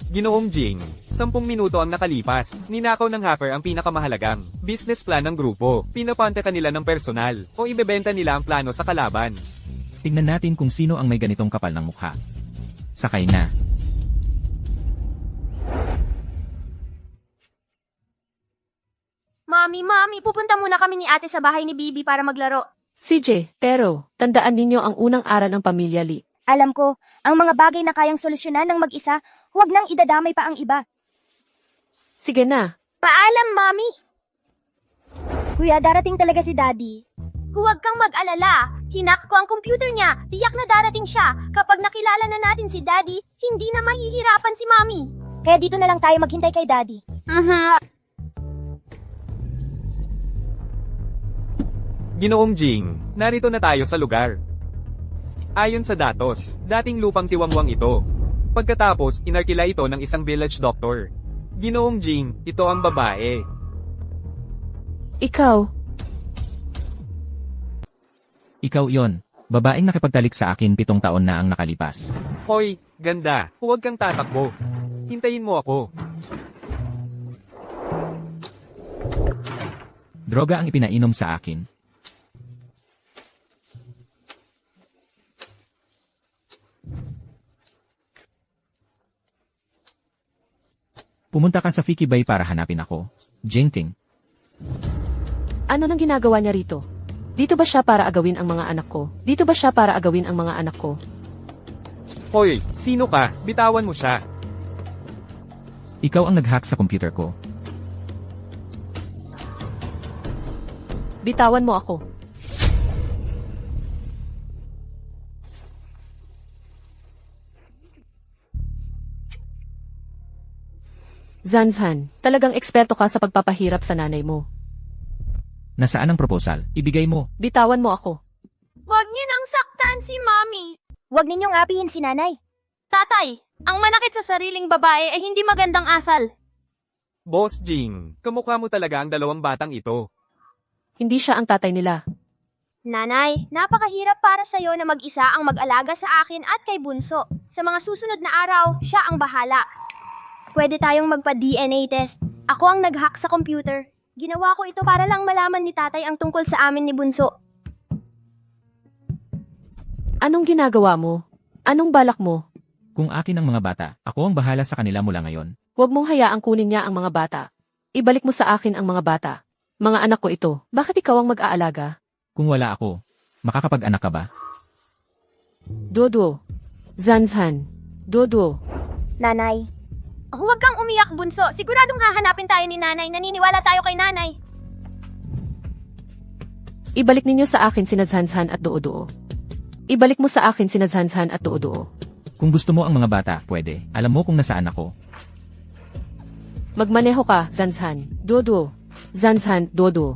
Ginoong Jing, 10 minuto ang nakalipas. Ninakaw ng hacker ang pinakamahalagang business plan ng grupo. Pinapante kanila ng personal o ibebenta nila ang plano sa kalaban. Tingnan natin kung sino ang may ganitong kapal ng mukha. Sakay na. Mami, pupunta muna kami ni ate sa bahay ni Bibi para maglaro. CJ, pero tandaan ninyo ang unang aral ng pamilya Lee. Alam ko, ang mga bagay na kayang solusyonan ng mag-isa, huwag nang idadamay pa ang iba. Sige na. Paalam, Mami! Kuya, darating talaga si Daddy. Huwag kang mag-alala. Hinak ko ang computer niya. Tiyak na darating siya. Kapag nakilala na natin si Daddy, hindi na mahihirapan si Mami. Kaya dito na lang tayo maghintay kay Daddy. Ginoong Jing, narito na tayo sa lugar. Ayon sa datos, dating lupang tiwangwang ito. Pagkatapos, inarkila ito ng isang village doctor. Ginoong Jing, ito ang babae. Ikaw, Ikaw yon. Babaeng nakipagtalik sa akin 7 taon na ang nakalipas. Hoy, ganda, huwag kang tatakbo. Hintayin mo ako. Droga ang ipinainom sa akin. Pumunta ka sa Fiki Bay para hanapin ako. Jingting. ano nang ginagawa niya rito? Dito ba siya para agawin ang mga anak ko? Dito ba siya para agawin ang mga anak ko? Hoy, sino ka? Bitawan mo siya. Ikaw ang nag-hack sa computer ko. Bitawan mo ako. Zanzan, talagang eksperto ka sa pagpapahirap sa nanay mo. Nasaan ang proposal? Ibigay mo. Bitawan mo ako. Huwag niyo nang saktan si Mami. Huwag ninyong apihin si Nanay. Tatay, ang manakit sa sariling babae ay hindi magandang asal. Boss Jing, kamukha mo talaga ang 2 batang ito. Hindi siya ang tatay nila. Nanay, napakahirap para sa'yo na mag-isa ang mag-alaga sa akin at kay Bunso. Sa mga susunod na araw, siya ang bahala. Pwede tayong magpa-DNA test. Ako ang nag-hack sa computer. Ginawa ko ito para lang malaman ni tatay ang tungkol sa amin ni Bunso. Anong ginagawa mo? Anong balak mo? Kung akin ang mga bata, ako ang bahala sa kanila mula ngayon. Huwag mong hayaang kunin niya ang mga bata. Ibalik mo sa akin ang mga bata. Mga anak ko ito. Bakit ikaw ang mag-aalaga? Kung wala ako, makakapag-anak ka ba? Dodo. Zanzan. Dodo. Nanay. Huwag kang umiyak, Bunso. Siguradong hahanapin tayo ni Nanay. Naniniwala tayo kay Nanay. Ibalik ninyo sa akin sina Zanzan at Doodoo. Ibalik mo sa akin sina Zanzan at Doodoo. Kung gusto mo ang mga bata, pwede. Alam mo kung nasaan ako. Magmaneho ka, Zanzan. Dodo. Zanzan, Dodo.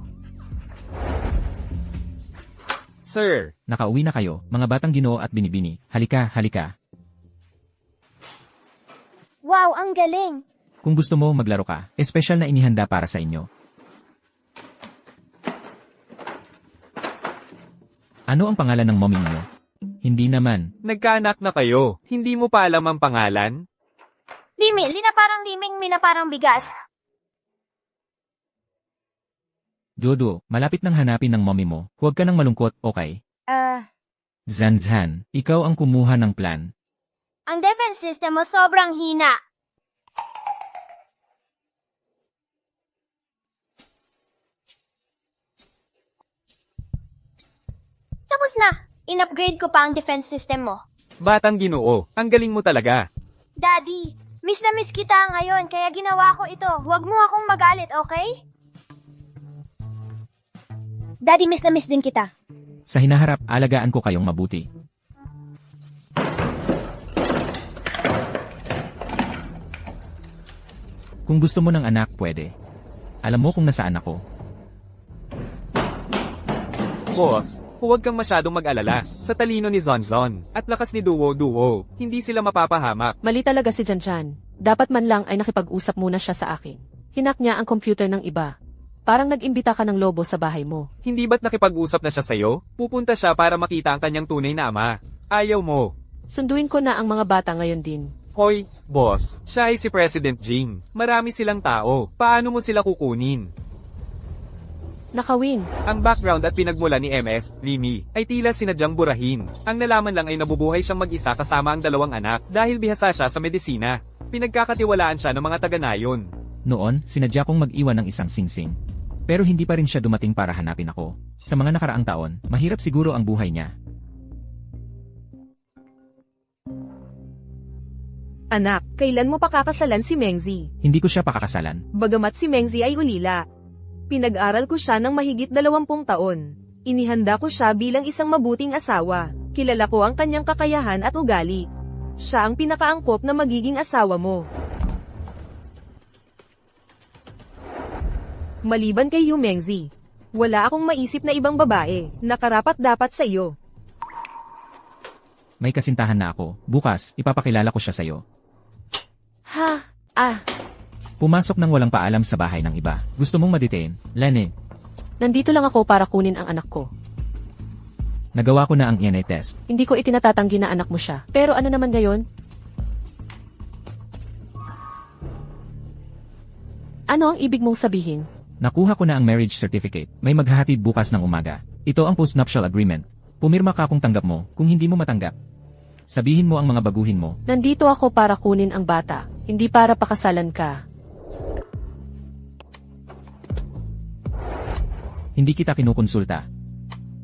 Sir, Nakauwi na kayo, mga batang Ginoo at Binibini. Halika, halika. Wow, ang galing! Kung gusto mo, maglaro ka. Espesyal na inihanda para sa inyo. Ano ang pangalan ng mommy mo? Hindi naman. nagkaanak na kayo. Hindi mo pa alam ang pangalan? Limi na parang liming, mi na parang bigas. Dodo, malapit nang hanapin ng mommy mo. Huwag ka nang malungkot, okay? Zanzan, ikaw ang kumuha ng plan. Ang defense system mo sobrang hina. Tapos na. In-upgrade ko pa ang defense system mo. Batang Ginoo, ang galing mo talaga. Daddy, miss na miss kita ngayon kaya ginawa ko ito. Huwag mo akong magalit, okay? Daddy, miss na miss din kita. Sa hinaharap, alagaan ko kayong mabuti. Kung gusto mo ng anak, pwede. Alam mo kung nasaan ako. Boss, huwag kang masyadong mag-alala. Sa talino ni Zonzon at lakas ni Duo, hindi sila mapapahamak. Mali talaga si Janjan. Dapat man lang ay nakipag-usap muna siya sa akin. Hinak niya ang computer ng iba. Parang nag-imbita ka ng lobo sa bahay mo. Hindi ba't nakipag-usap na siya sa'yo? Pupunta siya para makita ang kanyang tunay na ama. Ayaw mo. Sunduin ko na ang mga bata ngayon din. Hoy, boss, siya ay si President Jing. Marami silang tao. Paano mo sila kukunin? Nakawin. Ang background at pinagmula ni MS, Limi, ay tila sinadyang burahin. Ang nalaman lang ay nabubuhay siyang mag-isa kasama ang 2 anak dahil bihasa siya sa medisina. Pinagkakatiwalaan siya ng mga taga-nayon. Noon, sinadya kong mag-iwan ng isang singsing. Pero hindi pa rin siya dumating para hanapin ako. Sa mga nakaraang taon, mahirap siguro ang buhay niya. Anak, kailan mo pakakasalan si Mengzi? Hindi ko siya pakakasalan. Bagamat si Mengzi ay ulila. Pinag-aral ko siya ng mahigit 20 taon. Inihanda ko siya bilang isang mabuting asawa. Kilala ko ang kanyang kakayahan at ugali. Siya ang pinakaangkop na magiging asawa mo. Maliban kay Yu Mengzi, wala akong maisip na ibang babae na karapat-dapat sa iyo. May kasintahan na ako. Bukas, ipapakilala ko siya sa'yo. Pumasok nang walang paalam sa bahay ng iba. Gusto mong ma-detain? Lene, Nandito lang ako para kunin ang anak ko. nagawa ko na ang DNA test. Hindi ko itinatatanggi na anak mo siya. Pero ano naman ngayon? Ano ang ibig mong sabihin? Nakuha ko na ang marriage certificate. May maghahatid bukas ng umaga. Ito ang post-nuptial agreement. Pumirma ka kung tanggap mo, kung hindi mo matanggap. Sabihin mo ang mga baguhin mo. Nandito ako para kunin ang bata, hindi para pakasalan ka. Hindi kita kinukonsulta.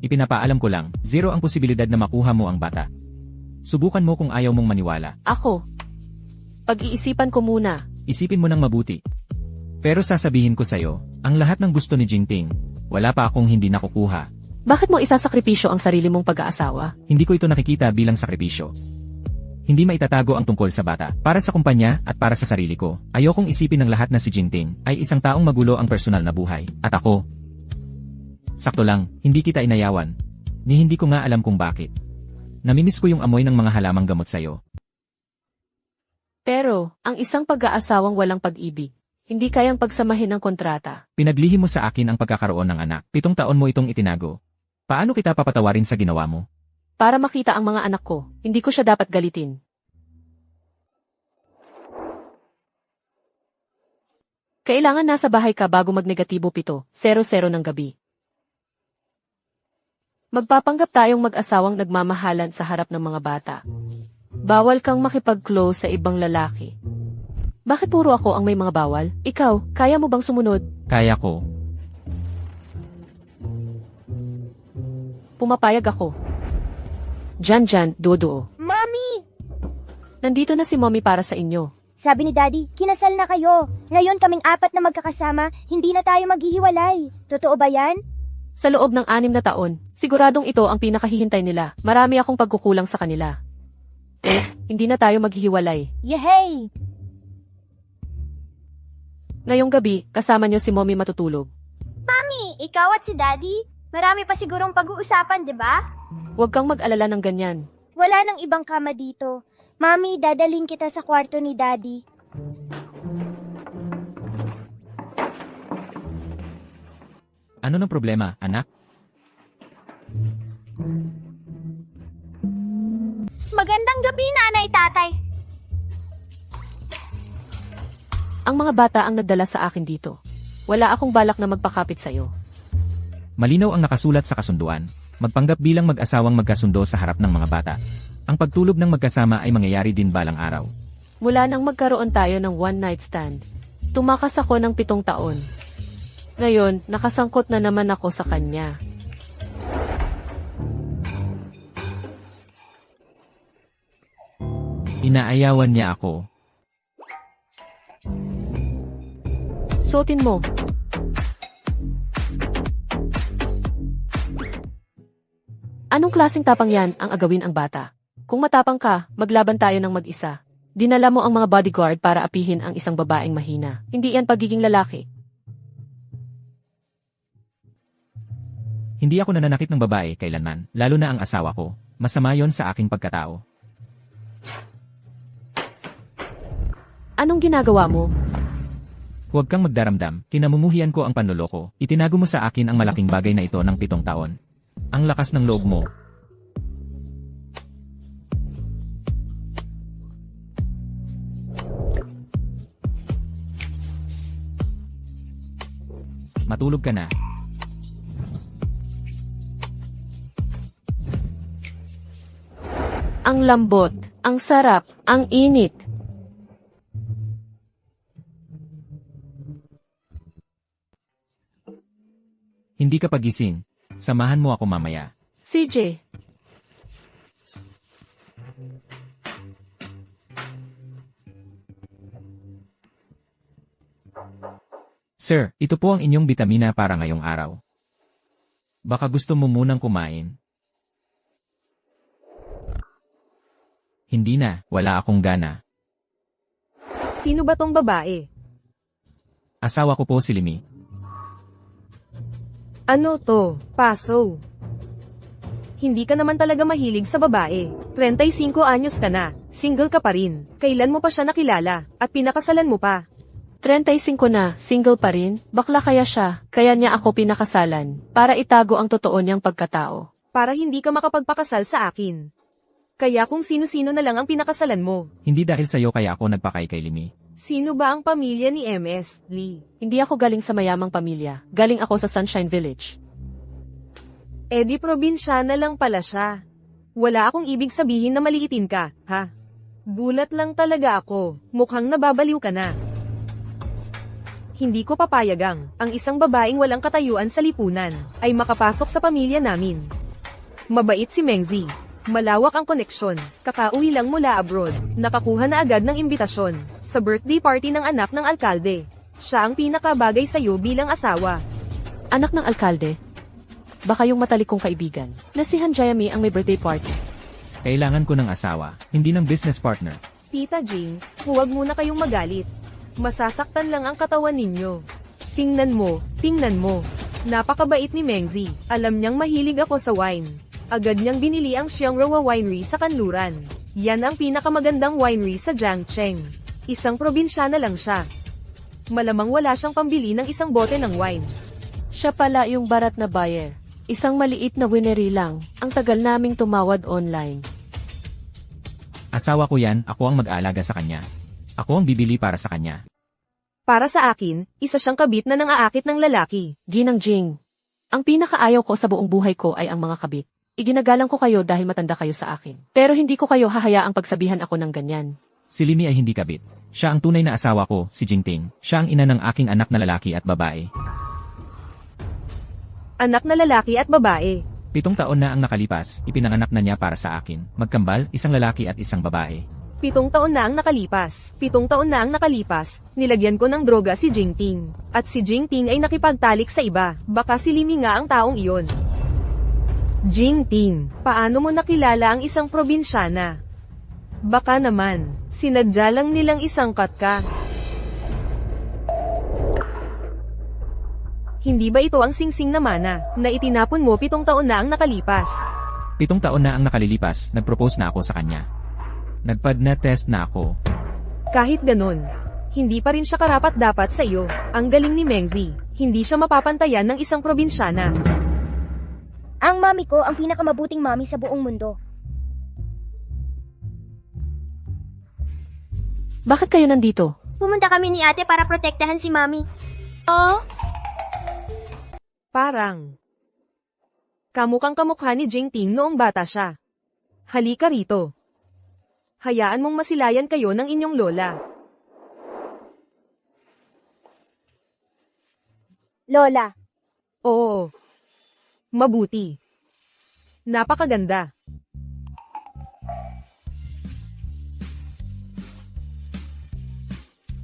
Ipinapaalam ko lang, 0 ang posibilidad na makuha mo ang bata. Subukan mo kung ayaw mong maniwala. Ako. Pag-iisipan ko muna. Isipin mo ng mabuti. Pero sasabihin ko sa'yo, ang lahat ng gusto ni Jingping, wala pa akong hindi nakukuha. Bakit mo isasakripisyo ang sarili mong pag-aasawa? Hindi ko ito nakikita bilang sakripisyo. Hindi maitatago ang tungkol sa bata. Para sa kumpanya at para sa sarili ko, ayokong isipin ng lahat na si Jingping ay isang taong magulo ang personal na buhay. At ako. Sakto lang, hindi kita inayawan. Ni hindi ko nga alam kung bakit. Namimiss ko yung amoy ng mga halamang gamot sa'yo. Pero, ang isang pag-aasawang walang pag-ibig, hindi kayang pagsamahin ng kontrata. Pinaglihim mo sa akin ang pagkakaroon ng anak. 7 taon mo itong itinago. Paano kita papatawarin sa ginawa mo? Para makita ang mga anak ko, hindi ko siya dapat galitin. Kailangan nasa bahay ka bago magnegatibo 7:00 ng gabi. Magpapanggap tayong mag-asawang nagmamahalan sa harap ng mga bata. Bawal kang makipag-close sa ibang lalaki. Bakit puro ako ang may mga bawal? Ikaw, kaya mo bang sumunod? Kaya ko. Pumapayag ako. Jan, Dodo. Mami! Nandito na si Mommy para sa inyo. Sabi ni Daddy, kinasal na kayo. Ngayon kaming 4 na magkakasama, hindi na tayo maghihiwalay. Totoo ba yan? Sa loob ng 6 na taon, siguradong ito ang pinakahihintay nila. Marami akong pagkukulang sa kanila. Hindi na tayo maghihiwalay. Yehey! Ngayong gabi, kasama niyo si Mommy matutulog. Mami, ikaw at si Daddy, marami pa sigurong pag-uusapan, di ba? Huwag kang mag-alala ng ganyan. Wala nang ibang kama dito. Mami, dadaling kita sa kwarto ni Daddy. Ano ng problema, anak? Magandang gabi, nanay, tatay. Ang mga bata ang nagdala sa akin dito. Wala akong balak na magpakapit sa'yo. Malinaw ang nakasulat sa kasunduan. Magpanggap bilang mag-asawang magkasundo sa harap ng mga bata. Ang pagtulog ng magkasama ay mangyayari din balang araw. Mula nang magkaroon tayo ng one-night stand, tumakas ako ng 7 taon. Ngayon, nakasangkot na naman ako sa kanya. Inaayawan niya ako. Suotin mo. Anong klaseng tapang yan ang agawin ang bata? Kung matapang ka, maglaban tayo ng mag-isa. Dinala mo ang mga bodyguard para apihin ang isang babaeng mahina. Hindi yan pagiging lalaki. Hindi ako nananakit ng babae kailanman, lalo na ang asawa ko. Masama yon sa aking pagkatao. Anong ginagawa mo? Huwag kang magdaramdam, kinamumuhian ko ang panloloko. Itinago mo sa akin ang malaking bagay na ito ng 7 taon. Ang lakas ng loob mo. Matulog ka na. Ang lambot, ang sarap, ang init. Hindi ka pagising. Samahan mo ako mamaya. CJ, Sir, ito po ang inyong bitamina para ngayong araw. Baka gusto mo munang kumain? Hindi na, wala akong gana. Sino ba tong babae? Asawa ko po si Limi. Ano to? Paso. Hindi ka naman talaga mahilig sa babae. 35 anyos ka na. Single ka pa rin. Kailan mo pa siya nakilala? At pinakasalan mo pa? 35 na, single pa rin, bakla kaya siya, kaya niya ako pinakasalan, para itago ang totoo niyang pagkatao. Para hindi ka makapagpakasal sa akin. Kaya kung sino-sino na lang ang pinakasalan mo. Hindi dahil sa'yo kaya ako nagpakay kay Limi. Sino ba ang pamilya ni MS, Lee? Hindi ako galing sa mayamang pamilya, galing ako sa Sunshine Village. Eh di probinsyana lang pala siya. Wala akong ibig sabihin na maliitin ka, ha? Gulat lang talaga ako, mukhang nababaliw ka na. Hindi ko papayagang ang isang babaeng walang katayuan sa lipunan ay makapasok sa pamilya namin. Mabait si Mengzi. Malawak ang koneksyon. Kakauwi lang mula abroad. Nakakuha na agad ng imbitasyon sa birthday party ng anak ng alkalde. Siya ang pinakabagay sa'yo bilang asawa. Anak ng alkalde? Baka yung matalikong kaibigan, na si Hanjayami ang may birthday party. Kailangan ko ng asawa, hindi ng business partner. Tita Jing, huwag muna kayong magalit. Masasaktan lang ang katawan ninyo. Tingnan mo. Napakabait ni Mengzi. Alam niyang mahilig ako sa wine. Agad niyang binili ang Xiangroa Winery sa Kanluran. Yan ang pinakamagandang winery sa Jiangcheng. Isang probinsyana lang siya. Malamang wala siyang pambili ng isang bote ng wine. Siya pala yung barat na buyer. Isang maliit na winery lang, ang tagal naming tumawad online. Asawa ko yan, ako ang mag-aalaga sa kanya. Ako ang bibili para sa kanya. Para sa akin, isa siyang kabit na nang-aakit ng lalaki. Ginang Jing, ang pinakaayaw ko sa buong buhay ko ay ang mga kabit. Iginagalang ko kayo dahil matanda kayo sa akin. Pero hindi ko kayo hahayaang pagsabihan ako ng ganyan. Si Limi ay hindi kabit. Siya ang tunay na asawa ko, si Jingting. Siya ang ina ng aking anak na lalaki at babae. Anak na lalaki at babae. 7 taon na ang nakalipas, ipinanganak na niya para sa akin. Magkambal, isang lalaki at isang babae. 7 taon na ang nakalipas. 7 taon na ang nakalipas. Nilagyan ko ng droga si Jingting. At si Jingting ay nakipagtalik sa iba. Baka si Limi nga ang taong iyon. Jingting, paano mo nakilala ang isang probinsyana? Baka naman, sinadya lang nilang isangkat ka. Hindi ba ito ang singsing na mana, na itinapon mo 7 taon na ang nakalipas? 7 taon na ang nakalilipas, nag-propose na ako sa kanya. Nagpad-na test na ako. Kahit ganun, hindi pa rin siya karapat-dapat sa iyo. Ang galing ni Mengzi, hindi siya mapapantayan ng isang probinsyana. Ang mami ko ang pinakamabuting mami sa buong mundo. Bakit kayo nandito? Pumunta kami ni ate para protektahan si mami. Oh? Parang kamukang kamukha ni Jingting noong bata siya. Halika rito. Hayaan mong masilayan kayo ng inyong lola. Lola, Oo. Mabuti. Napakaganda.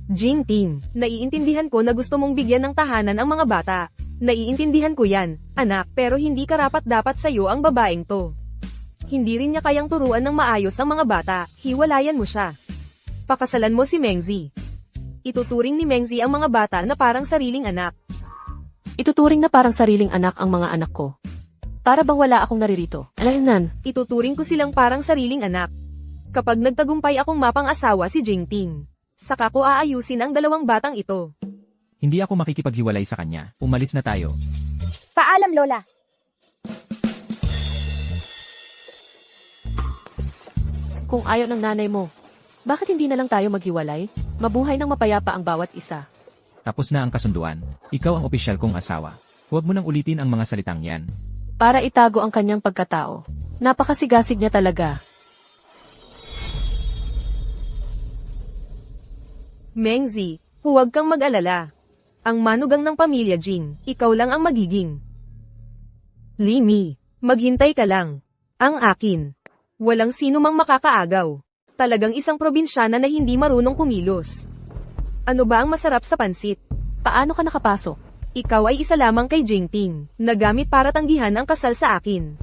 Jingting, naiintindihan ko na gusto mong bigyan ng tahanan ang mga bata. Naiintindihan ko yan, anak, pero hindi karapat-dapat sa'yo ang babaeng to. Hindi rin niya kayang turuan ng maayos ang mga bata, hiwalayan mo siya. Pakasalan mo si Mengzi. Ituturing ni Mengzi ang mga bata na parang sariling anak. Ituturing na parang sariling anak ang mga anak ko. Para bang wala akong naririto. Alainan, Ituturing ko silang parang sariling anak. Kapag nagtagumpay akong mapang-asawa si Jingting, saka ko aayusin ang 2 batang ito. Hindi ako makikipaghiwalay sa kanya. Umalis na tayo. paalam Lola. kung ayaw ng nanay mo, bakit hindi na lang tayo maghiwalay? Mabuhay ng mapayapa ang bawat isa. Tapos na ang kasunduan. Ikaw ang opisyal kong asawa. Huwag mo nang ulitin ang mga salitang yan. Para itago ang kanyang pagkatao. Napakasigasig niya talaga. Mengzi, huwag kang mag-alala. Ang manugang ng pamilya Jing, ikaw lang ang magiging. Limi, maghintay ka lang. Ang akin. Walang sino mang makakaagaw. Talagang isang probinsyana na hindi marunong kumilos. Ano ba ang masarap sa pansit? Paano ka nakapasok? Ikaw ay isa lamang kay Jingting, na gamit para tanggihan ang kasal sa akin.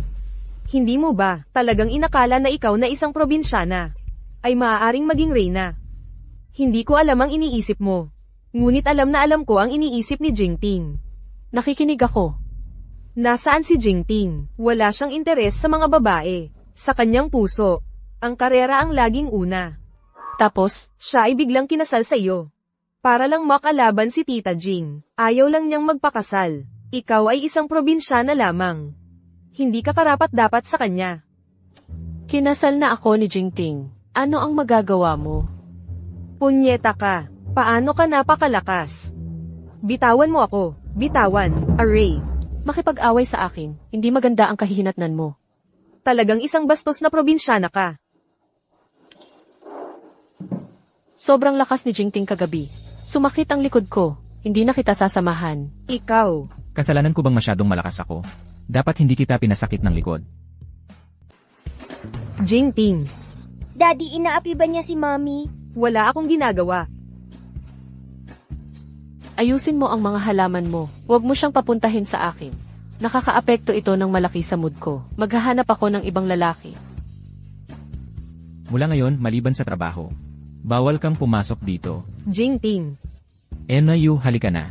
Hindi mo ba talagang inakala na ikaw na isang probinsyana ay maaaring maging reyna? Hindi ko alam ang iniisip mo. Ngunit alam na alam ko ang iniisip ni Jingting. Nakikinig ako. Nasaan si Jingting? Wala siyang interes sa mga babae. Sa kanyang puso, ang karera ang laging una. Tapos, Siya ay biglang kinasal sa iyo. Para lang makalaban si Tita Jing. Ayaw lang niyang magpakasal. Ikaw ay isang probinsyana lamang. Hindi ka karapat-dapat sa kanya. kinasal na ako ni Jingting. Ano ang magagawa mo? Punyeta ka. Paano ka napakalakas? Bitawan mo ako. Bitawan. Array. Makipag-away sa akin. Hindi maganda ang kahihinatnan mo. Talagang isang bastos na probinsyana ka. Sobrang lakas ni Jingting kagabi. Sumakit ang likod ko. Hindi na kita sasamahan. Ikaw. Kasalanan ko bang masyadong malakas ako? Dapat hindi kita pinasakit ng likod. Jingting. Daddy, inaapi ba niya si Mommy? Wala akong ginagawa. Ayusin mo ang mga halaman mo. Huwag mo siyang papuntahin sa akin. Nakakaapekto ito ng malaki sa mood ko. Maghahanap ako ng ibang lalaki. Mula ngayon, maliban sa trabaho, bawal kang pumasok dito. Jingting. Enayu, halika na.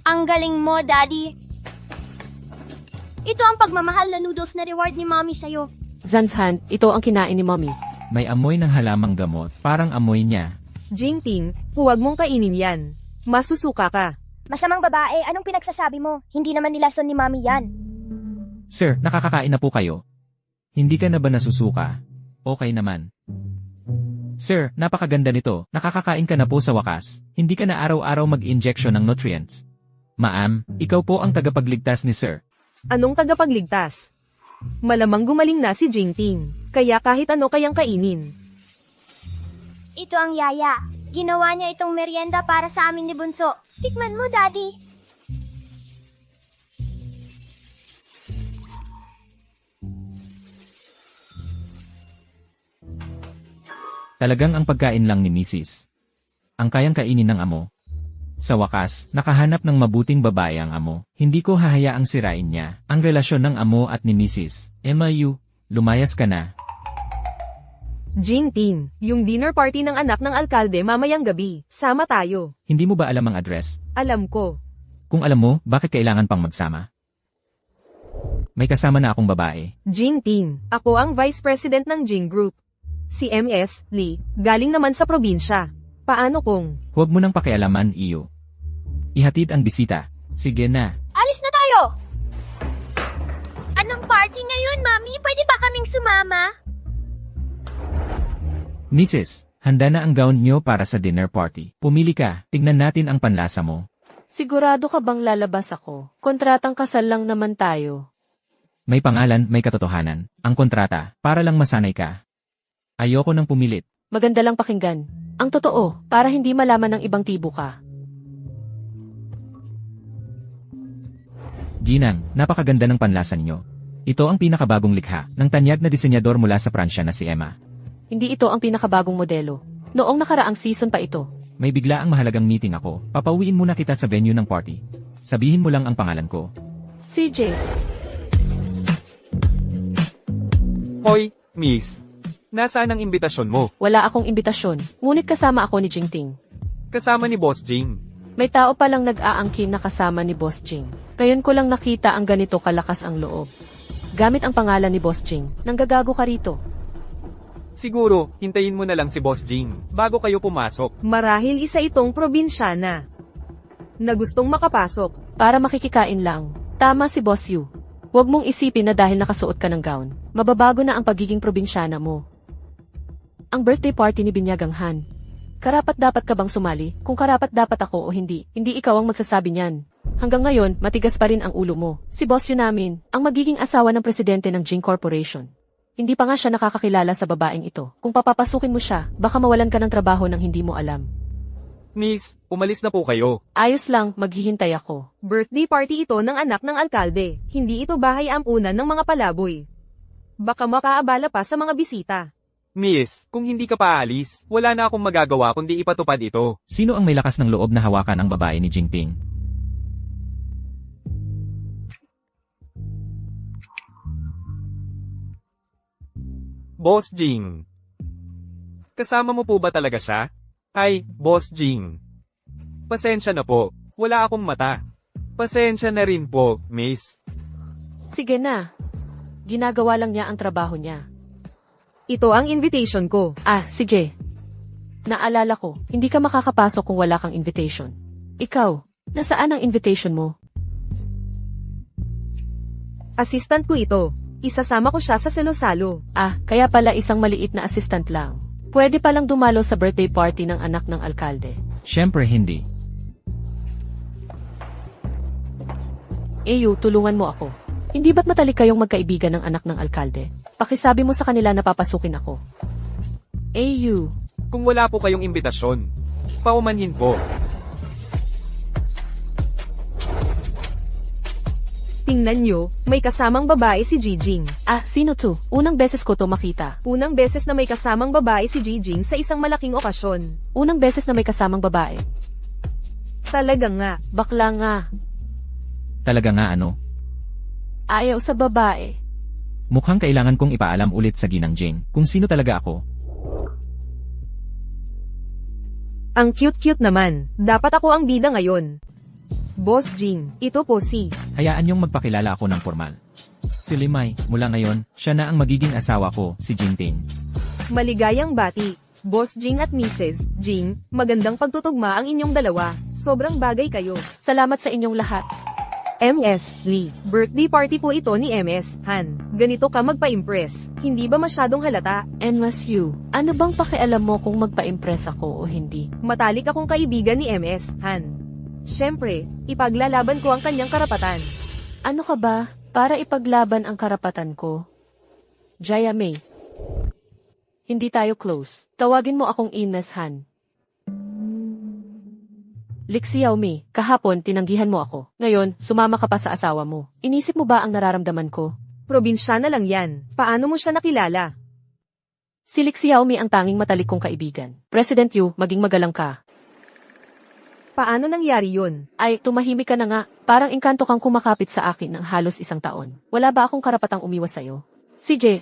Ang galing mo, Daddy. Ito ang pagmamahal na noodles na reward ni Mommy sa'yo. Zanzhan, ito ang kinain ni Mommy. May amoy ng halamang gamot, parang amoy niya. Jingting, huwag mong kainin yan. Masusuka ka. Masamang babae, anong pinagsasabi mo? Hindi naman nilason ni Mommy yan. Sir, nakakakain na po kayo. Hindi ka na ba nasusuka? Okay naman. Sir, napakaganda nito. Nakakakain ka na po sa wakas. Hindi ka na araw-araw mag-injection ng nutrients. Ma'am, ikaw po ang tagapagligtas ni Sir. Anong tagapagligtas? Malamang gumaling na si Jingting. Kaya kahit ano kayang kainin. Ito ang yaya. Ginawa niya itong merienda para sa amin ni Bunso. Tikman mo, Daddy. Talagang ang pagkain lang ni Mrs. Ang kayang kainin ng amo. Sa wakas, nakahanap ng mabuting babae ang amo. Hindi ko hahayaang sirain niya ang relasyon ng amo at ni Mrs. Emayu, lumayas ka na. Jingting, yung dinner party ng anak ng alkalde mamayang gabi. Sama tayo. Hindi mo ba alam ang address? Alam ko. Kung alam mo, bakit kailangan pang magsama? May kasama na akong babae. Jingting, ako ang vice president ng Jing Group. Si MS. Lee, galing naman sa probinsya. Paano kung... Huwag mo nang pakialaman, iyo. Ihatid ang bisita. Sige na. Alis na tayo! Anong party ngayon, Mami? Pwede ba kaming sumama? Mrs., handa na ang gown niyo para sa dinner party. Pumili ka, tignan natin ang panlasa mo. Sigurado ka bang lalabas ako? Kontratang kasal lang naman tayo. May pangalan, may katotohanan. Ang kontrata, para lang masanay ka. Ayoko nang pumilit. Maganda lang pakinggan. Ang totoo, para hindi malaman ng ibang tibo ka. Ginang, napakaganda ng panlasa niyo. Ito ang pinakabagong likha ng tanyag na disenyador mula sa Pransya na si Emma. Hindi ito ang pinakabagong modelo. Noong nakaraang season pa ito. May bigla ang mahalagang meeting ako. Papauwiin muna kita sa venue ng party. Sabihin mo lang ang pangalan ko. CJ, Hoy, Miss. Nasaan ang imbitasyon mo? wala akong imbitasyon. Ngunit kasama ako ni Jingting. Kasama ni Boss Jing. May tao palang nag-aangkin na kasama ni Boss Jing. Ngayon ko lang nakita ang ganito kalakas ang loob. Gamit ang pangalan ni Boss Jing, nanggagago ka rito. Siguro, hintayin mo na lang si Boss Jing bago kayo pumasok. Marahil isa itong probinsyana na gustong makapasok. Para makikikain lang. Tama si Boss Yu. Huwag mong isipin na dahil nakasuot ka ng gown, mababago na ang pagiging probinsyana mo. Ang birthday party ni Binyagang Han. Karapat-dapat ka bang sumali? Kung karapat-dapat ako o hindi, hindi ikaw ang magsasabi niyan. Hanggang ngayon, matigas pa rin ang ulo mo. Si boss yun namin, ang magiging asawa ng presidente ng Jing Corporation. Hindi pa nga siya nakakakilala sa babaeng ito. Kung papapasukin mo siya, baka mawalan ka ng trabaho nang hindi mo alam. Miss, umalis na po kayo. Ayos lang, maghihintay ako. Birthday party ito ng anak ng alkalde. Hindi ito bahay ampunan ng mga palaboy. Baka makaabala pa sa mga bisita. Miss, kung hindi ka paalis, wala na akong magagawa kundi ipatupad ito. Sino ang may lakas ng loob na hawakan ang babae ni Jingping? Boss Jing. Kasama mo po ba talaga siya? Ay, Boss Jing. Pasensya na po, wala akong mata. Pasensya na rin po, miss. Sige na. Ginagawa lang niya ang trabaho niya. Ito ang invitation ko. Ah, sige. Naalala ko, hindi ka makakapasok kung wala kang invitation. Ikaw, nasaan ang invitation mo? Assistant ko ito. Isasama ko siya sa salo-salo. Ah, kaya pala isang maliit na assistant lang. Pwede palang dumalo sa birthday party ng anak ng alkalde. Siyempre hindi. Eyu, tulungan mo ako. Hindi ba't matalik kayong magkaibigan ng anak ng alkalde? Pakisabi mo sa kanila na papasukin ako. Eyu, Kung wala po kayong imbitasyon, paumanhin po. Tingnan nyo, may kasamang babae si Jijing. ah, sino to? Unang beses ko to makita. Unang beses na may kasamang babae si Jijing sa isang malaking okasyon. Unang beses na may kasamang babae. Talaga nga. Bakla nga. Talaga nga ano? Ayaw sa babae. Mukhang kailangan kong ipaalam ulit sa Ginang Jing kung sino talaga ako. Ang cute-cute naman. Dapat ako ang bida ngayon. Boss Jing, ito po si... Hayaan niyong magpakilala ako ng formal. Si Limay, mula ngayon, siya na ang magiging asawa ko, si Jingting. Maligayang bati. Boss Jing at Mrs. Jing, magandang pagtutugma ang inyong dalawa. Sobrang bagay kayo. Salamat sa inyong lahat. MS Lee. Birthday party po ito ni MS Han. Ganito ka magpa-impress. Hindi ba masyadong halata? NMSU, ano bang pakialam mo kung magpa-impress ako o hindi? Matalik akong kaibigan ni MS Han. Siyempre, ipaglalaban ko ang kanyang karapatan. Ano ka ba? Para ipaglaban ang karapatan ko? Jaya May. Hindi tayo close. Tawagin mo akong Ines Han. Lixiao Mi, kahapon tinanggihan mo ako. Ngayon, sumama ka pa sa asawa mo. Inisip mo ba ang nararamdaman ko? Probinsya na lang yan. Paano mo siya nakilala? Si Lixiao Mi ang tanging matalik kong kaibigan. President Yu, maging magalang ka. Paano nangyari yun? Ay, tumahimik ka na nga. Parang engkanto kang kumakapit sa akin ng halos 1 taon. Wala ba akong karapatang umiwas sa'yo? CJ,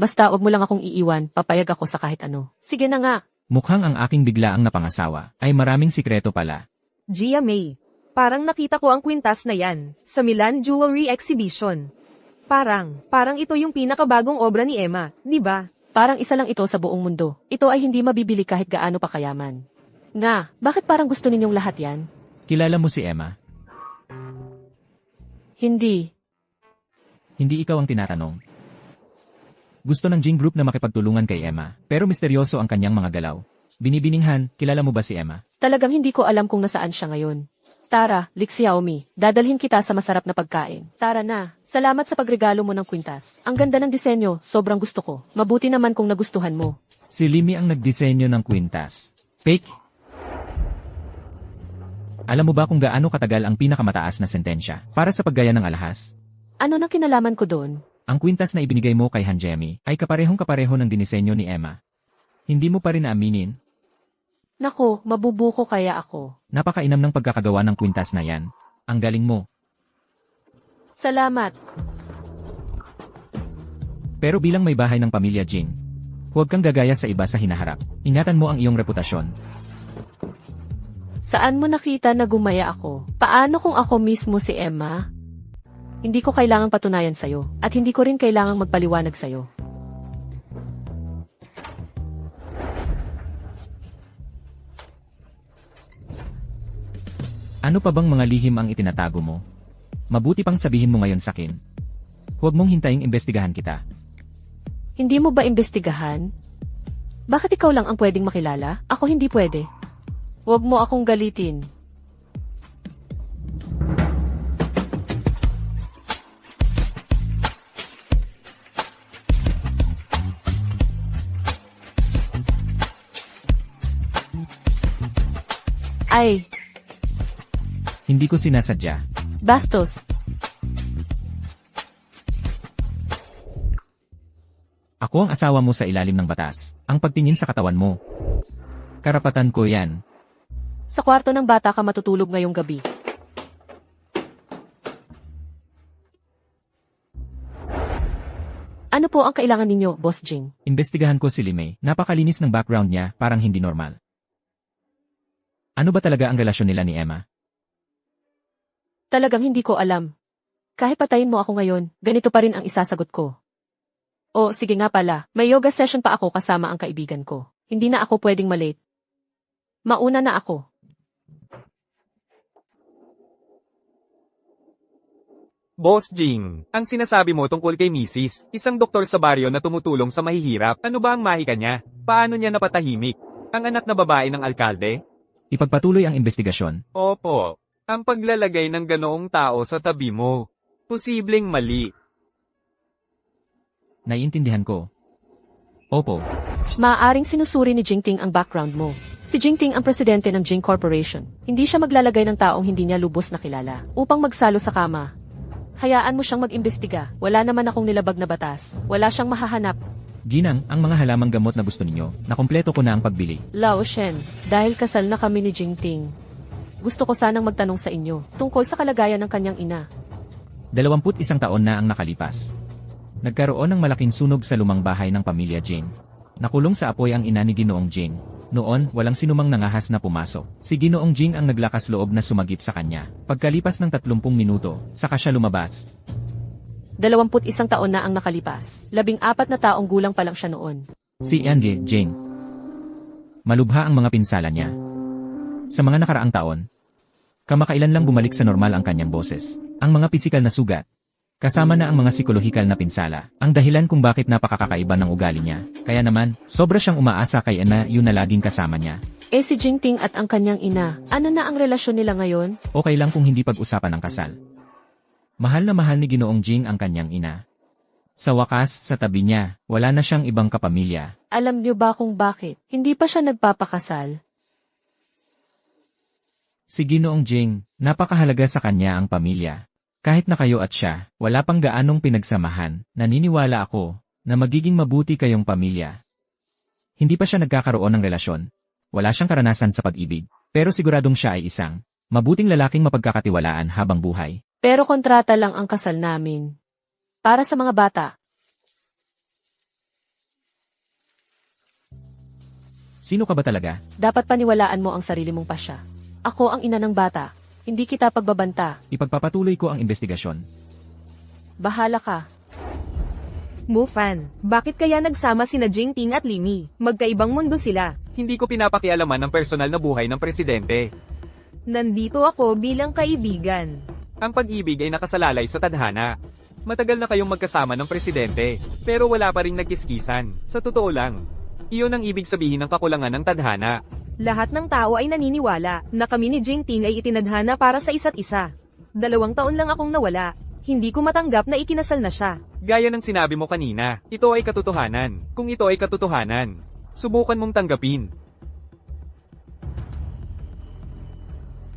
basta wag mo lang akong iiwan, papayag ako sa kahit ano. Sige na nga. Mukhang ang aking biglaang napangasawa ay maraming sikreto pala. Gia May. Parang nakita ko ang kwintas na yan, sa Milan Jewelry Exhibition. Parang ito yung pinakabagong obra ni Emma, di ba? Parang isa lang ito sa buong mundo. Ito ay hindi mabibili kahit gaano pa kayaman. Nga, bakit parang gusto ninyong lahat yan? Kilala mo si Emma? Hindi. Hindi ikaw ang tinatanong. Gusto ng Jing Group na makipagtulungan kay Emma, pero misteryoso ang kanyang mga galaw. Binibininghan, kilala mo ba si Emma? Talagang hindi ko alam kung nasaan siya ngayon. Tara, Lixiaomi, dadalhin kita sa masarap na pagkain. Tara na, salamat sa pagregalo mo ng kwintas. Ang ganda ng disenyo, sobrang gusto ko. Mabuti naman kung nagustuhan mo. Si Limi ang nagdisenyo ng kwintas. Fake? Alam mo ba kung gaano katagal ang pinakamataas na sentensya para sa paggaya ng alahas? Ano na kinalaman ko doon? Ang kwintas na ibinigay mo kay Hanjemi ay kaparehong-kapareho ng dinisenyo ni Emma. Hindi mo pa rin aaminin? Nako, mabubuko kaya ako. Napakainam ng pagkakagawa ng kwintas na yan. Ang galing mo. Salamat. Pero bilang may bahay ng pamilya Jing, huwag kang gagaya sa iba sa hinaharap. Ingatan mo ang iyong reputasyon. Saan mo nakita na gumaya ako? Paano kung ako mismo si Emma? Hindi ko kailangang patunayan sa'yo, at hindi ko rin kailangang magpaliwanag sa'yo. Ano pa bang mga lihim ang itinatago mo? Mabuti pang sabihin mo ngayon sakin. Huwag mong hintaying imbestigahan kita. Hindi mo ba imbestigahan? Bakit ikaw lang ang pwedeng makilala? Ako hindi pwede. Huwag mo akong galitin. Ay, Hindi ko sinasadya. bastos. Ako ang asawa mo sa ilalim ng batas. Ang pagtingin sa katawan mo. Karapatan ko yan. Sa kwarto ng bata ka matutulog ngayong gabi. Ano po ang kailangan ninyo, Boss Jing? Investigahan ko si Limei. Napakalinis ng background niya, parang hindi normal. Ano ba talaga ang relasyon nila ni Emma? Talagang hindi ko alam. Kahit patayin mo ako ngayon, ganito pa rin ang isasagot ko. O sige nga pala, may yoga session pa ako kasama ang kaibigan ko. Hindi na ako pwedeng malate. Mauna na ako. Boss Jing, ang sinasabi mo tungkol kay Mrs. Isang doktor sa baryo na tumutulong sa mahihirap. Ano ba ang mahika niya? Paano niya napatahimik? Ang anak na babae ng alkalde? Ipagpatuloy ang investigasyon. Opo. Ang paglalagay ng ganoong tao sa tabi mo. Posibleng mali. Naiintindihan ko. Opo. Maaaring sinusuri ni Jingting ang background mo. Si Jingting ang presidente ng Jing Corporation. Hindi siya maglalagay ng taong hindi niya lubos na kilala upang magsalo sa kama. Hayaan mo siyang mag-imbestiga. Wala naman akong nilabag na batas. Wala siyang mahahanap. Ginang, ang mga halamang gamot na gusto ninyo, nakumpleto ko na ang pagbili. Lao Shen, dahil kasal na kami ni Jingting, gusto ko sanang magtanong sa inyo tungkol sa kalagayan ng kanyang ina. 21 taon na ang nakalipas. Nagkaroon ng malaking sunog sa lumang bahay ng pamilya Jing. Nakulong sa apoy ang ina ni Ginoong Jing. Noon, walang sinumang nangahas na pumasok. Si Ginoong Jing ang naglakas loob na sumagip sa kanya. Pagkalipas ng 30 minuto, saka siya lumabas. 21 taon na ang nakalipas. 14 na taong gulang pa lang siya noon. Si Yange Jing. Malubha ang mga pinsala niya. Sa mga nakaraang taon, kamakailan lang bumalik sa normal ang kanyang boses. Ang mga pisikal na sugat, kasama na ang mga psikolohikal na pinsala, ang dahilan kung bakit napakakaiba ng ugali niya. Kaya naman, sobra siyang umaasa kay Emma yun na laging kasama niya. Eh si Jingting at ang kanyang ina, ano na ang relasyon nila ngayon? Okay lang kung hindi pag-usapan ang kasal. Mahal na mahal ni Ginoong Jing ang kanyang ina. Sa wakas, sa tabi niya, wala na siyang ibang kapamilya. Alam niyo ba kung bakit? Hindi pa siya nagpapakasal? Si Ginoong Jing, napakahalaga sa kanya ang pamilya. Kahit na kayo at siya, wala pang gaanong pinagsamahan, naniniwala ako, na magiging mabuti kayong pamilya. Hindi pa siya nagkakaroon ng relasyon. Wala siyang karanasan sa pag-ibig, pero siguradong siya ay isang mabuting lalaking mapagkakatiwalaan habang buhay. Pero kontrata lang ang kasal namin. Para sa mga bata. Sino ka ba talaga? Dapat paniwalaan mo ang sarili mong pasya. Ako ang ina ng bata. Hindi kita pagbabanta. Ipagpapatuloy ko ang investigasyon. Bahala ka. Mufan, bakit kaya nagsama sina Jingting at Limi? Magkaibang mundo sila. Hindi ko pinapakialaman ang personal na buhay ng presidente. Nandito ako bilang kaibigan. Ang pag-ibig ay nakasalalay sa tadhana. Matagal na kayong magkasama ng presidente, pero wala pa ring nagkiskisan. Sa totoo lang, iyon ang ibig sabihin ng kakulangan ng tadhana. Lahat ng tao ay naniniwala na kami ni Jingting ay itinadhana para sa isa't isa. 2 taon lang akong nawala. Hindi ko matanggap na ikinasal na siya. Gaya ng sinabi mo kanina, ito ay katotohanan. Kung ito ay katotohanan, subukan mong tanggapin.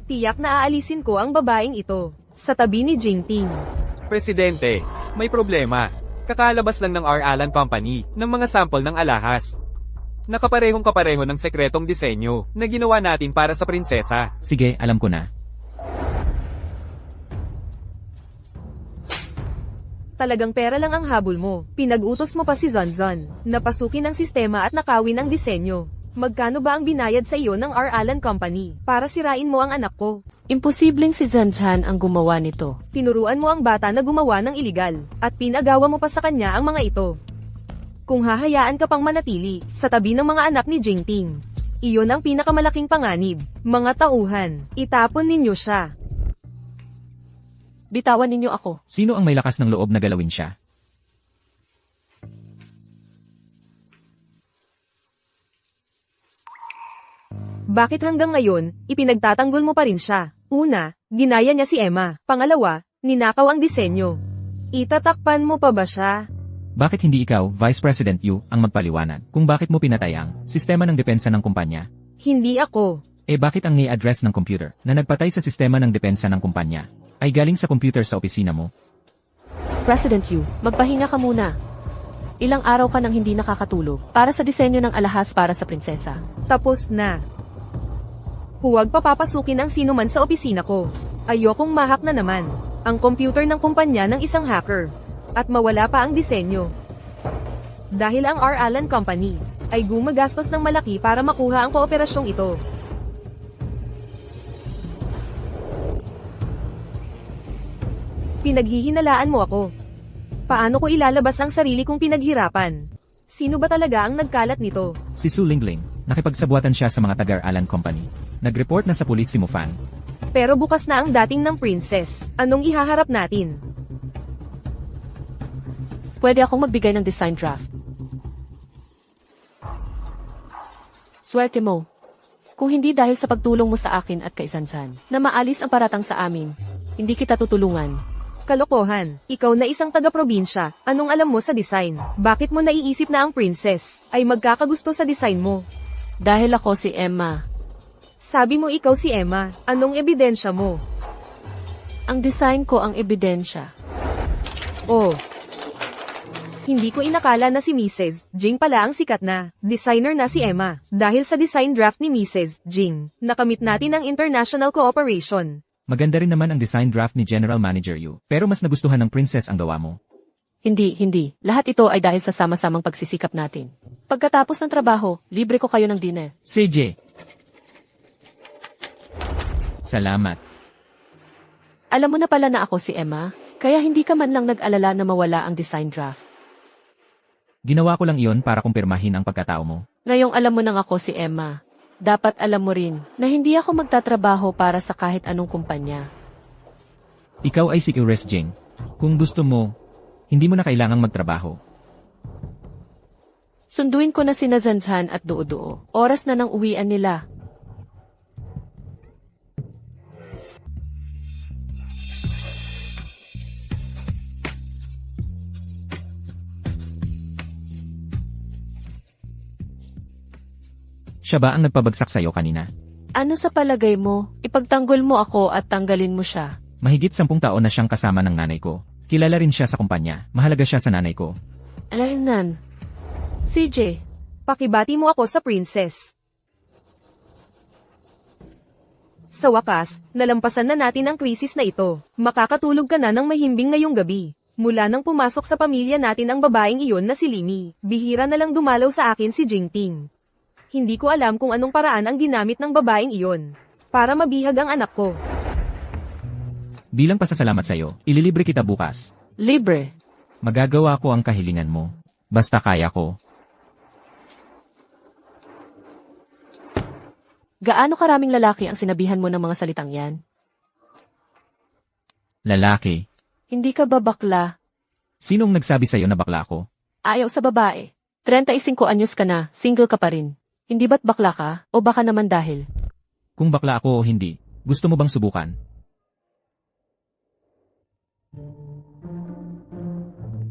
Tiyak na aalisin ko ang babaeng ito sa tabi ni Jingting. Presidente, may problema. Kakalabas lang ng R. Allen Company ng mga sample ng alahas. Nakaparehong-kapareho ng sekretong disenyo na ginawa natin para sa prinsesa. Sige, alam ko na. Talagang pera lang ang habol mo. Pinag-utos mo pa si Zonzon. Napasukin ang sistema at nakawin ang disenyo. Magkano ba ang binayad sa iyo ng R. Allen Company para sirain mo ang anak ko? Imposibleng si Zanjan ang gumawa nito. Tinuruan mo ang bata na gumawa ng iligal, at pinagawa mo pa sa kanya ang mga ito. Kung hahayaan ka pang manatili sa tabi ng mga anak ni Jingting, iyon ang pinakamalaking panganib. Mga tauhan, itapon ninyo siya. Bitawan ninyo ako. Sino ang may lakas ng loob na galawin siya? Bakit hanggang ngayon, ipinagtatanggol mo pa rin siya? Una, ginaya niya si Emma. Pangalawa, ninakaw ang disenyo. Itatakpan mo pa ba siya? Bakit hindi ikaw, Vice President Yu, ang magpaliwanag kung bakit mo pinatay ang sistema ng depensa ng kumpanya? Hindi ako. Bakit ang address ng computer na nagpatay sa sistema ng depensa ng kumpanya ay galing sa computer sa opisina mo? President Yu, magpahinga ka muna. Ilang araw ka nang hindi nakakatulog para sa disenyo ng alahas para sa prinsesa. Tapos na. Huwag pa papasukin ang sino man sa opisina ko. Ayokong mahak na naman ang computer ng kumpanya ng isang hacker. At mawala pa ang disenyo. Dahil ang R. Allen Company ay gumagastos ng malaki para makuha ang kooperasyong ito. Pinaghihinalaan mo ako. Paano ko ilalabas ang sarili kong pinaghirapan? Sino ba talaga ang nagkalat nito? Si Su Lingling, nakipagsabuatan siya sa mga taga-Alan Company. Nag-report na sa pulis si Mufan. Pero bukas na ang dating ng princess. Anong ihaharap natin? Pwede akong magbigay ng design draft. Swerte mo. Kung hindi dahil sa pagtulong mo sa akin at kay Sansan, na maalis ang paratang sa amin, hindi kita tutulungan. Kalokohan. Ikaw na isang taga-probinsya. Anong alam mo sa design? Bakit mo naiisip na ang princess ay magkakagusto sa design mo? Dahil ako si Emma. Sabi mo ikaw si Emma. Anong ebidensya mo? Ang design ko ang ebidensya. Oh. Hindi ko inakala na si Mrs. Jing pala ang sikat na designer na si Emma. Dahil sa design draft ni Mrs. Jing, nakamit natin ang international cooperation. Maganda rin naman ang design draft ni General Manager Yu, pero mas nagustuhan ng princess ang gawa mo. Hindi. Lahat ito ay dahil sa sama-samang pagsisikap natin. Pagkatapos ng trabaho, libre ko kayo ng dinner. CJ. Salamat. Alam mo na pala na ako si Emma, kaya hindi ka man lang nag-alala na mawala ang design draft. Ginawa ko lang iyon para kumpirmahin ang pagkatao mo. Ngayong alam mo nang ako si Emma, dapat alam mo rin na hindi ako magtatrabaho para sa kahit anong kumpanya. Ikaw ay si Ures Jing. Kung gusto mo, hindi mo na kailangang magtrabaho. Sunduin ko na sina Zanzan at Duo-Duo. Oras na ng uwian nila. Siya ba ang nagpabagsak sa'yo kanina? Ano sa palagay mo? Ipagtanggol mo ako at tanggalin mo siya. Mahigit 10 taon na siyang kasama ng nanay ko. Kilala rin siya sa kumpanya. Mahalaga siya sa nanay ko. Alalnan. CJ. Pakibati mo ako sa princess. Sa wakas, nalampasan na natin ang krisis na ito. Makakatulog ka na ng mahimbing ngayong gabi. Mula nang pumasok sa pamilya natin ang babaeng iyon na si Lini, bihira na lang dumalaw sa akin si Jingting. Hindi ko alam kung anong paraan ang ginamit ng babaeng iyon para mabihag ang anak ko. Bilang pasasalamat sa'yo, ililibre kita bukas. Libre. Magagawa ko ang kahilingan mo. Basta kaya ko. Gaano karaming lalaki ang sinabihan mo ng mga salitang yan? Lalaki. Hindi ka ba bakla? Sinong nagsabi sa'yo na bakla ako? Ayaw sa babae. 35 anyos ka na, single ka pa rin. Hindi ba't bakla ka? O baka naman dahil? Kung bakla ako o hindi, gusto mo bang subukan?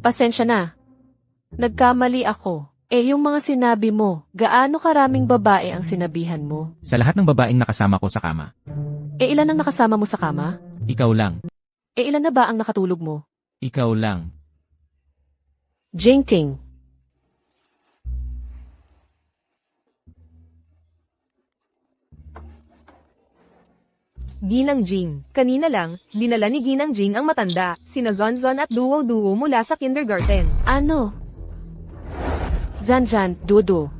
Pasensya na. Nagkamali ako. Yung mga sinabi mo, gaano karaming babae ang sinabihan mo? Sa lahat ng babaeng nakasama ko sa kama. Ilan ang nakasama mo sa kama? Ikaw lang. Ilan na ba ang nakatulog mo? Ikaw lang. Jingting. Ginang Jing. Kanina lang, dinala ni Ginang Jing ang matanda, sina Zonzon at Duo-Duo mula sa kindergarten. Ano? Zanjan, Dudu.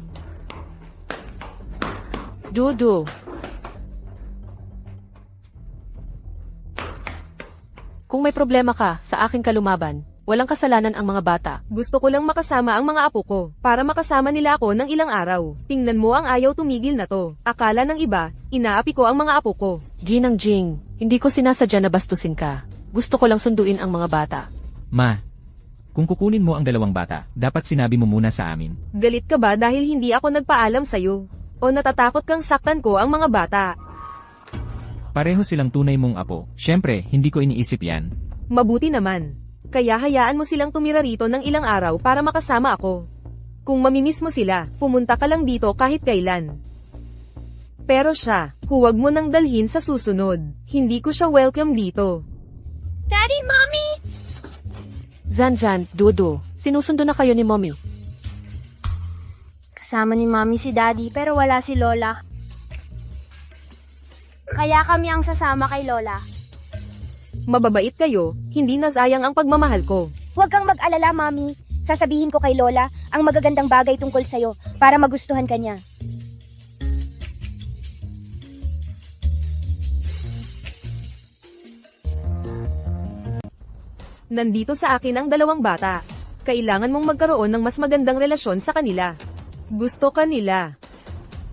Dudu. Kung may problema ka sa aking kalumaban, walang kasalanan ang mga bata. Gusto ko lang makasama ang mga apo ko, para makasama nila ako ng ilang araw. Tingnan mo ang ayaw tumigil na to. Akala ng iba, inaapi ko ang mga apo ko. Ginang Jing, hindi ko sinasadya na bastusin ka. Gusto ko lang sunduin ang mga bata. Ma, kung kukunin mo ang 2 bata, dapat sinabi mo muna sa amin. Galit ka ba dahil hindi ako nagpaalam sa'yo? O natatakot kang saktan ko ang mga bata? Pareho silang tunay mong apo. Siyempre, hindi ko iniisip yan. Mabuti naman. Kaya hayaan mo silang tumira rito ng ilang araw para makasama ako. Kung mamimiss mo sila, pumunta ka lang dito kahit kailan. Pero siya, huwag mo nang dalhin sa susunod. Hindi ko siya welcome dito. Daddy, Mommy! Zanjan, Dudu, sinusundo na kayo ni Mommy. Kasama ni Mommy si Daddy pero wala si Lola. Kaya kami ang sasama kay Lola. Mababait kayo, hindi nasayang ang pagmamahal ko. Huwag kang mag-alala, Mami. Sasabihin ko kay Lola ang magagandang bagay tungkol sa'yo para magustuhan ka niya. Nandito sa akin ang dalawang bata. Kailangan mong magkaroon ng mas magandang relasyon sa kanila. Gusto ka nila.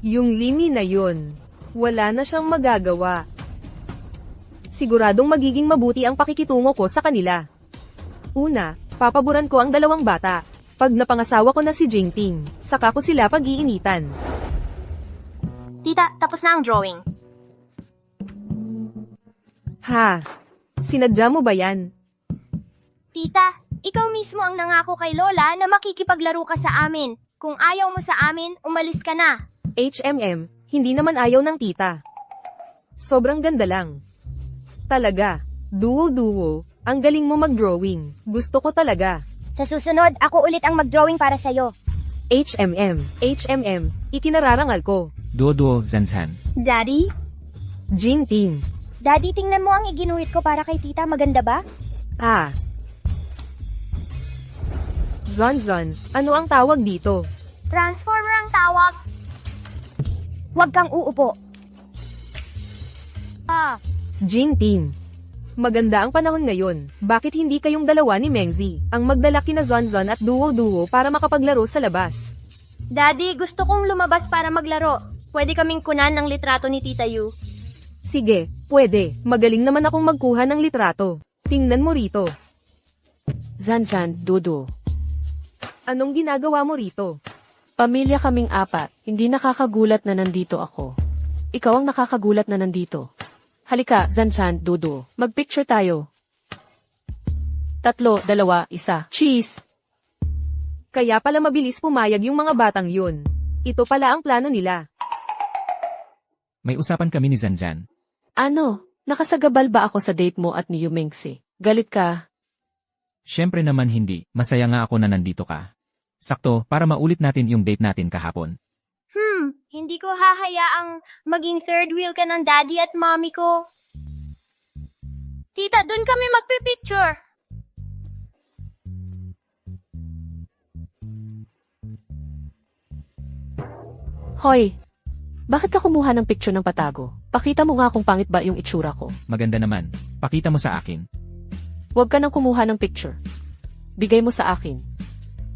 Yung Limi na yun, wala na siyang magagawa. Siguradong magiging mabuti ang pakikitungo ko sa kanila. Una, papaboran ko ang dalawang bata. Pag napangasawa ko na si Jingting, saka ko sila pag-iinitan. Tita, tapos na ang drawing. Ha? Sinadya mo ba yan? Tita, ikaw mismo ang nangako kay Lola na makikipaglaro ka sa amin. Kung ayaw mo sa amin, umalis ka na. HMM, hindi naman ayaw ng tita. Sobrang ganda lang. Talaga, duo-duo, ang galing mo mag-drawing. Gusto ko talaga. Sa susunod, ako ulit ang mag-drawing para sa'yo. HMM, ikinararangal ko. Duo, Zanzan. Daddy? Jingting. Daddy, tingnan mo ang iginuhit ko para kay tita. Maganda ba? Ah. Zonzon, ano ang tawag dito? Transformer ang tawag. Huwag kang uupo. Jingting. Maganda ang panahon ngayon. Bakit hindi kayong dalawa ni Mengzi ang magdala kina Zonzon at duo-duo para makapaglaro sa labas? Daddy, gusto kong lumabas para maglaro. Pwede kaming kunan ng litrato ni Tita Yu. Sige, pwede. Magaling naman akong magkuha ng litrato. Tingnan mo rito. Zanjan, Dudu. Anong ginagawa mo rito? Pamilya kaming apat, hindi nakakagulat na nandito ako. Ikaw ang nakakagulat na nandito. Halika, Zanchan, Dudu. Mag-picture tayo. 3, 2, 1. Cheese! Kaya pala mabilis pumayag yung mga batang yun. Ito pala ang plano nila. May usapan kami ni Zanjan. Ano? Nakasagabal ba ako sa date mo at ni Yumengsi? Galit ka? Siyempre naman hindi. Masaya nga ako na nandito ka. Sakto, para maulit natin yung date natin kahapon. Hindi ko hahayaang maging third wheel ka ng daddy at mommy ko. Tita, dun kami magpipicture. Hoy! Bakit ka kumuha ng picture ng patago? Pakita mo nga kung pangit ba yung itsura ko. Maganda naman. Pakita mo sa akin. Huwag ka nang kumuha ng picture. Bigay mo sa akin.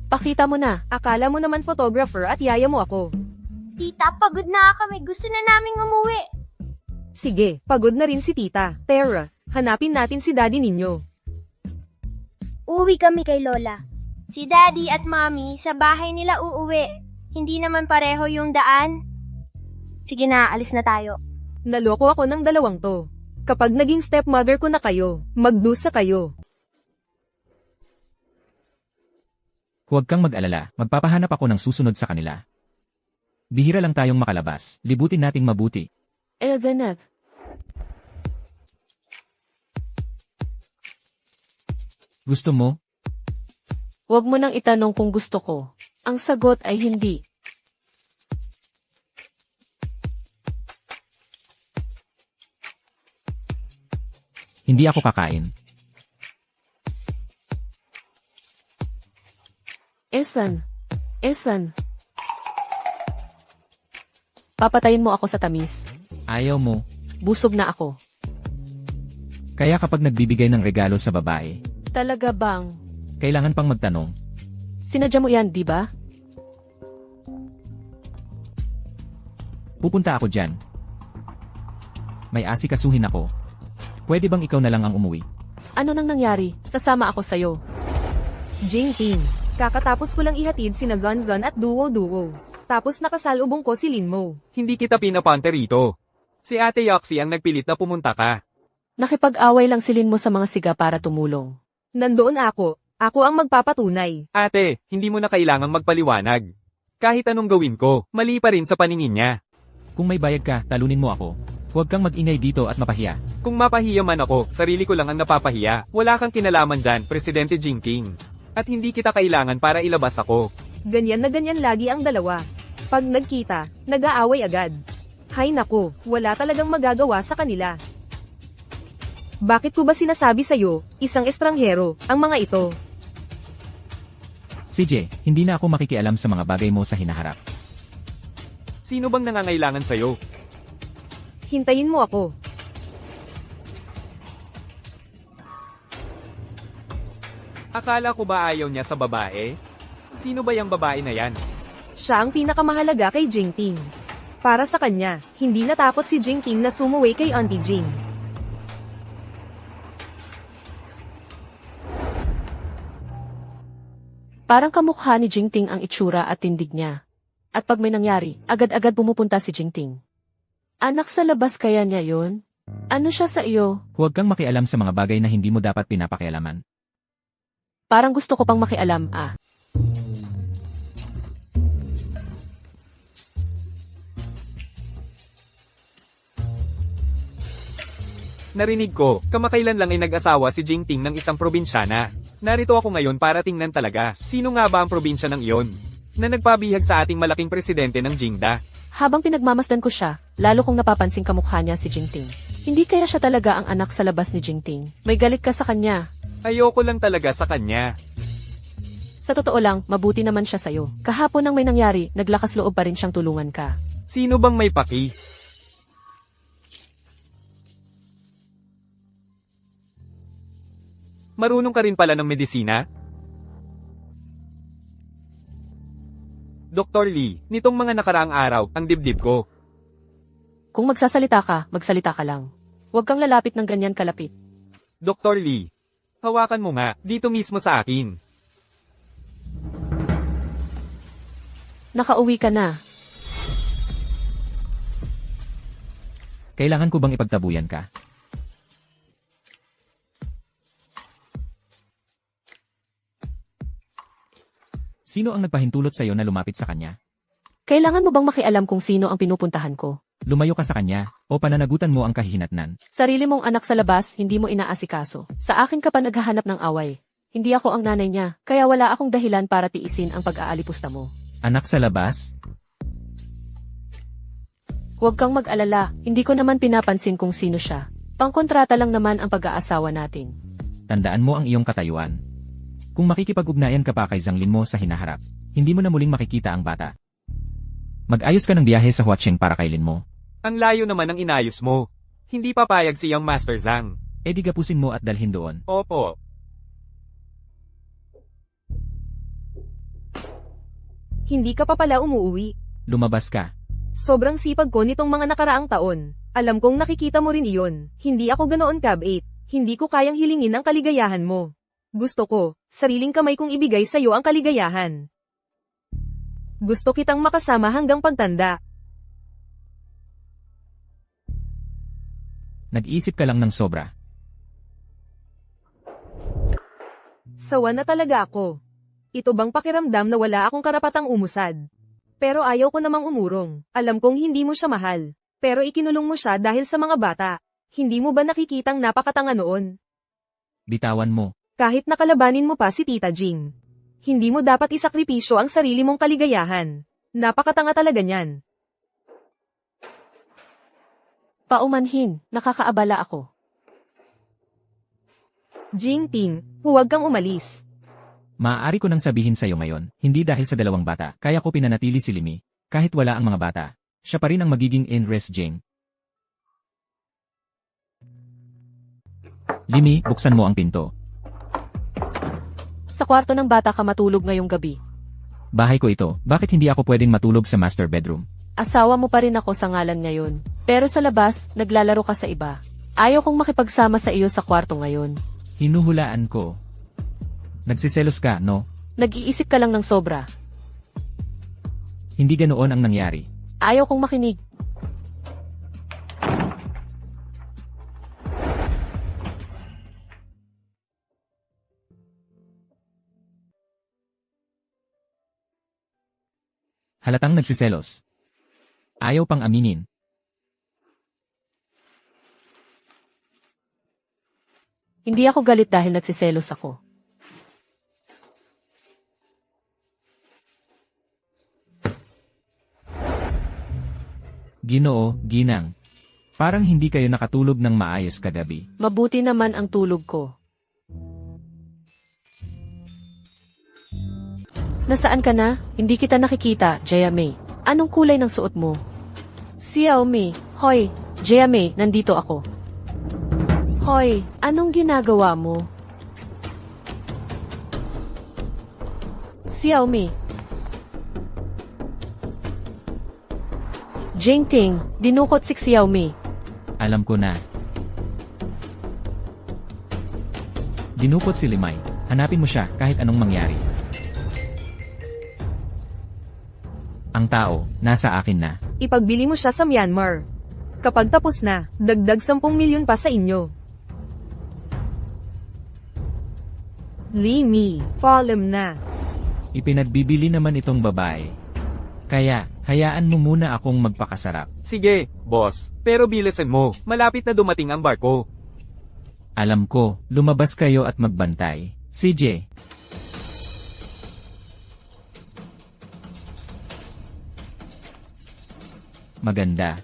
Pakita mo na. Akala mo naman photographer at yaya mo ako. Tita, pagod na kami. Gusto na naming umuwi. Sige, pagod na rin si tita. Tara, hanapin natin si daddy ninyo. Uwi kami kay Lola. Si daddy at mommy sa bahay nila uuwi. Hindi naman pareho yung daan. Sige na, alis na tayo. Naloko ako ng dalawang to. Kapag naging stepmother ko na kayo, magdusa kayo. Huwag kang mag-alala. Magpapahanap ako ng susunod sa kanila. Bihira lang tayong makalabas. Libutin nating mabuti. Eldeneth. Gusto mo? Huwag mo nang itanong kung gusto ko. Ang sagot ay hindi. Hindi ako kakain. Esan. Papatayin mo ako sa tamis. Ayaw mo. Busog na ako. Kaya kapag nagbibigay ng regalo sa babae, Talaga bang? kailangan pang magtanong. Sinadya mo yan, di ba? Pupunta ako dyan. May asikasuhin ako. Pwede bang ikaw na lang ang umuwi? Ano nang nangyari? Sasama ako sa'yo. Jingting, kakatapos ko lang ihatid sina Zonzon at duo-duo. Tapos nakasalubong ko si Linmo. Hindi kita pinapunta rito. Si Ate Yoxie ang nagpilit na pumunta ka. Nakipag-away lang silin mo sa mga siga para tumulong. Nandoon ako. Ako ang magpapatunay. Ate, hindi mo na kailangang magpaliwanag. Kahit anong gawin ko, mali pa rin sa paningin niya. Kung may bayad ka, talunin mo ako. Huwag kang mag-ingay dito at mapahiya. Kung mapahiya man ako, sarili ko lang ang napapahiya. Wala kang kinalaman dyan, Presidente Jinping. At hindi kita kailangan para ilabas ako. Ganyan na ganyan lagi ang dalawa. Pag nagkita, nag-aaway agad. Hay nako, wala talagang magagawa sa kanila. Bakit ko ba sinasabi sa'yo, isang estranghero, ang mga ito? CJ, hindi na ako makikialam sa mga bagay mo sa hinaharap. Sino bang nangangailangan sa'yo? Hintayin mo ako. Akala ko ba ayaw niya sa babae? Sino ba yung babae na yan? Siya ang pinakamahalaga kay Jingting. Para sa kanya, hindi natakot si Jingting na sumuway kay Auntie Jing. Parang kamukha ni Jingting ang itsura at tindig niya. At pag may nangyari, agad-agad pumupunta si Jingting. Anak sa labas kaya niya yun? Ano siya sa iyo? Huwag kang makialam sa mga bagay na hindi mo dapat pinapakialaman. Parang gusto ko pang makialam ah. Narinig ko, kamakailan lang ay nag-asawa si Jingting ng isang probinsyana. Narito ako ngayon para tingnan talaga, sino nga ba ang probinsya ng iyon? Na nagpabihag sa ating malaking presidente ng Jingda. Habang pinagmamasdan ko siya, lalo kong napapansing kamukha niya si Jingting. Hindi kaya siya talaga ang anak sa labas ni Jingting. May galit ka sa kanya. Ayoko lang talaga sa kanya. Sa totoo lang, mabuti naman siya sa'yo. Kahapon nang may nangyari, naglakas loob pa rin siyang tulungan ka. Sino bang may paki? Marunong ka rin pala ng medisina? Dr. Lee, nitong mga nakaraang araw, ang dibdib ko. Kung magsasalita ka lang. Huwag kang lalapit ng ganyan kalapit. Dr. Lee, hawakan mo nga, dito mismo sa akin. Nakauwi ka na. Kailangan ko bang ipagtabuyan ka? Sino ang nagpahintulot sa'yo na lumapit sa kanya? Kailangan mo bang makialam kung sino ang pinupuntahan ko? Lumayo ka sa kanya, o pananagutan mo ang kahihinatnan. Sarili mong anak sa labas, hindi mo inaasikaso. Sa akin ka pa naghahanap ng away. Hindi ako ang nanay niya, kaya wala akong dahilan para tiisin ang pag-aalipusta mo. Anak sa labas? Huwag kang mag-alala, hindi ko naman pinapansin kung sino siya. Pangkontrata lang naman ang pag-aasawa natin. Tandaan mo ang iyong katayuan. Kung makikipag-ugnayan ka pa kay Zhang Lin mo sa hinaharap, hindi mo na muling makikita ang bata. Mag-ayos ka ng biyahe sa Huacheng para kay Lin mo. Ang layo naman ang inayos mo. Hindi papayag siyang Master Zhang. E di gapusin mo at dalhin doon. Opo. Hindi ka pa pala umuwi. Lumabas ka. Sobrang sipag ko nitong mga nakaraang taon. Alam kong nakikita mo rin iyon. Hindi ako ganoon kabait. Hindi ko kayang hilingin ang kaligayahan mo. Gusto ko, sariling kamay kong ibigay sa'yo ang kaligayahan. Gusto kitang makasama hanggang pagtanda. Nag-isip ka lang ng sobra. Sawa na talaga ako. Ito bang pakiramdam na wala akong karapatang umusad? Pero ayaw ko namang umurong. Alam kong hindi mo siya mahal. Pero ikinulong mo siya dahil sa mga bata. Hindi mo ba nakikitang napakatanga noon? Bitawan mo. Kahit nakalabanin mo pa si Tita Jing. Hindi mo dapat isakripisyo ang sarili mong kaligayahan. Napakatanga talaga niyan. Paumanhin, nakakaabala ako. Jing Ting, huwag kang umalis. Maaari ko nang sabihin sa'yo ngayon, hindi dahil sa dalawang bata, kaya ko pinanatili si Limi. Kahit wala ang mga bata, siya pa rin ang magiging in-res Jing. Limi, buksan mo ang pinto. Sa kwarto ng bata ka matulog ngayong gabi. Bahay ko ito, bakit hindi ako pwedeng matulog sa master bedroom? Asawa mo pa rin ako sa ngalan ngayon. Pero sa labas, naglalaro ka sa iba. Ayaw kong makipagsama sa iyo sa kwarto ngayon. Hinuhulaan ko. Nagsiselos ka, no? Nag-iisip ka lang ng sobra. Hindi ganoon ang nangyari. Ayaw kong makinig. Halatang nagsiselos. Ayaw pang aminin. Hindi ako galit dahil nagsiselos ako. Ginoo, ginang. Parang hindi kayo nakatulog ng maayos kagabi. Mabuti naman ang tulog ko. Nasaan ka na? Hindi kita nakikita, Jia Mei. Anong kulay ng suot mo? Xiao Mei. Hoy, Jia Mei, nandito ako. Hoy, anong ginagawa mo? Xiao Mei. Jingting, dinukot si Xiao Mei. Alam ko na. Dinukot si Limay. Hanapin mo siya kahit anong mangyari. Ang tao, nasa akin na. Ipagbili mo siya sa Myanmar. Kapag tapos na, dagdag 10 milyon pa sa inyo. Li Mi, paalam na. Ipinagbibili naman itong babae. Kaya, hayaan mo muna akong magpakasarap. Sige, boss. Pero bilisan mo. Malapit na dumating ang barko. Alam ko, lumabas kayo at magbantay. CJ. Maganda.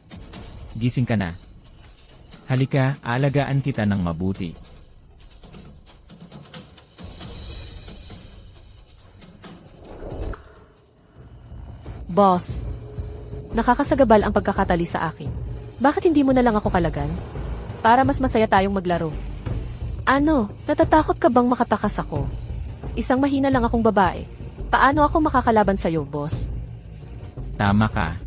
Gising ka na. Halika, aalagaan kita ng mabuti. Boss, nakakasagabal ang pagkakatali sa akin. Bakit hindi mo na lang ako kalagan? Para mas masaya tayong maglaro. Ano, natatakot ka bang makatakas ako? Isang mahina lang akong babae. Paano ako makakalaban sa'yo, boss? Tama ka.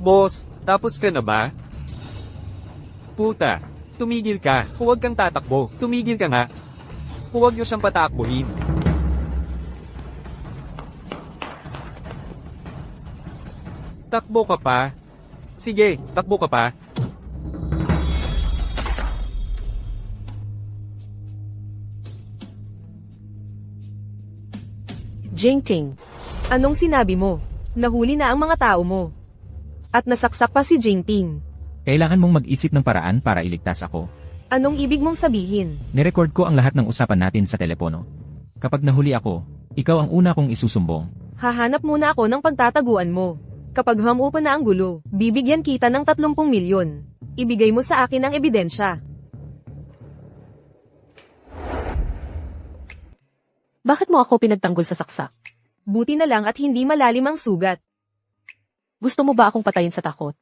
Boss, tapos ka na ba? Puta, tumigil ka. Huwag kang tatakbo. Tumigil ka nga. Huwag niyo siyang patakbuhin. Takbo ka pa. Sige, takbo ka pa. Jingting, anong sinabi mo? Nahuli na ang mga tao mo. At nasaksak pa si Jingting. Kailangan mong mag-isip ng paraan para iligtas ako. Anong ibig mong sabihin? Nirecord ko ang lahat ng usapan natin sa telepono. Kapag nahuli ako, ikaw ang una kong isusumbong. Hahanap muna ako ng pagtataguan mo. Kapag hamupa na ang gulo, bibigyan kita ng 30 milyon. Ibigay mo sa akin ang ebidensya. Bakit mo ako pinagtanggol sa saksak? Buti na lang at hindi malalim ang sugat. Gusto mo ba akong patayin sa takot?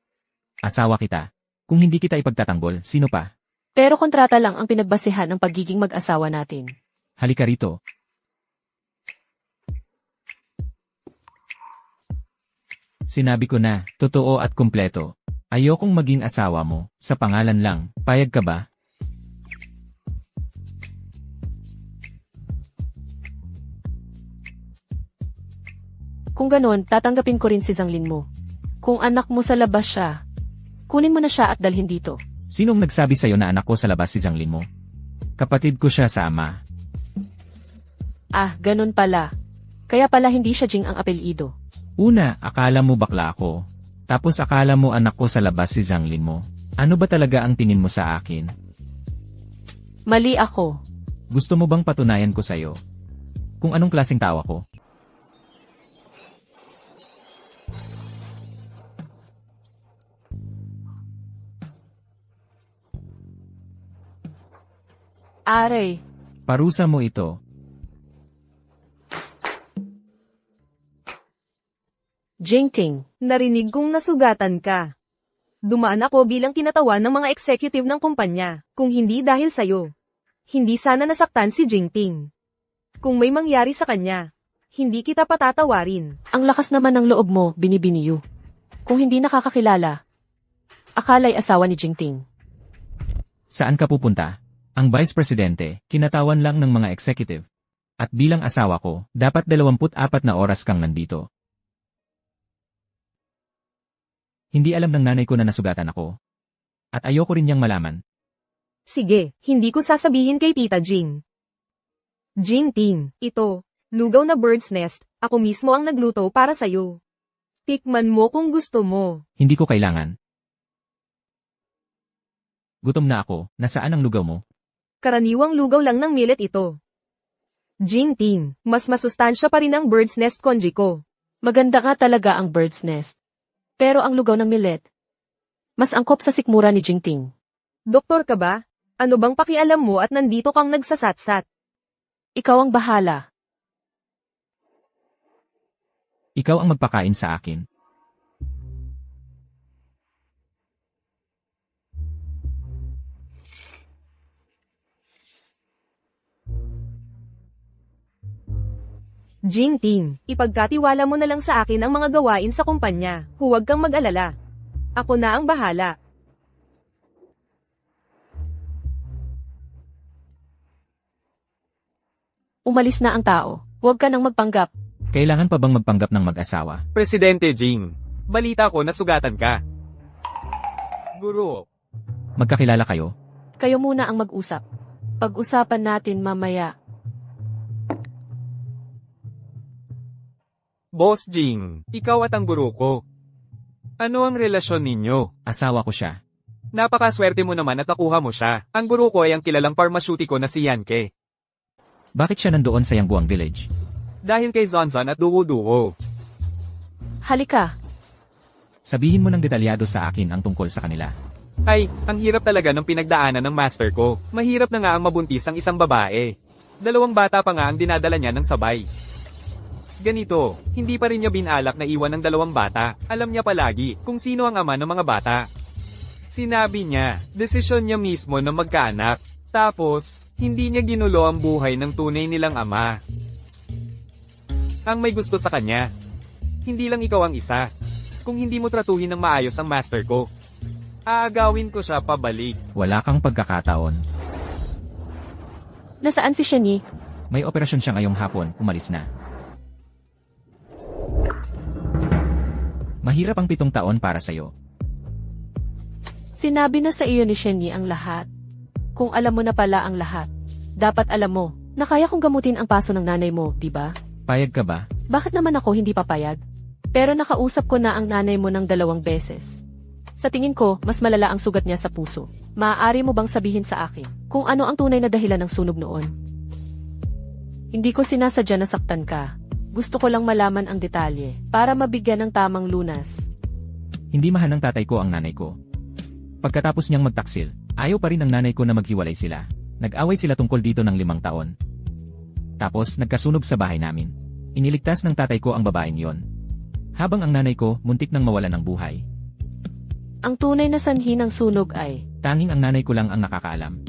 Asawa kita. Kung hindi kita ipagtatanggol, sino pa? Pero kontrata lang ang pinagbasehan ng pagiging mag-asawa natin. Halika rito. Sinabi ko na, totoo at kumpleto. Ayokong maging asawa mo, sa pangalan lang. Payag ka ba? Kung ganon, tatanggapin ko rin si Zanglin mo. Kung anak mo sa labas siya, kunin mo na siya at dalhin dito. Sinong nagsabi sa'yo na anak ko sa labas si Zanglin mo? Kapatid ko siya sa ama. Ah, ganon pala. Kaya pala hindi siya Jing ang apelyido. Una, akala mo bakla ako. Tapos akala mo anak ko sa labas si Zanglin mo. Ano ba talaga ang tingin mo sa akin? Mali ako. Gusto mo bang patunayan ko sa'yo? Kung anong klaseng tao ako? Aray, Parusa mo ito. Jingting. Narinig kong nasugatan ka. Dumaan ako bilang kinatawan ng mga executive ng kumpanya, kung hindi dahil sa'yo. Hindi sana nasaktan si Jingting. Kung may mangyari sa kanya, hindi kita patatawarin. Ang lakas naman ng loob mo, Binibiniyu. Kung hindi nakakakilala, akala'y asawa ni Jingting. Saan ka pupunta? Ang Vice Presidente, kinatawan lang ng mga executive. At bilang asawa ko, dapat 24 na oras kang nandito. Hindi alam ng nanay ko na nasugatan ako. At ayoko rin niyang malaman. Sige, hindi ko sasabihin kay Tita Jing. Jingting, ito, lugaw na bird's nest, ako mismo ang nagluto para sa'yo. Tikman mo kung gusto mo. Hindi ko kailangan. Gutom na ako, nasaan ang lugaw mo? Karaniwang lugaw lang ng millet ito. Jingting, mas masustansya pa rin ang bird's nest congee ko. Maganda nga talaga ang bird's nest. Pero ang lugaw ng millet, mas angkop sa sikmura ni Jingting. Doktor ka ba? Ano bang pakialam mo at nandito kang nagsasatsat? Ikaw ang bahala. Ikaw ang magpakain sa akin. Jingting, ipagkatiwala mo na lang sa akin ang mga gawain sa kumpanya. Huwag kang mag-alala. Ako na ang bahala. Umalis na ang tao. Huwag ka nang magpanggap. Kailangan pa bang magpanggap ng mag-asawa? Presidente Jing, balita ko na sugatan ka. Guro, Magkakilala kayo? Kayo muna ang mag-usap. Pag-usapan natin mamaya. Boss Jing, ikaw at ang guro ko. Ano ang relasyon ninyo? Asawa ko siya. Napakaswerte mo naman at nakuha mo siya. Ang guro ko ay ang kilalang parmasyutiko na si Yanke. Bakit siya nandoon sa Yangbuang Village? Dahil kay Zonzon at Duwo-Duwo. Halika. Sabihin mo ng detalyado sa akin ang tungkol sa kanila. Ay, ang hirap talaga ng pinagdaanan ng master ko. Mahirap na nga ang mabuntis ang isang babae. 2 bata pa nga ang dinadala niya ng sabay. Ganito, hindi pa rin niya binalak na iwan ng 2 bata. Alam niya palagi kung sino ang ama ng mga bata. Sinabi niya, desisyon niya mismo na magkaanak. Tapos, hindi niya ginulo ang buhay ng tunay nilang ama. Ang may gusto sa kanya. Hindi lang ikaw ang isa. Kung hindi mo tratuhin ng maayos ang master ko, aagawin ko siya pabalik. Wala kang pagkakataon. Nasaan si Shani? May operasyon siya ngayong hapon, umalis na. Mahirap ang 7 taon para sa'yo. Sinabi na sa iyo ni Shani ang lahat. Kung alam mo na pala ang lahat, dapat alam mo na kaya kong gamutin ang paso ng nanay mo, di ba? Payag ka ba? Bakit naman ako hindi papayag? Pero nakausap ko na ang nanay mo ng 2 beses. Sa tingin ko, mas malala ang sugat niya sa puso. Maaari mo bang sabihin sa akin kung ano ang tunay na dahilan ng sunog noon? Hindi ko sinasadya na saktan ka. Gusto ko lang malaman ang detalye para mabigyan ng tamang lunas. Hindi mahal ng tatay ko ang nanay ko. Pagkatapos niyang magtaksil, ayaw pa rin ng nanay ko na maghiwalay sila. Nag-away sila tungkol dito ng 5 taon. Tapos nagkasunog sa bahay namin. Iniligtas ng tatay ko ang babaeng yon. Habang ang nanay ko muntik nang mawalan ng buhay. Ang tunay na sanhi ng sunog ay, Tanging ang nanay ko lang ang nakakaalam.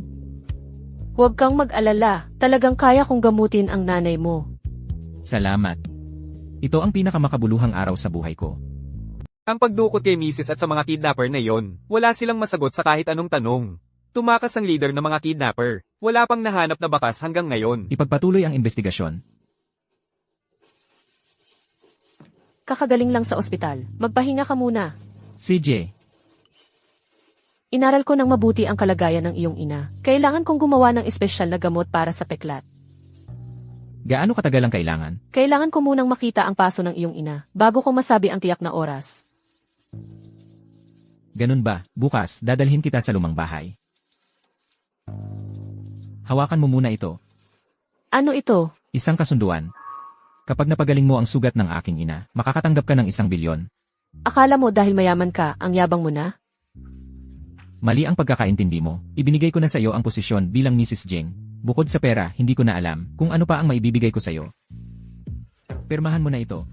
huwag kang mag-alala, talagang kaya kong gamutin ang nanay mo. Salamat. Ito ang pinakamakabuluhang araw sa buhay ko. Ang pagdukot kay Mrs. at sa mga kidnapper na yon, wala silang masagot sa kahit anong tanong. Tumakas ang leader ng mga kidnapper. Wala pang nahanap na bakas hanggang ngayon. Ipagpatuloy ang investigasyon. Kakagaling lang sa ospital. Magpahinga ka muna. CJ, Inaral ko ng mabuti ang kalagayan ng iyong ina. Kailangan kong gumawa ng espesyal na gamot para sa peklat. gaano katagal ang kailangan? Kailangan ko munang makita ang paso ng iyong ina bago ko masabi ang tiyak na oras. Ganun ba? Bukas, dadalhin kita sa lumang bahay. Hawakan mo muna ito. Ano ito? Isang kasunduan. Kapag napagaling mo ang sugat ng aking ina, makakatanggap ka ng 1 bilyon. Akala mo dahil mayaman ka, ang yabang mo na? Mali ang pagkakaintindi mo. Ibinigay ko na sa iyo ang posisyon bilang Mrs. Jing. Bukod sa pera, hindi ko na alam kung ano pa ang maibibigay ko sa iyo. Pirmahan mo na ito.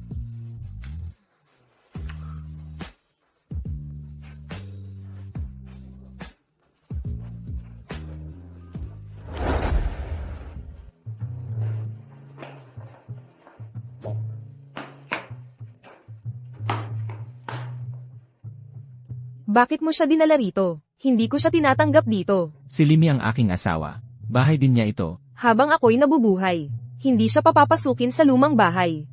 Bakit mo siya dinala rito? Hindi ko siya tinatanggap dito. Si Limi ang aking asawa. Bahay din niya ito. Habang ako'y nabubuhay, hindi siya papapasukin sa lumang bahay.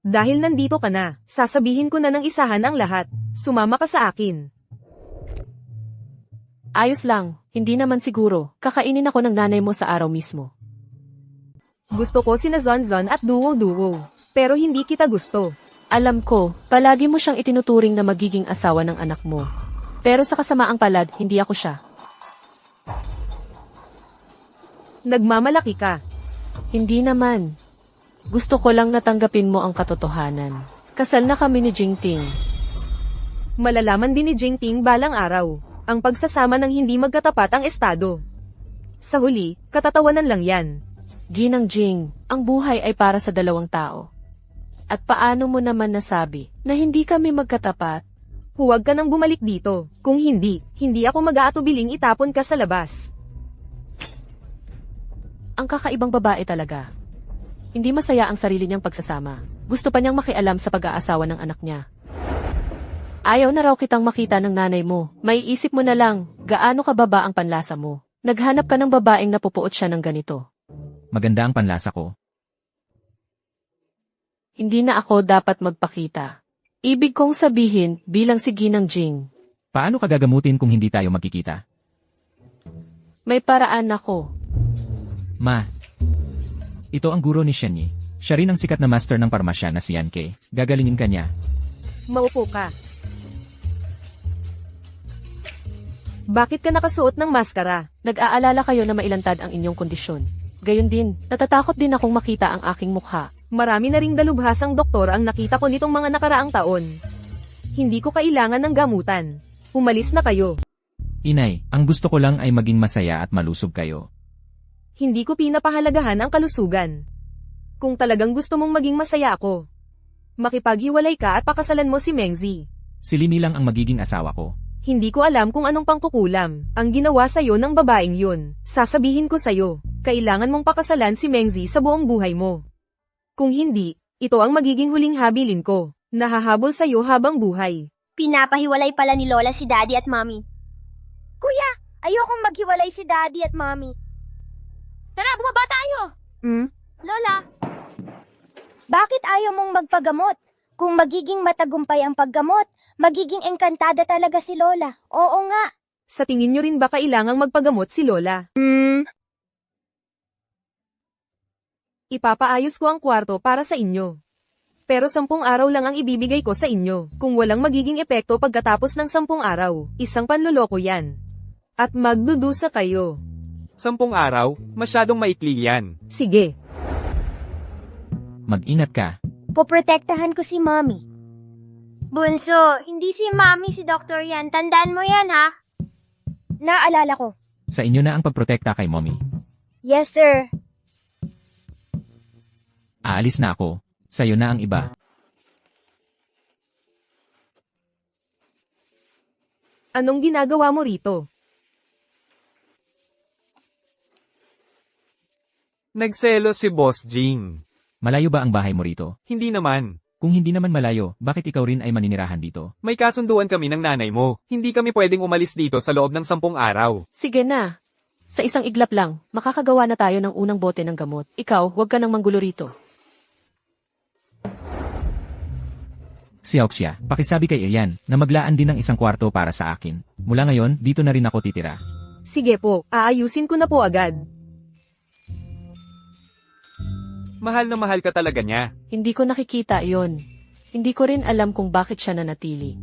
Dahil nandito ka na, sasabihin ko na ng isahan ang lahat. Sumama ka sa akin. Ayos lang, hindi naman siguro. Kakainin ako ng nanay mo sa araw mismo. Gusto ko sina Zonzon at Duo-Duo. Pero hindi kita gusto. Alam ko, palagi mo siyang itinuturing na magiging asawa ng anak mo. Pero sa kasamaang palad, hindi ako siya. Nagmamalaki ka. Hindi naman. Gusto ko lang natanggapin mo ang katotohanan. Kasal na kami ni Jingting. Malalaman din ni Jingting balang araw. Ang pagsasama ng hindi magkatapat ang estado. Sa huli, katatawanan lang yan. Ginang Jing, ang buhay ay para sa dalawang tao. At paano mo naman nasabi na hindi kami magkatapat? Huwag ka nang bumalik dito. Kung hindi, hindi ako mag-aatubiling itapon ka sa labas. Ang kakaibang babae talaga. Hindi masaya ang sarili niyang pagsasama. Gusto pa niyang makialam sa pag-aasawa ng anak niya. Ayaw na raw kitang makita ng nanay mo. May isip mo na lang, gaano kababa ang panlasa mo. Naghanap ka ng babaeng napupuot siya ng ganito. Maganda ang panlasa ko. Hindi na ako dapat magpakita. Ibig kong sabihin bilang si Ginang Jing. Paano ka gagamutin kung hindi tayo magkikita? May paraan ako. Ma, ito ang guro ni Shenyi. Siya rin ang sikat na master ng parmasya na si Yanke. Gagalingin ka niya. Maupo ka. Bakit ka nakasuot ng maskara? Nag-aalala kayo na mailantad ang inyong kondisyon. Gayon din, natatakot din akong makita ang aking mukha. Marami na ring dalubhasang doktor ang nakita ko nitong mga nakaraang taon. Hindi ko kailangan ng gamutan. Umalis na kayo. Inay, ang gusto ko lang ay maging masaya at malusog kayo. Hindi ko pinapahalagahan ang kalusugan. Kung talagang gusto mong maging masaya ako, makipaghiwalay ka at pakasalan mo si Mengzi. Si Limi lang ang magiging asawa ko. Hindi ko alam kung anong pangkukulam ang ginawa sa'yo ng babaeng yun. Sasabihin ko sa'yo, kailangan mong pakasalan si Mengzi sa buong buhay mo. Kung hindi, ito ang magiging huling habilin ko. Nahahabol sa'yo habang buhay. Pinapahiwalay pala ni Lola si Daddy at Mommy. Kuya, ayokong maghiwalay si Daddy at Mommy. Tara, bumaba tayo! Lola, Bakit ayaw mong magpagamot? Kung magiging matagumpay ang paggamot, magiging engkantada talaga si Lola. Oo nga. Sa tingin nyo rin ba kailangang magpagamot si Lola? Ipapaayos ko ang kwarto para sa inyo. Pero 10 araw lang ang ibibigay ko sa inyo. Kung walang magiging epekto pagkatapos ng 10 araw, isang panloloko yan. At magdudusa kayo. 10 araw, masyadong maikli yan. Sige. Mag-ingat ka. Poprotektahan ko si Mommy. Bunso, hindi si Mommy si Doktor yan. Tandaan mo yan, ha? Naalala ko. Sa inyo na ang pagprotekta kay mommy. Yes, sir. Aalis na ako. Sa'yo na ang iba. Anong ginagawa mo rito? Nagselo si Boss Jing. Malayo ba ang bahay mo rito? Hindi naman. Kung hindi naman malayo, bakit ikaw rin ay maninirahan dito? May kasunduan kami ng nanay mo. Hindi kami pwedeng umalis dito sa loob ng 10 araw. Sige na. Sa isang iglap lang, makakagawa na tayo ng unang bote ng gamot. Ikaw, huwag ka nang manggulo rito. Si Auxia, pakisabi kay Ian na maglaan din ng isang kwarto para sa akin. Mula ngayon, dito na rin ako titira. Sige po, aayusin ko na po agad. Mahal na mahal ka talaga niya. Hindi ko nakikita yon. Hindi ko rin alam kung bakit siya nanatili.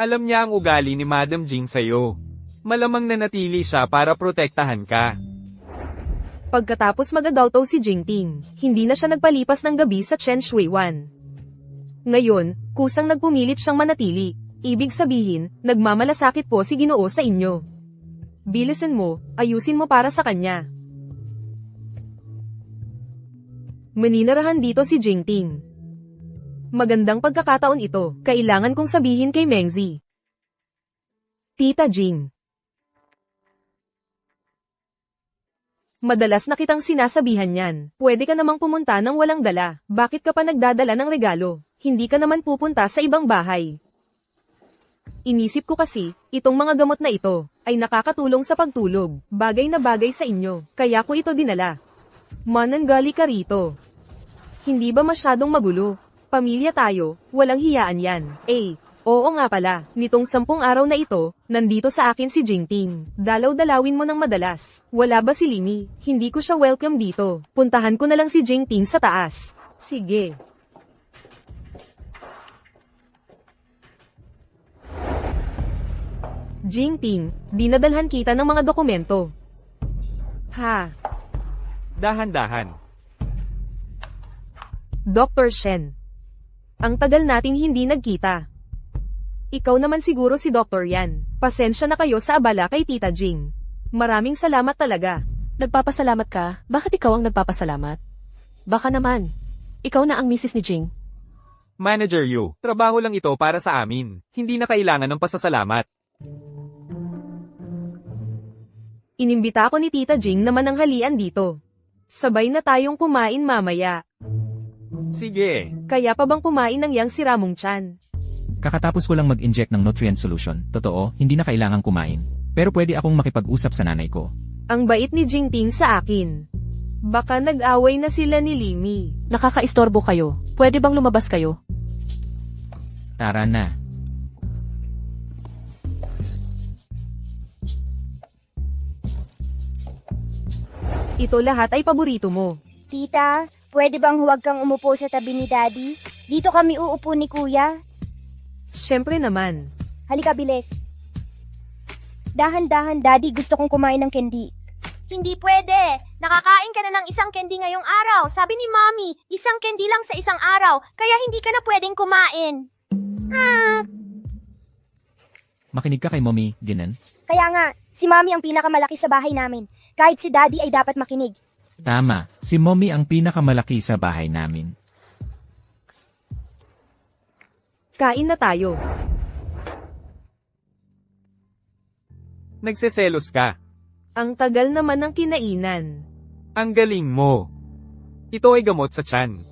Alam niya ang ugali ni Madam Jing sa'yo. Malamang nanatili siya para protektahan ka. Pagkatapos mag-adulto si Jingting, hindi na siya nagpalipas ng gabi sa Chen Shuiwan. Ngayon, kusang nagpumilit siyang manatili. Ibig sabihin, nagmamalasakit po si Ginoo sa inyo. Bilisan mo, ayusin mo para sa kanya. Maninirahan dito si Jingting. Magandang pagkakataon ito, kailangan kong sabihin kay Mengzi. Tita Jing. Madalas na kitang sinasabihan yan, pwede ka namang pumunta ng walang dala, bakit ka pa nagdadala ng regalo? Hindi ka naman pupunta sa ibang bahay. Inisip ko kasi, itong mga gamot na ito, ay nakakatulong sa pagtulog, bagay na bagay sa inyo, kaya ko ito dinala. Mananggali ka rito. Hindi ba masyadong magulo? Pamilya tayo, walang hiyaan yan. Oo nga pala, nitong 10 araw na ito, nandito sa akin si Jingting. Dalaw-dalawin mo ng madalas. Wala ba si Limi? Hindi ko siya welcome dito. Puntahan ko na lang si Jingting sa taas. Sige. Jingting, dinadalhan kita ng mga dokumento. Ha, Dahan-dahan. Dr. Shen. Ang tagal nating hindi nagkita. Ikaw naman siguro si Dr. Yan. Pasensya na kayo sa abala kay Tita Jing. Maraming salamat talaga. Nagpapasalamat ka? Bakit ikaw ang nagpapasalamat? Baka naman. Ikaw na ang misis ni Jing. Manager Yu, trabaho lang ito para sa amin. Hindi na kailangan ng pasasalamat. Inimbita ko ni Tita Jing na mananghalian dito. Sabay na tayong kumain mamaya. Sige. Kaya pa bang kumain ng yang si Ramong Chan? Kakatapos ko lang mag-inject ng nutrient solution. Totoo, hindi na kailangang kumain. Pero pwede akong makipag-usap sa nanay ko. Ang bait ni Jingting sa akin. Baka nag-away na sila ni Limi. Nakakaistorbo kayo. Pwede bang lumabas kayo? Tara na. Ito lahat ay paborito mo. Tita, pwede bang huwag kang umupo sa tabi ni Daddy? Dito kami uupo ni Kuya. Siyempre naman. Halika, bilis. Dahan-dahan, Daddy. Gusto kong kumain ng candy. Hindi pwede. Nakakain ka na ng isang candy ngayong araw. Sabi ni Mommy, isang candy lang sa isang araw, kaya hindi ka na pwedeng kumain. Makinig ka kay Mommy, Ginan. Kaya nga, si Mommy ang pinakamalaki sa bahay namin. Kahit si Daddy ay dapat makinig. Tama, si Mommy ang pinakamalaki sa bahay namin. Kain na tayo. Nagseselos ka. Ang tagal naman ng kinainan. Ang galing mo. Ito ay gamot sa tiyan.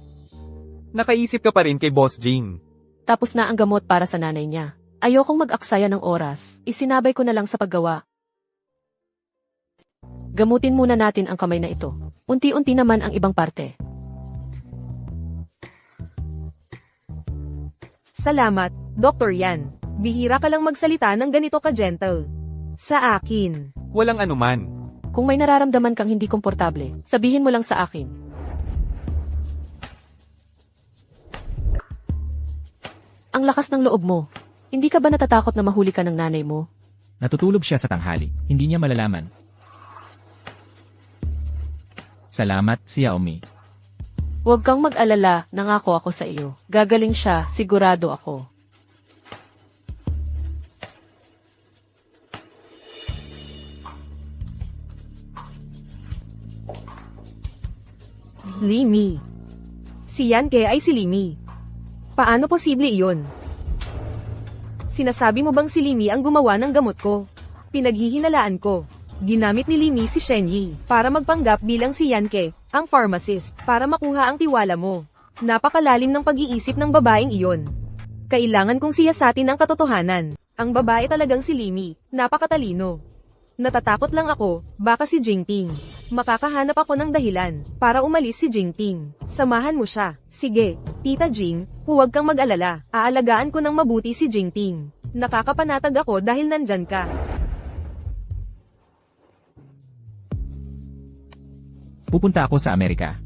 Nakaisip ka pa rin kay Boss Jing. Tapos na ang gamot para sa nanay niya. Ayokong mag-aksaya ng oras. Isinabay ko na lang sa paggawa. Gamutin muna natin ang kamay na ito. Unti-unti naman ang ibang parte. Salamat, Dr. Yan. Bihira ka lang magsalita ng ganito ka-gentle. Sa akin. Walang anuman. Kung may nararamdaman kang hindi komportable, sabihin mo lang sa akin. Ang lakas ng loob mo. Hindi ka ba natatakot na mahuli ka ng nanay mo? Natutulog siya sa tanghali, hindi niya malalaman. Salamat, Xiaomi. Huwag kang mag-alala, nangako ako sa iyo. Gagaling siya, sigurado ako. Limi. Si Yanke ay si Limi. Paano posible iyon? Sinasabi mo bang si Limi ang gumawa ng gamot ko? Pinaghihinalaan ko. Ginamit ni Limi si Shenyi para magpanggap bilang si Yanke, ang pharmacist, para makuha ang tiwala mo. Napakalalim ng pag-iisip ng babaeng iyon. Kailangan kong siyasatin ang katotohanan. Ang babae talagang si Limi, napakatalino. Natatakot lang ako, baka si Jingting. Makakahanap ako ng dahilan para umalis si Jingting. Samahan mo siya. Sige, Tita Jing, huwag kang mag-alala. Aalagaan ko ng mabuti si Jingting. Nakakapanatag ako dahil nandyan ka. Pupunta ako sa Amerika.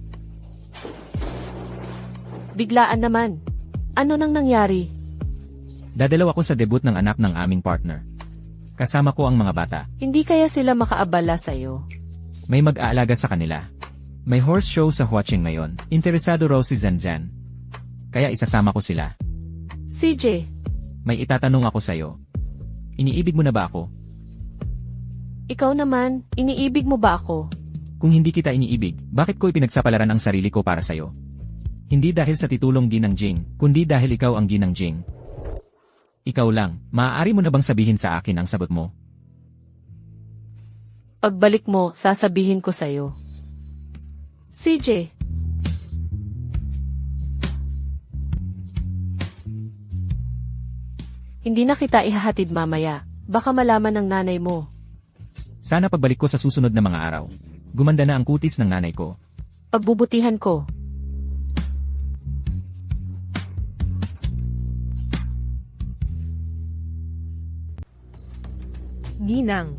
Biglaan naman. Ano nang nangyari? Dadalaw ako sa debut ng anak ng aming partner. Kasama ko ang mga bata. Hindi kaya sila makaabala sa iyo? May mag-aalaga sa kanila. May horse show sa Huaching ngayon. Interesado raw si Zanzan. Kaya isasama ko sila. CJ, May itatanong ako sa'yo. Iniibig mo na ba ako? ikaw naman, iniibig mo ba ako? Kung hindi kita iniibig, bakit ko ipinagsapalaran ang sarili ko para sa'yo? Hindi dahil sa titulong Ginang Jing, kundi dahil ikaw ang Ginang Jing. Ikaw lang, maaari mo na bang sabihin sa akin ang sagot mo? Pagbalik mo, sasabihin ko sa'yo. CJ, Hindi na kita ihahatid mamaya. Baka malaman ng nanay mo. Sana pagbalik ko sa susunod na mga araw. Gumanda na ang kutis ng nanay ko. Pagbubutihan ko. Ginang.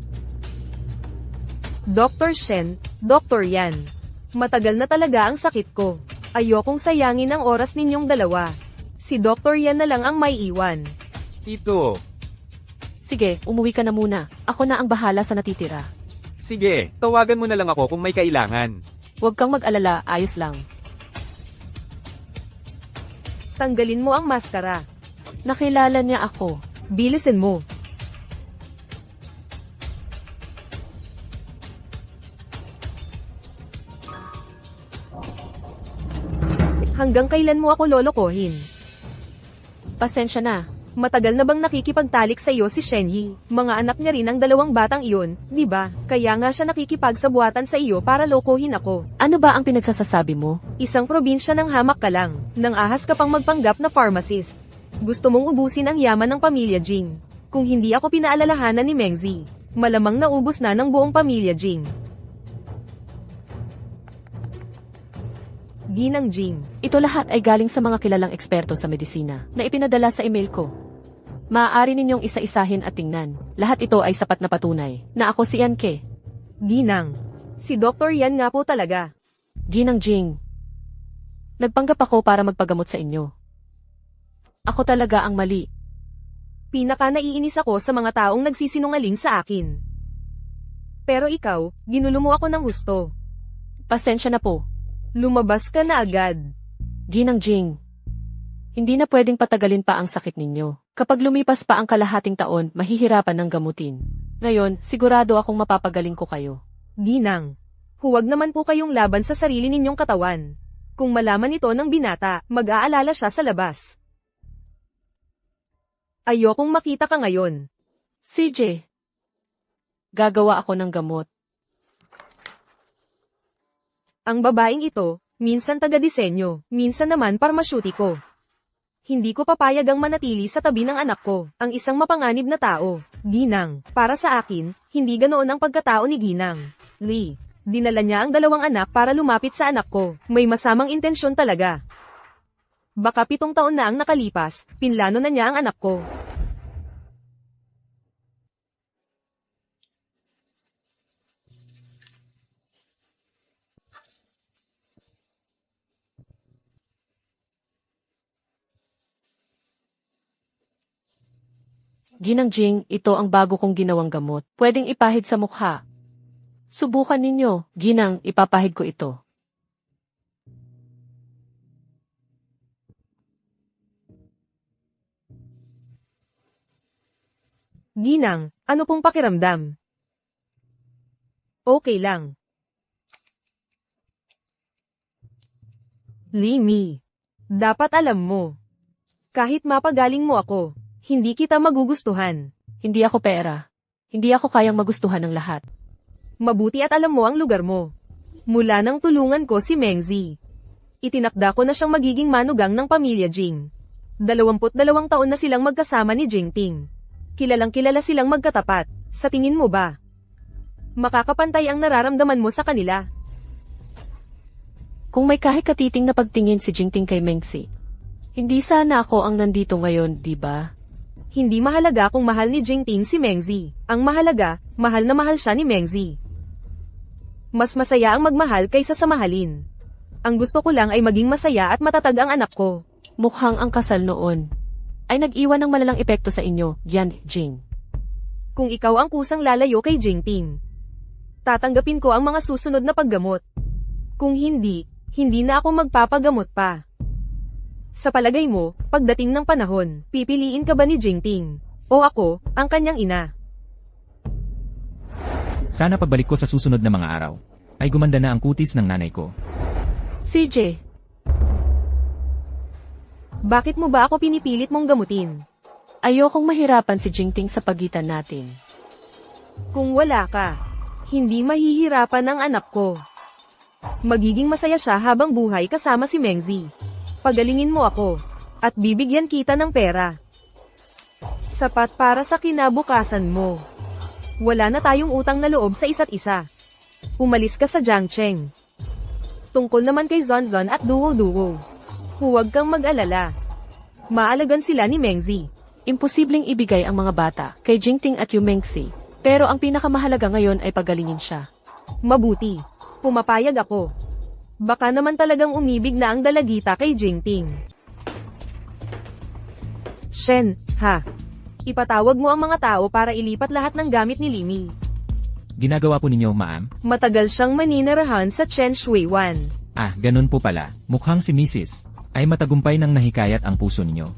Dr. Shen, Dr. Yan. Matagal na talaga ang sakit ko. Ayokong sayangin ang oras ninyong dalawa. Si Dr. Yan na lang ang may iwan. Ito. Sige, umuwi ka na muna. Ako na ang bahala sa natitira. Sige, tawagan mo na lang ako kung may kailangan. Huwag kang mag-alala, ayos lang. Tanggalin mo ang maskara. Nakilala niya ako. Bilisin mo. Hanggang kailan mo ako lolokohin? Pasensya na. Matagal na bang nakikipagtalik sa iyo si Shenyi? Mga anak niya rin ang dalawang batang iyon, di ba? Kaya nga siya nakikipagsabuatan sa iyo para lokohin ako. Ano ba ang pinagsasasabi mo? Isang probinsya ng hamak ka lang, nang ahas ka pang magpanggap na pharmacist. Gusto mong ubusin ang yaman ng pamilya Jing. Kung hindi ako pinaalalahanan ni Mengzi, malamang naubos na ng buong pamilya Jing. Ginang Jing. Ito lahat ay galing sa mga kilalang eksperto sa medisina na ipinadala sa email ko. Maaari ninyong isa-isahin at tingnan. Lahat ito ay sapat na patunay na ako si Yanke. Ginang. Si Dr. Yan nga po talaga. Ginang Jing. Nagpanggap ako para magpagamot sa inyo. Ako talaga ang mali. Pinaka naiinis ako sa mga taong nagsisinungaling sa akin. Pero ikaw, ginulo mo ako ng husto. Pasensya na po. Lumabas ka na agad. Ginang Jing. Hindi na pwedeng patagalin pa ang sakit ninyo. Kapag lumipas pa ang kalahating taon, mahihirapan ng gamutin. Ngayon, sigurado akong mapapagaling ko kayo. Ginang. Huwag naman po kayong laban sa sarili ninyong katawan. Kung malaman ito ng binata, mag-aalala siya sa labas. Ayokong makita ka ngayon. CJ. Gagawa ako ng gamot. Ang babaeng ito, minsan taga-disenyo, minsan naman parmasyutiko. Hindi ko papayag ang manatili sa tabi ng anak ko, ang isang mapanganib na tao. Ginang, para sa akin, hindi ganoon ang pagkatao ni Ginang. Lee, dinala niya ang dalawang anak para lumapit sa anak ko. May masamang intensyon talaga. Baka 7 taon na ang nakalipas, pinlano na niya ang anak ko. Ginang Jing, ito ang bago kong ginawang gamot. Pwedeng ipahid sa mukha. Subukan ninyo. Ginang, ipapahid ko ito. Ginang, ano pong pakiramdam? Okay lang. Limi, dapat alam mo. Kahit mapagaling mo ako, hindi kita magugustuhan. Hindi ako pera. Hindi ako kayang magustuhan ng lahat. Mabuti at alam mo ang lugar mo. Mula nang tulungan ko si Mengzi, itinakda ko na siyang magiging manugang ng pamilya Jing. 22 taon na silang magkasama ni Jingting. Kilalang kilala silang magkatapat. Sa tingin mo ba? Makakapantay ang nararamdaman mo sa kanila. Kung may kahit katiting na pagtingin si Jingting kay Mengzi, hindi sana ako ang nandito ngayon, di ba? Hindi mahalaga kung mahal ni Jingting si Mengzi. Ang mahalaga, mahal na mahal siya ni Mengzi. Mas masaya ang magmahal kaysa sa mahalin. Ang gusto ko lang ay maging masaya at matatag ang anak ko. Mukhang ang kasal noon ay nag-iwan ng malalang epekto sa inyo, Yan Jing. Kung ikaw ang kusang lalayo kay Jingting, tatanggapin ko ang mga susunod na paggamot. Kung hindi, hindi na ako magpapagamot pa. Sa palagay mo, pagdating ng panahon, pipiliin ka ba ni Jingting? O ako, ang kanyang ina? Sana pagbalik ko sa susunod na mga araw, ay gumanda na ang kutis ng nanay ko. CJ. Bakit mo ba ako pinipilit mong gamutin? Ayokong mahirapan si Jingting sa pagitan natin. Kung wala ka, hindi mahihirapan ang anak ko. Magiging masaya siya habang buhay kasama si Mengzi. Pagalingin mo ako, at bibigyan kita ng pera. Sapat para sa kinabukasan mo. Wala na tayong utang na loob sa isa't isa. Umalis ka sa Jiangcheng. Tungkol naman kay Zonzon at Duo-Duo. Huwag kang mag-alala. Maalagan sila ni Mengzi. Imposibleng ibigay ang mga bata kay Jingting at Yu Mengxi. Pero ang pinakamahalaga ngayon ay pagalingin siya. Mabuti. Pumapayag ako. Baka naman talagang umibig na ang dalagita kay Jingting. Shen, ha? Ipatawag mo ang mga tao para ilipat lahat ng gamit ni Limi. Ginagawa po ninyo, ma'am? Matagal siyang maninirahan sa Chen Shuiwan. Ah, ganun po pala. Mukhang si Mrs. ay matagumpay nang nahikayat ang puso ninyo.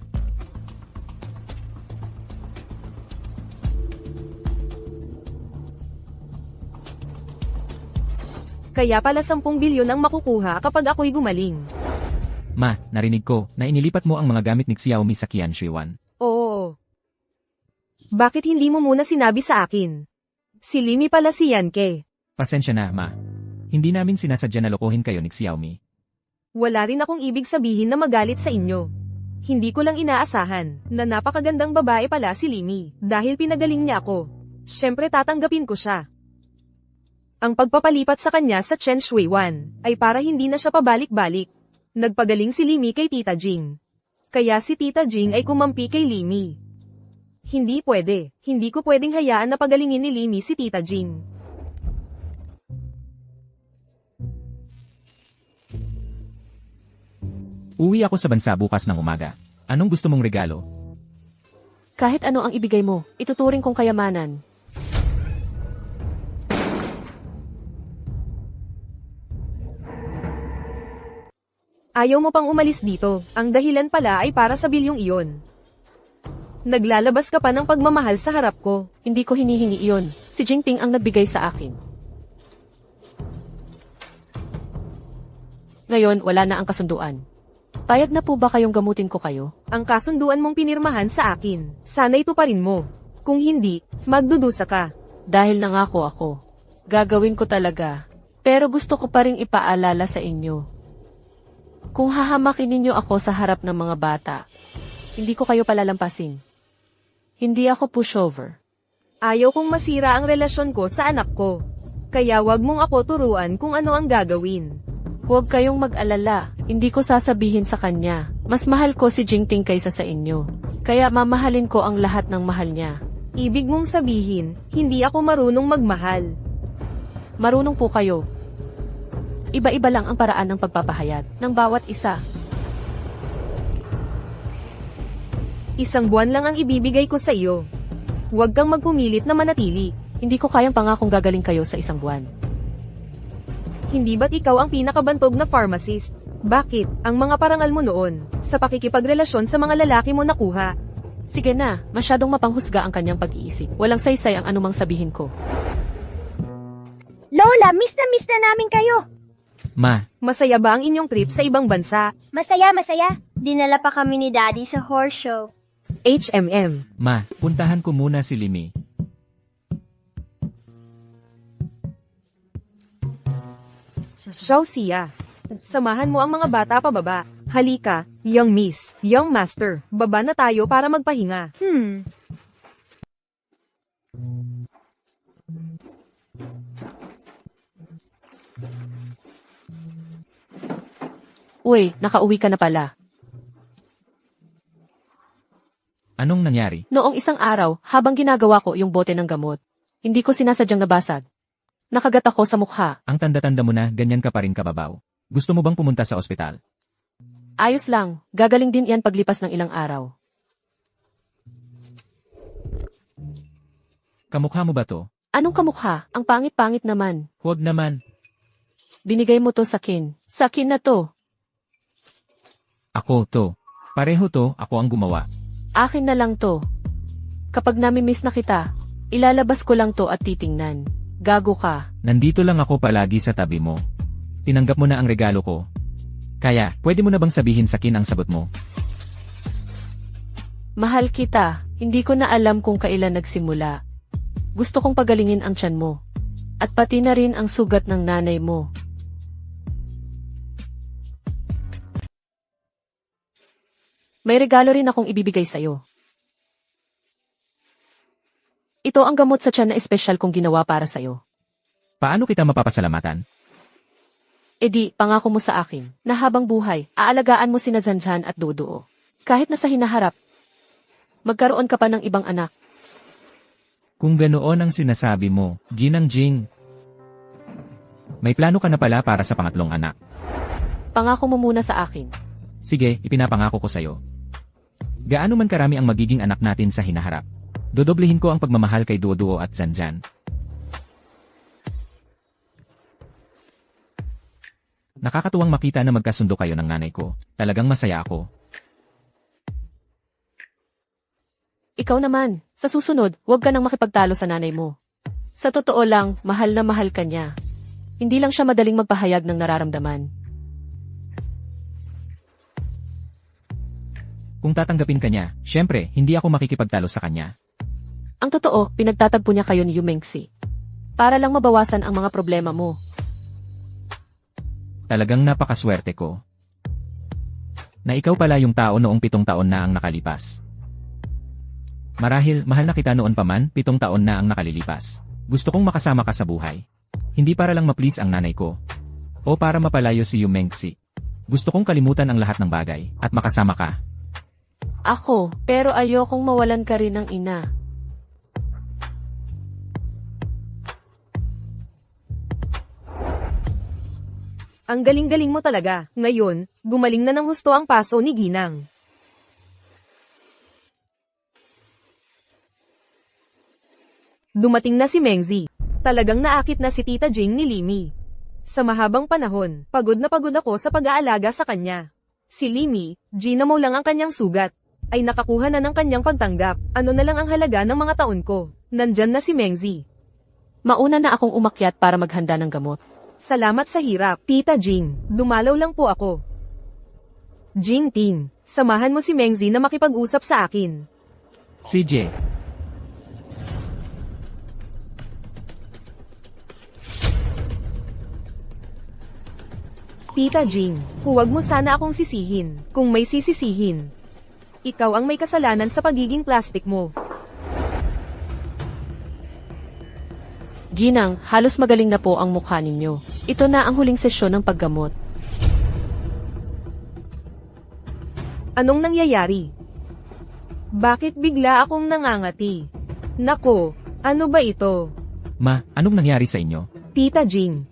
Kaya pala 10 bilyon ang makukuha kapag ako'y gumaling. Ma, narinig ko na inilipat mo ang mga gamit ni Xiaomi sa Qianshuiwan. Oo. Bakit hindi mo muna sinabi sa akin? Si Limi pala si Yanke. Pasensya na, ma. Hindi namin sinasadya na lokohin kayo ni Xiaomi. Wala rin akong ibig sabihin na magalit sa inyo. Hindi ko lang inaasahan na napakagandang babae pala si Limi dahil pinagaling niya ako. Siyempre tatanggapin ko siya. Ang pagpapalipat sa kanya sa Chen Shuiwan ay para hindi na siya pabalik-balik. Nagpagaling si Limi kay Tita Jing. Kaya si Tita Jing ay kumampi kay Limi. Hindi pwede. Hindi ko pwedeng hayaan na pagalingin ni Limi si Tita Jing. Uwi ako sa bansa bukas ng umaga. Anong gusto mong regalo? Kahit ano ang ibigay mo, ituturing kong kayamanan. Ayaw mo pang umalis dito. Ang dahilan pala ay para sa bilyong iyon. Naglalabas ka pa ng pagmamahal sa harap ko. Hindi ko hinihingi iyon. Si Jingting ang nagbigay sa akin. Ngayon, wala na ang kasunduan. Payag na po ba kayong gamutin ko kayo? Ang kasunduan mong pinirmahan sa akin, sana'y tuparin mo. Kung hindi, magdudusa ka. Dahil nangako ako. Gagawin ko talaga. Pero gusto ko pa rin ipaalala sa inyo. Kung hahamakin ninyo ako sa harap ng mga bata, hindi ko kayo palalampasin. Hindi ako pushover. Ayaw kong masira ang relasyon ko sa anak ko. Kaya wag mong ako turuan kung ano ang gagawin. Huwag kayong mag-alala. Hindi ko sasabihin sa kanya. Mas mahal ko si Jingting kaysa sa inyo. Kaya mamahalin ko ang lahat ng mahal niya. Ibig mong sabihin, hindi ako marunong magmahal. Marunong po kayo. Iba-iba lang ang paraan ng pagpapahayag ng bawat isa. Isang buwan lang ang ibibigay ko sa iyo. Huwag kang magpumilit na manatili. Hindi ko kayang pangakong gagaling kayo sa isang buwan. Hindi ba't ikaw ang pinakabantog na pharmacist? Bakit, ang mga parangal mo noon, sa pakikipagrelasyon sa mga lalaki mo nakuha? Sige na, masyadong mapanghusga ang kanyang pag-iisip. Walang saysay ang anumang sabihin ko. Lola, miss na namin kayo. Ma, Masaya ba ang inyong trip sa ibang bansa? Masaya, masaya. Dinala pa kami ni Daddy sa horse show. HMM. ma, puntahan ko muna si Limi. Xiaoxia. Samahan mo ang mga bata pababa. Halika, young miss, young master. Baba na tayo para magpahinga. Uy, nakauwi ka na pala. Anong nangyari? Noong isang araw, habang ginagawa ko yung bote ng gamot, hindi ko sinasadyang nabasag. Nakagat ako sa mukha. Ang tanda-tanda mo na ganyan ka pa rin kababaw. Gusto mo bang pumunta sa ospital? Ayos lang, gagaling din yan paglipas ng ilang araw. Kamukha mo ba to? Anong kamukha? Ang pangit-pangit naman. Huwag naman. Binigay mo to sa akin. Sa akin na to. Ako to. Pareho to, ako ang gumawa. Akin na lang to. Kapag namimiss na kita, ilalabas ko lang to at titingnan. Gago ka. Nandito lang ako palagi sa tabi mo. Tinanggap mo na ang regalo ko. Kaya, pwede mo na bang sabihin sa akin ang sagot mo? Mahal kita. Hindi ko na alam kung kailan nagsimula. Gusto kong pagalingin ang tiyan mo. At pati na rin ang sugat ng nanay mo. May regalo rin akong ibibigay sa'yo. Ito ang gamot sa tiyan na espesyal kong ginawa para sa'yo. Paano kita mapapasalamatan? E di, pangako mo sa akin, na habang buhay, aalagaan mo sina Zanzan at Duduo. Kahit nasa hinaharap, magkaroon ka pa ng ibang anak. Kung ganoon ang sinasabi mo, Ginang Jing. May plano ka na pala para sa pangatlong anak. Pangako mo muna sa akin. Sige, ipinapangako ko sa'yo. Gaano man karami ang magiging anak natin sa hinaharap. Dodoblihin ko ang pagmamahal kay Duduo at Zanzan. Nakakatuwang makita na magkasundo kayo ng nanay ko. Talagang masaya ako. Ikaw naman, sa susunod, huwag ka nang makipagtalo sa nanay mo. Sa totoo lang, mahal na mahal ka niya. Hindi lang siya madaling magpahayag ng nararamdaman. Kung tatanggapin ka niya, syempre, hindi ako makikipagtalo sa kanya. Ang totoo, pinagtatagpo niya kayo ni Yumengsi. Para lang mabawasan ang mga problema mo. Talagang napakaswerte ko. Na ikaw pala yung tao noong 7 taon na ang nakalipas. Marahil, mahal na kita noon pa man, 7 taon na ang nakalilipas. Gusto kong makasama ka sa buhay. Hindi para lang ma-please ang nanay ko. O para mapalayo si Yumengsi. Gusto kong kalimutan ang lahat ng bagay, at makasama ka. Ako, pero ayokong mawalan ka rin ng ina. Ang galing-galing mo talaga. Ngayon, gumaling na ng husto ang paso ni Ginang. Dumating na si Mengzi. Talagang naakit na si Tita Jing ni Limi. Sa mahabang panahon, pagod na pagod ako sa pag-aalaga sa kanya. Si Limi, Gina mo lang ang kanyang sugat, ay nakakuha na ng kanyang pagtanggap. Ano na lang ang halaga ng mga taon ko. Nandyan na si Mengzi. Mauna na akong umakyat para maghanda ng gamot. Salamat sa hirap, Tita Jing. Dumalaw lang po ako. Jing Ting, samahan mo si Mengzi na makipag-usap sa akin. CJ. Tita Jing, huwag mo sana akong sisihin, kung may sisisihin. Ikaw ang may kasalanan sa pagiging plastic mo. Ginang, halos magaling na po ang mukha ninyo. Ito na ang huling sesyon ng paggamot. Anong nangyayari? Bakit bigla akong nangangati? Nako, ano ba ito? Ma, anong nangyari sa inyo? Tita Jing,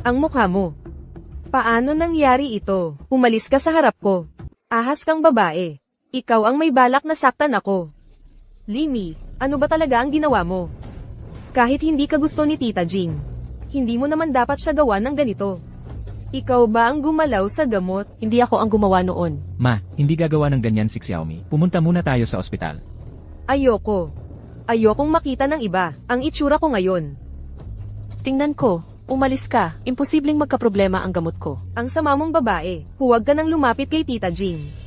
ang mukha mo. Paano nangyari ito? Umalis ka sa harap ko. Ahas kang babae. Ikaw ang may balak na saktan ako. Limi, ano ba talaga ang ginawa mo? Kahit hindi ka gusto ni Tita Jing, hindi mo naman dapat siya gawa ng ganito. Ikaw ba ang gumalaw sa gamot? Hindi ako ang gumawa noon. Ma, hindi gagawa ng ganyan si Xiaomi. Pumunta muna tayo sa ospital. Ayoko. Ayokong makita ng iba, ang itsura ko ngayon. Tingnan ko, umalis ka. Imposibleng magkaproblema ang gamot ko. Ang sama mong babae, huwag ka nang lumapit kay Tita Jing.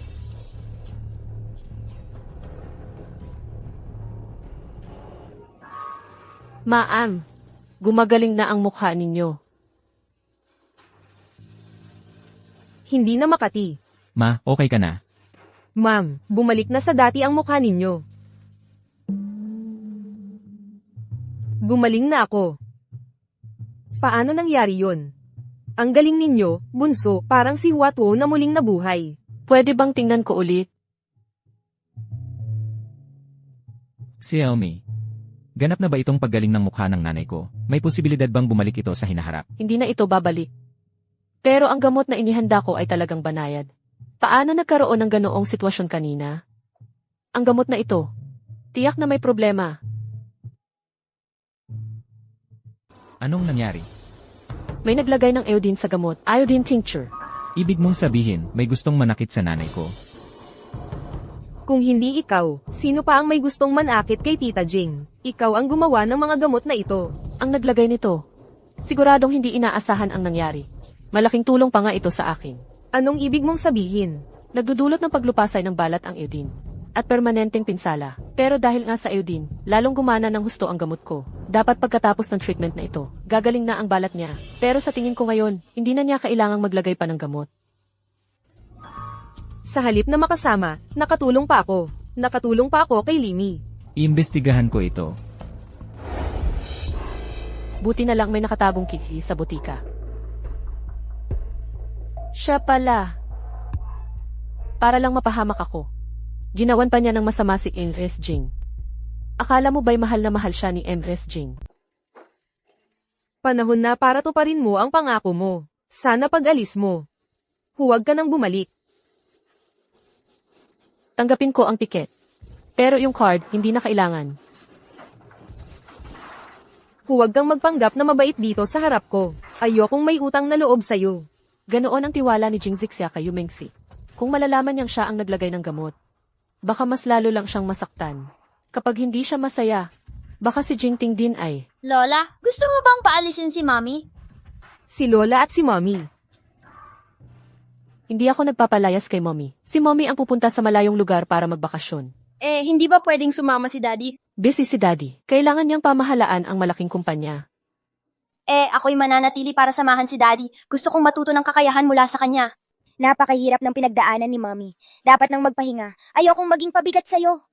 Ma'am, gumagaling na ang mukha ninyo. Hindi na makati. Ma, okay ka na? Ma'am, bumalik na sa dati ang mukha ninyo. Gumaling na ako. Paano nangyari yon? Ang galing ninyo, bunso, parang si Huatwo na muling nabuhay. Pwede bang tingnan ko ulit? Xiaomi. Ganap na ba itong paggaling ng mukha ng nanay ko? May posibilidad bang bumalik ito sa hinaharap? Hindi na ito babalik. Pero ang gamot na inihanda ko ay talagang banayad. Paano nagkaroon ng ganoong sitwasyon kanina? Ang gamot na ito, tiyak na may problema. Anong nangyari? May naglagay ng iodine sa gamot, iodine tincture. Ibig mong sabihin, may gustong manakit sa nanay ko. Kung hindi ikaw, sino pa ang may gustong manakit kay Tita Jing? Ikaw ang gumawa ng mga gamot na ito. Ang naglagay nito, siguradong hindi inaasahan ang nangyari. Malaking tulong pa nga ito sa akin. Anong ibig mong sabihin? Nagdudulot ng paglupasay ng balat ang iodine at permanenteng pinsala. Pero dahil nga sa iodine, lalong gumana ng husto ang gamot ko. Dapat pagkatapos ng treatment na ito, gagaling na ang balat niya. Pero sa tingin ko ngayon, hindi na niya kailangang maglagay pa ng gamot. Sa halip na makasama, nakatulong pa ako. Nakatulong pa ako kay Limi. Iimbestigahan ko ito. Buti na lang may nakatagong kiki sa butika. Siya pala. Para lang mapahamak ako. Ginawan pa niya ng masama si Empress Jing. Akala mo ba'y mahal na mahal siya ni Empress Jing? Panahon na para tuparin mo ang pangako mo. Sana pag-alis mo. Huwag ka nang bumalik. Tanggapin ko ang tiket. Pero yung card, hindi na kailangan. Huwag kang magpanggap na mabait dito sa harap ko. Ayokong may utang na loob sa'yo. Ganoon ang tiwala ni Jing Zixia kay Yu Mengxi. Kung malalaman niyang siya ang naglagay ng gamot, baka mas lalo lang siyang masaktan. Kapag hindi siya masaya, baka si Jingting din ay. Lola, gusto mo bang paalisin si Mommy? Si Lola at si Mommy. Hindi ako nagpapalayas kay Mommy. Si Mommy ang pupunta sa malayong lugar para magbakasyon. Hindi ba pwedeng sumama si Daddy? Busy si Daddy. Kailangan niyang pamahalaan ang malaking kumpanya. Ako'y mananatili para samahan si Daddy. Gusto kong matuto ng kakayahan mula sa kanya. Napakahirap ng pinagdaanan ni Mommy. Dapat nang magpahinga. Ayokong maging pabigat sa'yo.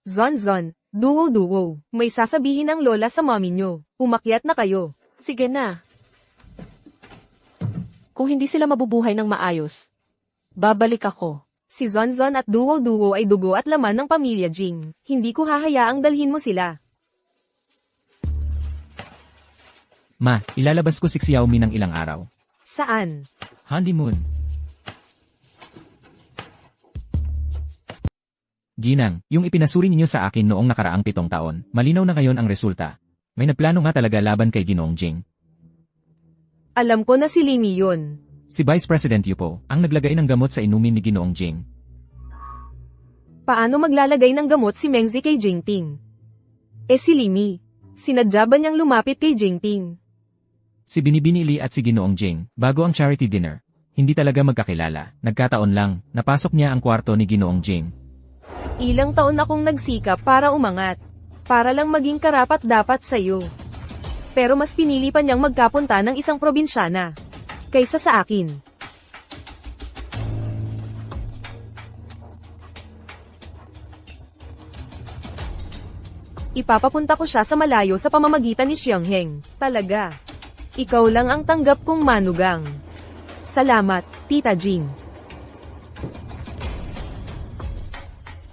Zon, duo. May sasabihin ang lola sa mommy nyo. Umakyat na kayo. Sige na. Kung hindi sila mabubuhay ng maayos, babalik ako. Si Zon at duo ay dugo at laman ng pamilya Jing. Hindi ko hahayaang dalhin mo sila. Ma, ilalabas ko si Xiaomi ng ilang araw. Saan? Honeymoon. Ginang, yung ipinasuri ninyo sa akin noong nakaraang 7 taon, malinaw na ngayon ang resulta. May nagplano nga talaga laban kay Ginoong Jing. Alam ko na si Limi yun. Si Vice President Yupo, ang naglagay ng gamot sa inumin ni Ginoong Jing. Paano maglalagay ng gamot si Mengzi kay Jingting? Si Limi. Sinadya ba niyang lumapit kay Jingting? Si Binibini Li at si Ginoong Jing, bago ang charity dinner, hindi talaga magkakilala. Nagkataon lang, napasok niya ang kwarto ni Ginoong Jing. Ilang taon akong nagsikap para umangat. Para lang maging karapat-dapat sa'yo. Pero mas pinili pa niyang magkapunta ng isang probinsyana. Kaysa sa akin. Ipapapunta ko siya sa malayo sa pamamagitan ni Xiangheng. Talaga. Ikaw lang ang tanggap kong manugang. Salamat, Tita Jing.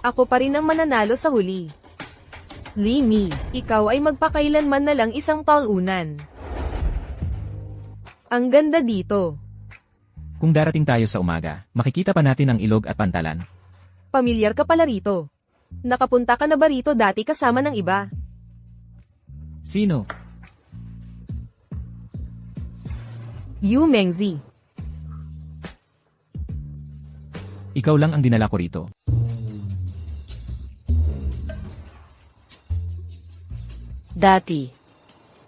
Ako pa rin ang mananalo sa huli. Limi, ikaw ay magpakailanman na lang isang talunan. Ang ganda dito. Kung darating tayo sa umaga, makikita pa natin ang ilog at pantalan. Pamilyar ka pala rito. Nakapunta ka na ba rito dati kasama ng iba? Sino? Yu Mengzi. Ikaw lang ang dinala ko rito. Dati.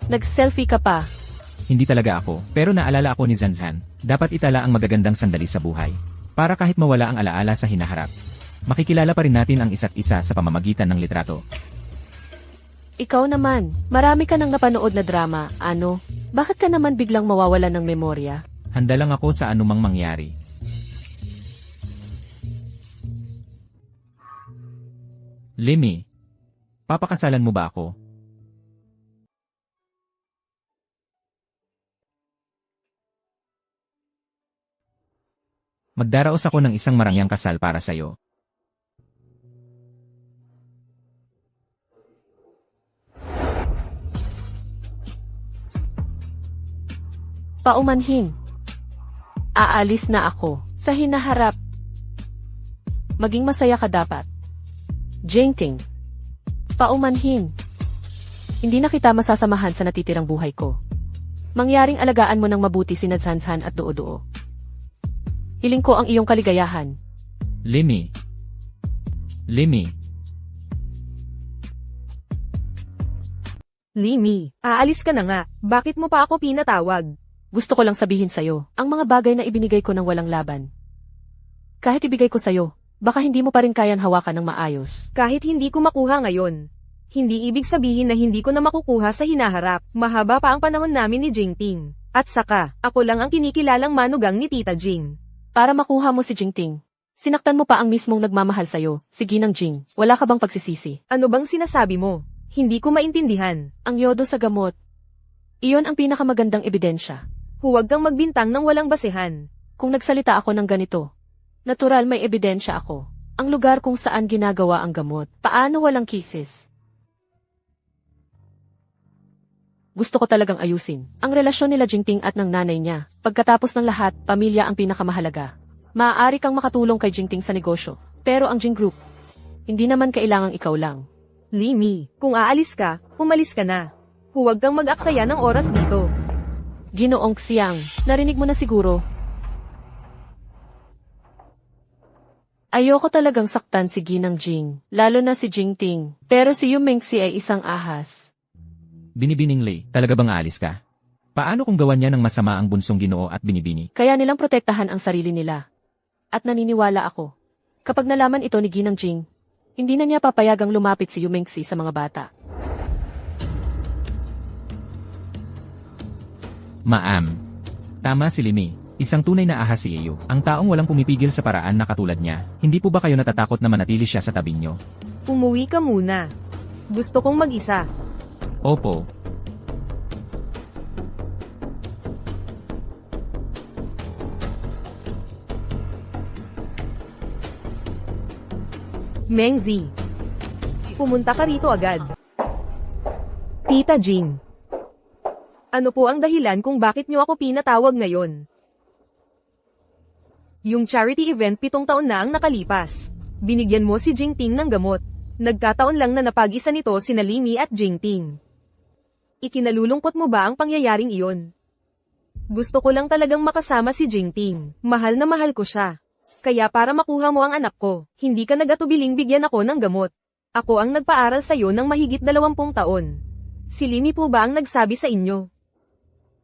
Nag-selfie ka pa. Hindi talaga ako, pero naalala ako ni Zanzan. Dapat itala ang magagandang sandali sa buhay. Para kahit mawala ang alaala sa hinaharap. Makikilala pa rin natin ang isa't isa sa pamamagitan ng litrato. Ikaw naman, marami ka nang napanood na drama, ano? Bakit ka naman biglang mawawala ng memorya? Handa lang ako sa anumang mangyari. Limi, papakasalan mo ba ako? Magdaraos ako ng isang marangyang kasal para sa'yo. Paumanhin. Aalis na ako sa hinaharap. Maging masaya ka dapat. Jingting. Paumanhin. Hindi na kita masasamahan sa natitirang buhay ko. Mangyaring alagaan mo ng mabuti si Zanzan at Duo. Hiling ko ang iyong kaligayahan. Limi. Limi, aalis ka na nga. Bakit mo pa ako pinatawag? Gusto ko lang sabihin sa'yo, ang mga bagay na ibinigay ko ng walang laban. Kahit ibigay ko sa'yo, baka hindi mo pa rin kayang hawakan ng maayos. Kahit hindi ko makuha ngayon. Hindi ibig sabihin na hindi ko na makukuha sa hinaharap. Mahaba pa ang panahon namin ni Jingting. At saka, ako lang ang kinikilalang manugang ni Tita Jing. Para makuha mo si Jingting, sinaktan mo pa ang mismong nagmamahal sa'yo, si Ginang Jing. Wala ka bang pagsisisi? Ano bang sinasabi mo? Hindi ko maintindihan. Ang yodo sa gamot. Iyon ang pinakamagandang ebidensya. Huwag kang magbintang ng walang basehan. Kung nagsalita ako ng ganito, natural may ebidensya ako. Ang lugar kung saan ginagawa ang gamot. Paano walang kifis? Gusto ko talagang ayusin ang relasyon nila Jingting at ng nanay niya. Pagkatapos ng lahat, pamilya ang pinakamahalaga. Maaari kang makatulong kay Jingting sa negosyo. Pero ang Jing Group, hindi naman kailangang ikaw lang. Limi, kung aalis ka, umalis ka na. Huwag kang mag-aksaya ng oras dito. Ginoong Xiang, narinig mo na siguro. Ayoko talagang saktan si Ginang Jing, lalo na si Jingting. Pero si Yu Mengxi ay isang ahas. Binibining Lei, talaga bang aalis ka? Paano kung gawan niya ng masama ang bunsong Ginoo at Binibini? Kaya nilang protektahan ang sarili nila. At naniniwala ako. Kapag nalaman ito ni Ginang Jing, hindi na niya papayagang lumapit si Yu Mengxi sa mga bata. Ma'am. Tama si Limi. Isang tunay na ahas si Eyo. Ang taong walang pumipigil sa paraan na katulad niya. Hindi po ba kayo natatakot na manatili siya sa tabi niyo? Umuwi ka muna. Gusto kong mag-isa. Opo. Mengzi. Pumunta ka rito agad. Tita Jing. Ano po ang dahilan kung bakit niyo ako pinatawag ngayon? Yung charity event 7 taon na ang nakalipas. Binigyan mo si Jingting ng gamot. Nagkataon lang na napag-isa nito sina Limi at Jingting. Ikinalulungkot mo ba ang pangyayaring iyon? Gusto ko lang talagang makasama si Jingting. Mahal na mahal ko siya. Kaya para makuha mo ang anak ko, hindi ka nag-atubiling bigyan ako ng gamot. Ako ang nagpaaral sa'yo ng mahigit 20 taon. Si Limi po ba ang nagsabi sa inyo?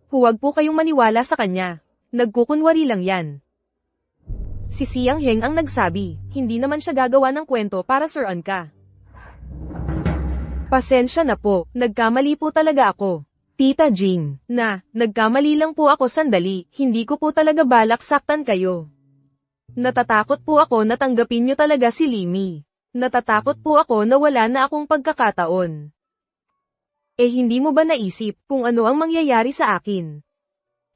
Huwag po kayong maniwala sa kanya. Nagkukunwari lang yan. Si Siang Heng ang nagsabi, hindi naman siya gagawa ng kwento para suruan ka. Pasensya na po, nagkamali po talaga ako. Tita Jing, nagkamali lang po ako sandali, hindi ko po talaga balak saktan kayo. Natatakot po ako na tanggapin niyo talaga si Limi. Natatakot po ako na wala na akong pagkakataon. Hindi mo ba naisip kung ano ang mangyayari sa akin?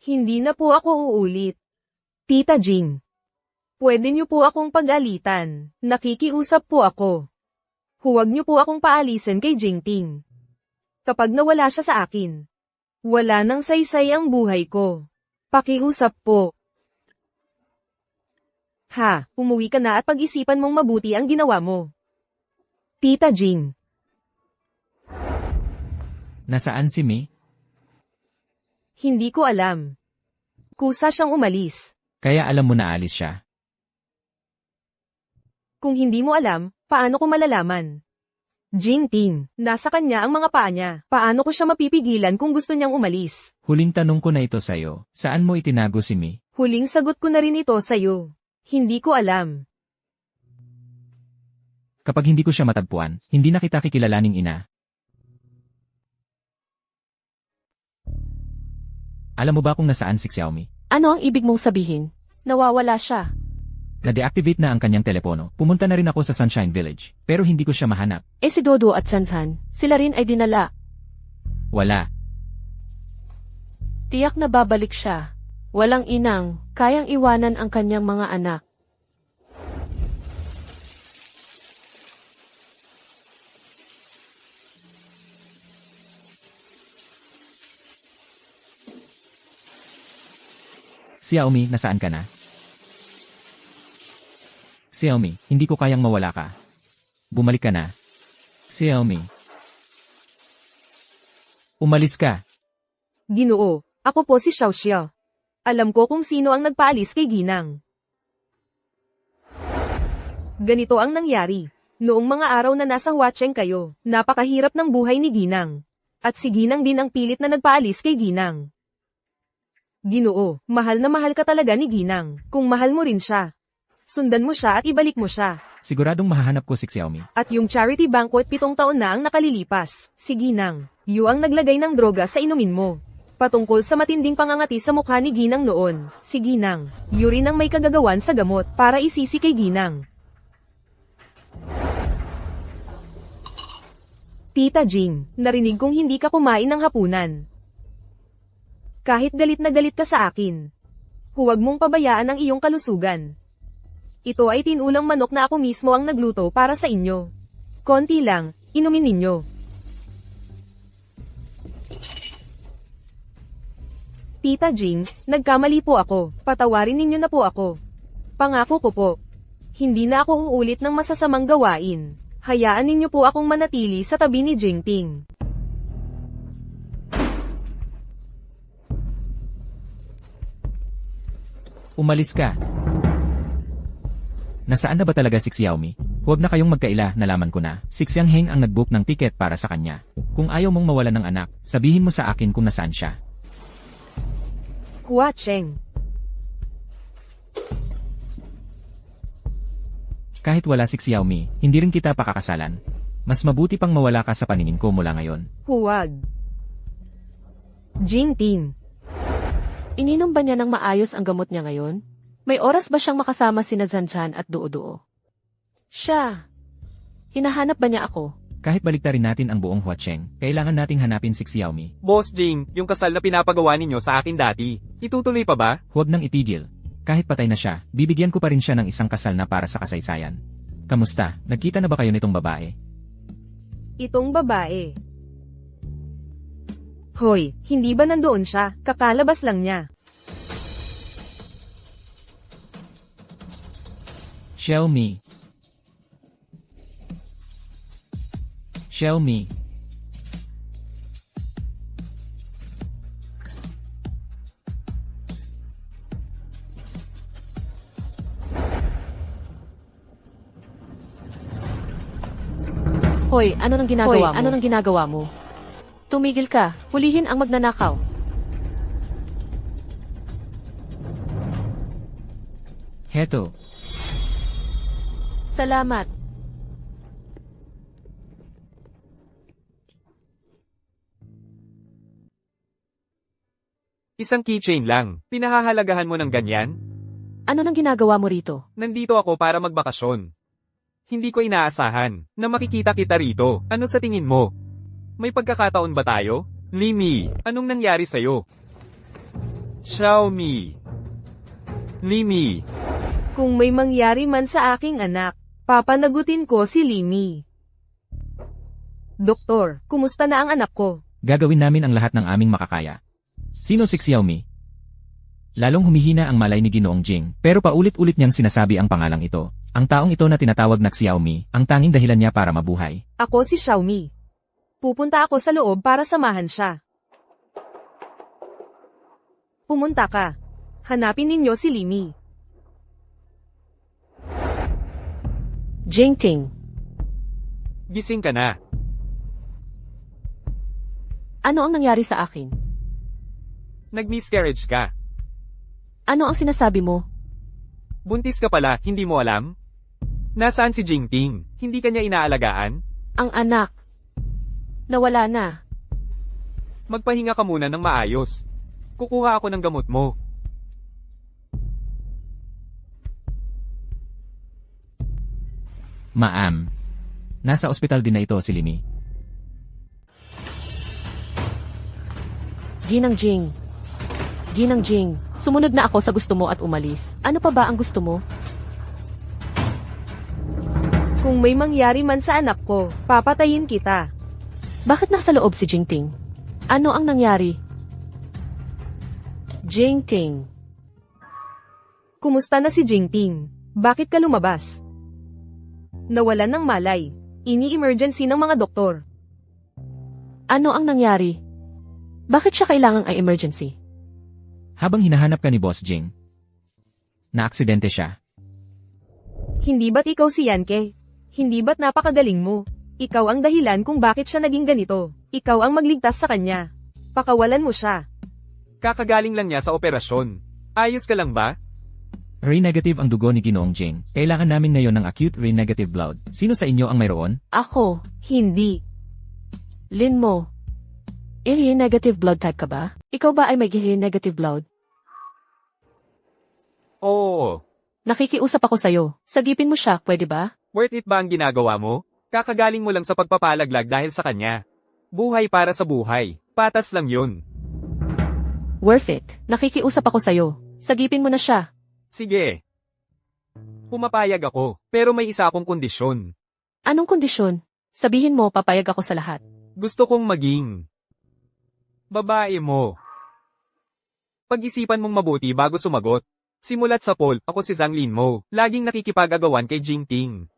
Hindi na po ako uulit. Tita Jing. Pwede niyo po akong pag-alitan. Nakikiusap po ako. Huwag niyo po akong paalisin kay Jingting. Kapag nawala siya sa akin, wala nang saysay ang buhay ko. Pakiusap po. Umuwi ka na at pag-isipan mong mabuti ang ginawa mo. Tita Jing. Nasaan si Mi? Hindi ko alam. Kusa siyang umalis. Kaya alam mo na alis siya. Kung hindi mo alam, paano ko malalaman? Jingting, nasa kanya ang mga paa niya. Paano ko siya mapipigilan kung gusto niyang umalis? Huling tanong ko na ito sa'yo. Saan mo itinago si Mi? Huling sagot ko na rin ito sa'yo. Hindi ko alam. Kapag hindi ko siya matagpuan, hindi na kita kikilalaning ina. Alam mo ba kung nasaan si Xiaomi? Ano ang ibig mong sabihin? Nawawala siya. Na-deactivate na ang kanyang telepono. Pumunta na rin ako sa Sunshine Village. Pero hindi ko siya mahanap. Si Dodo at Sansan, sila rin ay dinala. Wala. Tiyak na babalik siya. Walang inang, kayang iwanan ang kanyang mga anak. Xiaomi, nasaan ka na? Xiaomi, hindi ko kayang mawala ka. Bumalik ka na. Xiaomi. Umalis ka. Ginoo, ako po si Xiaoxia. Alam ko kung sino ang nagpaalis kay Ginang. Ganito ang nangyari. Noong mga araw na nasa Huacheng kayo, napakahirap ng buhay ni Ginang. At si Ginang din ang pilit na nagpaalis kay Ginang. Ginoo, mahal na mahal ka talaga ni Ginang. Kung mahal mo rin siya, sundan mo siya at ibalik mo siya. Siguradong mahahanap ko si Xiaomi. At yung charity banquet 7 taon na ang nakalilipas. Si Ginang, yu ang naglagay ng droga sa inumin mo. Patungkol sa matinding pangangati sa mukha ni Ginang noon, si Ginang, yu rin ang may kagagawan sa gamot para isisi kay Ginang. Tita Jing, narinig kong hindi ka kumain ng hapunan. Kahit galit na galit ka sa akin. Huwag mong pabayaan ang iyong kalusugan. Ito ay tinulang manok na ako mismo ang nagluto para sa inyo. Konti lang, inumin ninyo. Tita Jing, nagkamali po ako. Patawarin ninyo na po ako. Pangako ko po. Hindi na ako uulit ng masasamang gawain. Hayaan ninyo po akong manatili sa tabi ni Jingting. Umalis ka. Nasaan na ba talaga si Xiaomi? Huwag na kayong magkaila, nalaman ko na. Si Xiangheng ang nag-book ng ticket para sa kanya. Kung ayaw mong mawalan ng anak, sabihin mo sa akin kung nasaan siya. Hua Cheng. Kahit wala si Xiaomi, hindi rin kita pakakasalan. Mas mabuti pang mawala ka sa paningin ko mula ngayon. Huwag. Jingting. Ininom ba niya ng maayos ang gamot niya ngayon? May oras ba siyang makasama sina Zanzan at Duo-Duo? Siya. Hinahanap ba niya ako? Kahit baliktarin natin ang buong Huacheng, kailangan nating hanapin si Xiaomi. Boss Jing, yung kasal na pinapagawa ninyo sa akin dati, itutuloy pa ba? Huwag nang itigil. Kahit patay na siya, bibigyan ko pa rin siya ng isang kasal na para sa kasaysayan. Kamusta? Nagkita na ba kayo nitong babae? Itong babae. Hoy, hindi ba nandoon siya? Kakalabas lang niya. Xiaomi. Xiaomi. Hoy, ano nang ginagawa mo? Ano nang ginagawa mo? Tumigil ka. Hulihin ang magnanakaw. Heto. Salamat. Isang keychain lang. Pinahahalagahan mo ng ganyan? Ano nang ginagawa mo rito? Nandito ako para magbakasyon. Hindi ko inaasahan na makikita kita rito. Ano sa tingin mo? May pagkakataon ba tayo? Limi, anong nangyari sa'yo? Xiaomi. Limi. Kung may mangyari man sa aking anak, papanagutin ko si Limi. Doktor, kumusta na ang anak ko? Gagawin namin ang lahat ng aming makakaya. Sino si Xiaomi? Lalong humihina ang malay ni Ginoong Jing, pero paulit-ulit niyang sinasabi ang pangalang ito. Ang taong ito na tinatawag na Xiaomi, ang tanging dahilan niya para mabuhay. Ako si Xiaomi. Pupunta ako sa loob para samahan siya. Pumunta ka. Hanapin ninyo si Limi. Jingting. Gising ka na. Ano ang nangyari sa akin? Nag-miscarriage ka. Ano ang sinasabi mo? Buntis ka pala, hindi mo alam? Nasaan si Jingting? Hindi ka niya inaalagaan? Ang anak. Nawala na. Magpahinga ka muna ng maayos. Kukuha ako ng gamot mo. Ma'am. Nasa ospital din na ito si Limi. Ginang Jing. Ginang Jing, sumunod na ako sa gusto mo at umalis. Ano pa ba ang gusto mo? Kung may mangyari man sa anak ko, papatayin kita. Bakit nasa loob si Jingting? Ano ang nangyari? Jingting. Kumusta na si Jingting? Bakit ka lumabas? Nawalan ng malay. Ini-emergency ng mga doktor. Ano ang nangyari? Bakit siya kailangang ay emergency? Habang hinahanap ka ni Boss Jing, na-aksidente siya. Hindi ba't ikaw si Yanke? Hindi ba't napakagaling mo? Ikaw ang dahilan kung bakit siya naging ganito. Ikaw ang magligtas sa kanya. Pakawalan mo siya. Kakagaling lang niya sa operasyon. Ayos ka lang ba? Re-negative ang dugo ni Ginoong Jing. Kailangan namin ngayon ng acute re-negative blood. Sino sa inyo ang mayroon? Ako. Hindi. Lin mo. Negative blood type ka ba? Ikaw ba ay may negative blood? Oo. Nakikiusap ako sa'yo. Sagipin mo siya, pwede ba? Worth it ba ang ginagawa mo? Kakagaling mo lang sa pagpapalaglag dahil sa kanya. Buhay para sa buhay. Patas lang yun. Worth it. Nakikiusap ako sa'yo. Sagipin mo na siya. Sige. Pumapayag ako, pero may isa akong kondisyon. Anong kondisyon? Sabihin mo, papayag ako sa lahat. Gusto kong maging babae mo. Pag-isipan mong mabuti bago sumagot. Simulat sa poll, ako si Zhang Lin Mo, laging nakikipag-agawan kay Jingting.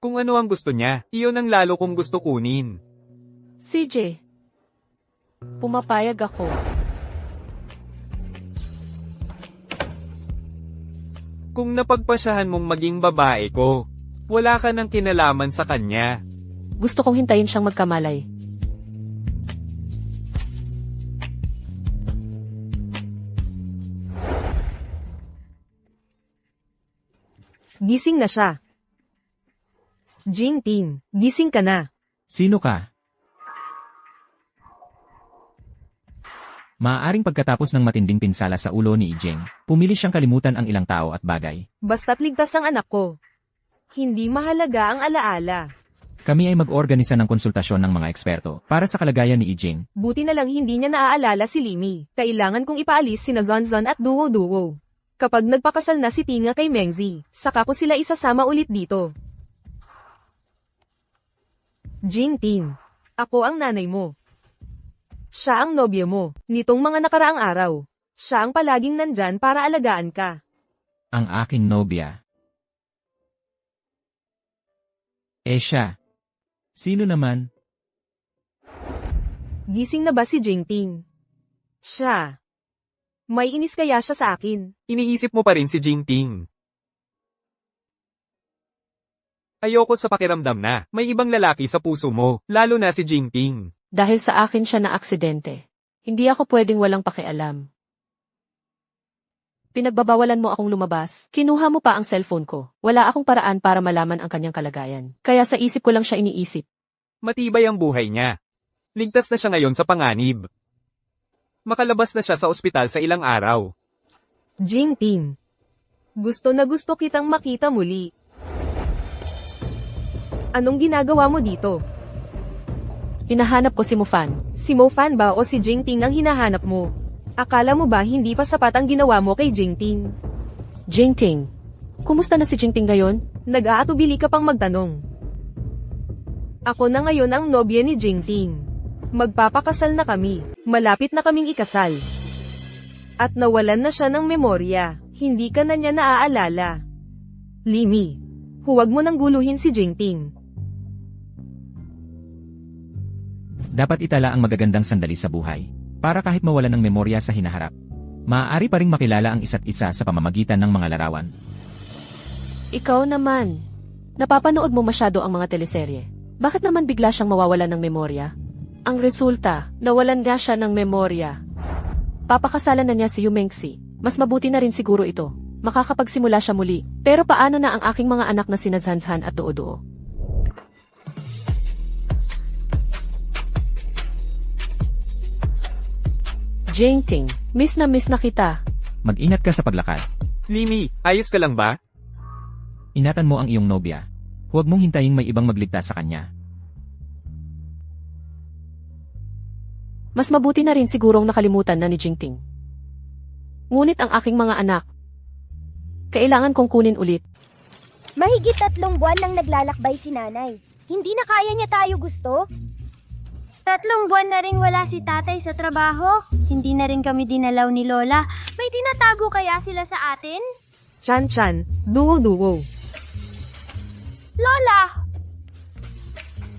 Kung ano ang gusto niya, iyon ang lalo kong gusto kunin. CJ. Pumapayag ako. Kung napagpasyahan mong maging babae ko, wala ka ng kinalaman sa kanya. Gusto kong hintayin siyang magkamalay. Gising na siya. Jingting, gising ka na. Sino ka? Maaaring pagkatapos ng matinding pinsala sa ulo ni Ijing, pumili siyang kalimutan ang ilang tao at bagay. Basta't ligtas ang anak ko. Hindi mahalaga ang alaala. Kami ay mag-organisa ng konsultasyon ng mga eksperto para sa kalagayan ni Ijing. Buti na lang hindi niya naaalala si Limi. Kailangan kong ipaalis sina Zonzon at Duo-Duo. Kapag nagpakasal na si Tinga kay Mengzi, saka ko sila isasama ulit dito. Jingting, ako ang nanay mo. Siya ang nobya mo, nitong mga nakaraang araw. Siya ang palaging nandyan para alagaan ka. Ang aking nobya. Siya. Sino naman? Gising na ba si Jingting? Siya. May inis kaya siya sa akin. Iniisip mo pa rin si Jingting. Ayoko sa pakiramdam na may ibang lalaki sa puso mo, lalo na si Jingting. Dahil sa akin siya na aksidente. Hindi ako pwedeng walang pakialam. Pinagbabawalan mo akong lumabas. Kinuha mo pa ang cellphone ko. Wala akong paraan para malaman ang kanyang kalagayan. Kaya sa isip ko lang siya iniisip. Matibay ang buhay niya. Ligtas na siya ngayon sa panganib. Makalabas na siya sa ospital sa ilang araw. Jingting. Gusto na gusto kitang makita muli. Anong ginagawa mo dito? Hinahanap ko si Mufan. Si Mo Fan ba o si Jingting ang hinahanap mo? Akala mo ba hindi pa sapat ang ginawa mo kay Jingting? Jingting. Kumusta na si Jingting ngayon? Nag-aatubili ka pang magtanong. Ako na ngayon ang nobya ni Jingting. Magpapakasal na kami. Malapit na kaming ikasal. At nawalan na siya ng memorya. Hindi ka na niya naaalala. Limi, huwag mo nang guluhin si Jingting. Dapat itala ang magagandang sandali sa buhay, para kahit mawalan ng memorya sa hinaharap. Maaari pa ring makilala ang isa't isa sa pamamagitan ng mga larawan. Ikaw naman. Napapanood mo masyado ang mga teleserye. Bakit naman bigla siyang mawawalan ng memorya? Ang resulta, nawalan nga siya ng memorya. Papakasalan na niya si Yumengsi. Mas mabuti na rin siguro ito. Makakapagsimula siya muli. Pero paano na ang aking mga anak na sina Zanzhan at Duo-Duo? Jingting, miss na kita. Mag-ingat ka sa paglakad. Limi, ayos ka lang ba? Ingatan mo ang iyong nobya. Huwag mong hintayin may ibang magligtas sa kanya. Mas mabuti na rin sigurong nakalimutan na ni Jingting. Ngunit ang aking mga anak, kailangan kong kunin ulit. Mahigit 3 buwan nang naglalakbay si nanay. Hindi na kaya niya tayo gusto? 3 buwan na ring wala si tatay sa trabaho. Hindi na rin kami dinalaw ni Lola. May tinatago kaya sila sa atin? Chan-chan, Duo-Duo. Lola!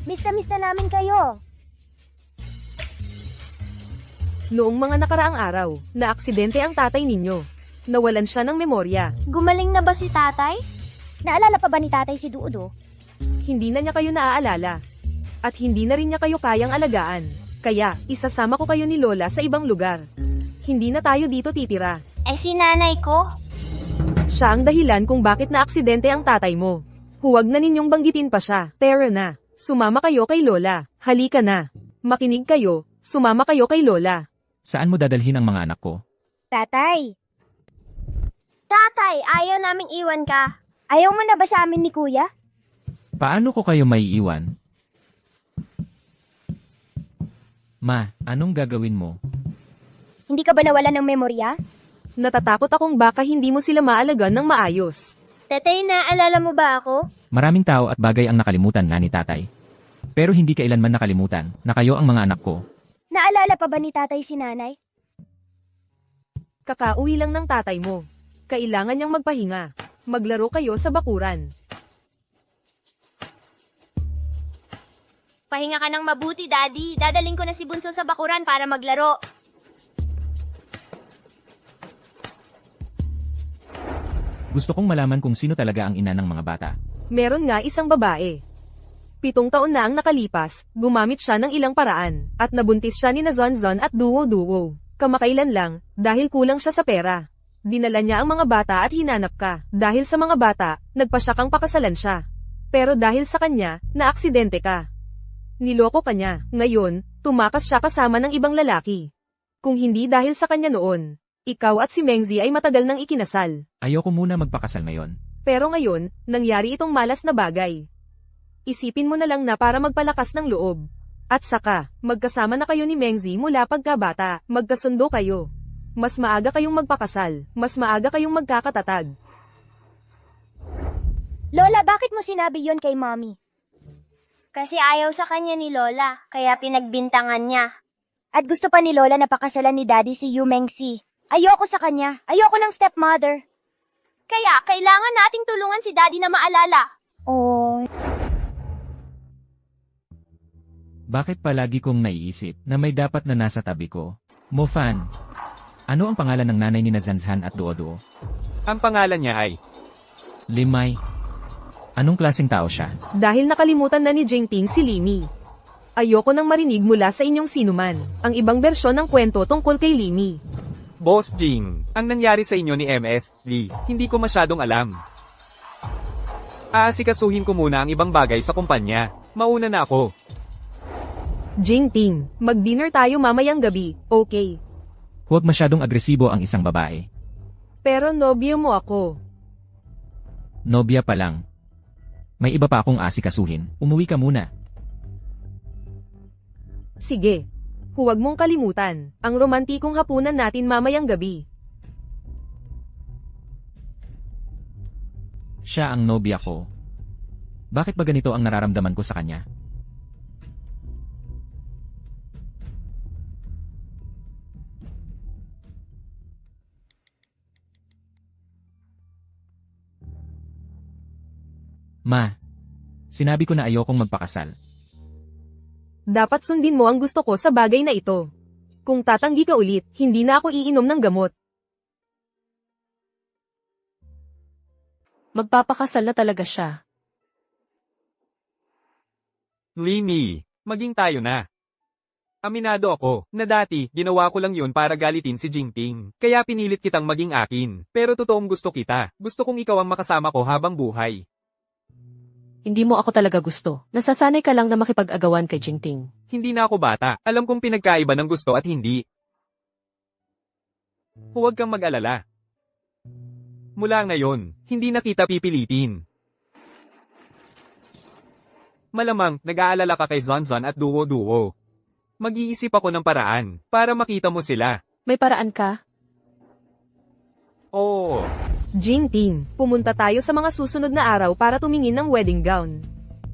Miss na namin kayo. Noong mga nakaraang araw, na-aksidente ang tatay ninyo. Nawalan siya ng memorya. Gumaling na ba si tatay? Naalala pa ba ni tatay si Duudo? Hindi na niya kayo naaalala. At hindi na rin niya kayo kayang alagaan. Kaya, isasama ko kayo ni Lola sa ibang lugar. Hindi na tayo dito titira. Eh si nanay ko? Siya ang dahilan kung bakit na-aksidente ang tatay mo. Huwag na ninyong banggitin pa siya. Tara na. Sumama kayo kay Lola. Halika na. Makinig kayo. Sumama kayo kay Lola. Saan mo dadalhin ang mga anak ko? Tatay, Tatay, ayaw naming iwan ka. ayaw mo na ba sa amin ni kuya? Paano ko kayo maiiwan? Ma, anong gagawin mo? Hindi ka ba nawala ng memorya? Natatakot akong baka hindi mo sila maalagaan ng maayos. Tatay, naalala mo ba ako? Maraming tao at bagay ang nakalimutan na ni tatay. Pero hindi kailanman nakalimutan na kayo ang mga anak ko. Naalala pa ba ni tatay si nanay? Kakauwi lang ng tatay mo. Kailangan niyang magpahinga. Maglaro kayo sa bakuran. Pahinga ka ng mabuti, Daddy. Dadaling ko na si Bunso sa bakuran para maglaro. Gusto kong malaman kung sino talaga ang ina ng mga bata. Meron nga isang babae. 7 taon na ang nakalipas, gumamit siya ng ilang paraan, at nabuntis siya ni na Zonzon at Duwo-Duwo. Kamakailan lang, dahil kulang siya sa pera. Dinala niya ang mga bata at hinanap ka. Dahil sa mga bata, nagpasya kang pakasalan siya. Pero dahil sa kanya, naaksidente ka. Niloko ka niya. Ngayon, tumakas siya kasama ng ibang lalaki. Kung hindi dahil sa kanya noon, ikaw at si Mengzi ay matagal nang ikinasal. Ayoko muna magpakasal ngayon. Pero ngayon, nangyari itong malas na bagay. Isipin mo na lang na para magpalakas ng loob. At saka, magkasama na kayo ni Mengzi mula pagkabata, magkasundo kayo. Mas maaga kayong magpakasal, mas maaga kayong magkakatatag. Lola, bakit mo sinabi yon kay Mommy? Kasi ayaw sa kanya ni Lola, kaya pinagbintangan niya. At gusto pa ni Lola na pakasalan ni Daddy si Yu Mengsi. Ayoko sa kanya. Ayoko ng stepmother. Kaya kailangan nating tulungan si Daddy na maalala. Oh, Bakit palagi kong naiisip na may dapat na nasa tabi ko? Mofan. Ano ang pangalan ng nanay ni na Zanzhan at Duo-Duo? Ang pangalan niya ay Limay. Anong klaseng tao siya? Dahil nakalimutan na ni Jingting si Limi. Ayoko nang marinig mula sa inyong sinuman, ang ibang bersyon ng kwento tungkol kay Limi. Boss Jing. Ang nangyari sa inyo ni MS Lee, hindi ko masyadong alam. Aasikasuhin ko muna ang ibang bagay sa kumpanya. Mauna na ako. Jingting, mag-dinner tayo mamayang gabi, okay? Huwag masyadong agresibo ang isang babae. Pero nobyo mo ako. Nobya pa lang. May iba pa akong asikasuhin. Umuwi ka muna. Sige. Huwag mong kalimutan, ang romantikong hapunan natin mamayang gabi. Siya ang nobya ko. Bakit ba ganito ang nararamdaman ko sa kanya? Ma, sinabi ko na ayokong magpakasal. Dapat sundin mo ang gusto ko sa bagay na ito. Kung tatanggi ka ulit, hindi na ako iinom ng gamot. Magpapakasal na talaga siya. Lini, maging tayo na. Aminado ako, na dati, ginawa ko lang yun para galitin si Jingting. Kaya pinilit kitang maging akin. Pero totoong gusto kita. Gusto kong ikaw ang makasama ko habang buhay. Hindi mo ako talaga gusto. Nasasanay ka lang na makipag-agawan kay Jingting. Hindi na ako bata. Alam kong pinagkaiba ng gusto at hindi. Huwag kang mag-alala. Mula ngayon, hindi na kita pipilitin. Malamang, nag-aalala ka kay Zonzon at Duwo-Duwo. Mag-iisip ako ng paraan, para makita mo sila. May paraan ka? Oo. Jingting, pumunta tayo sa mga susunod na araw para tumingin ng wedding gown.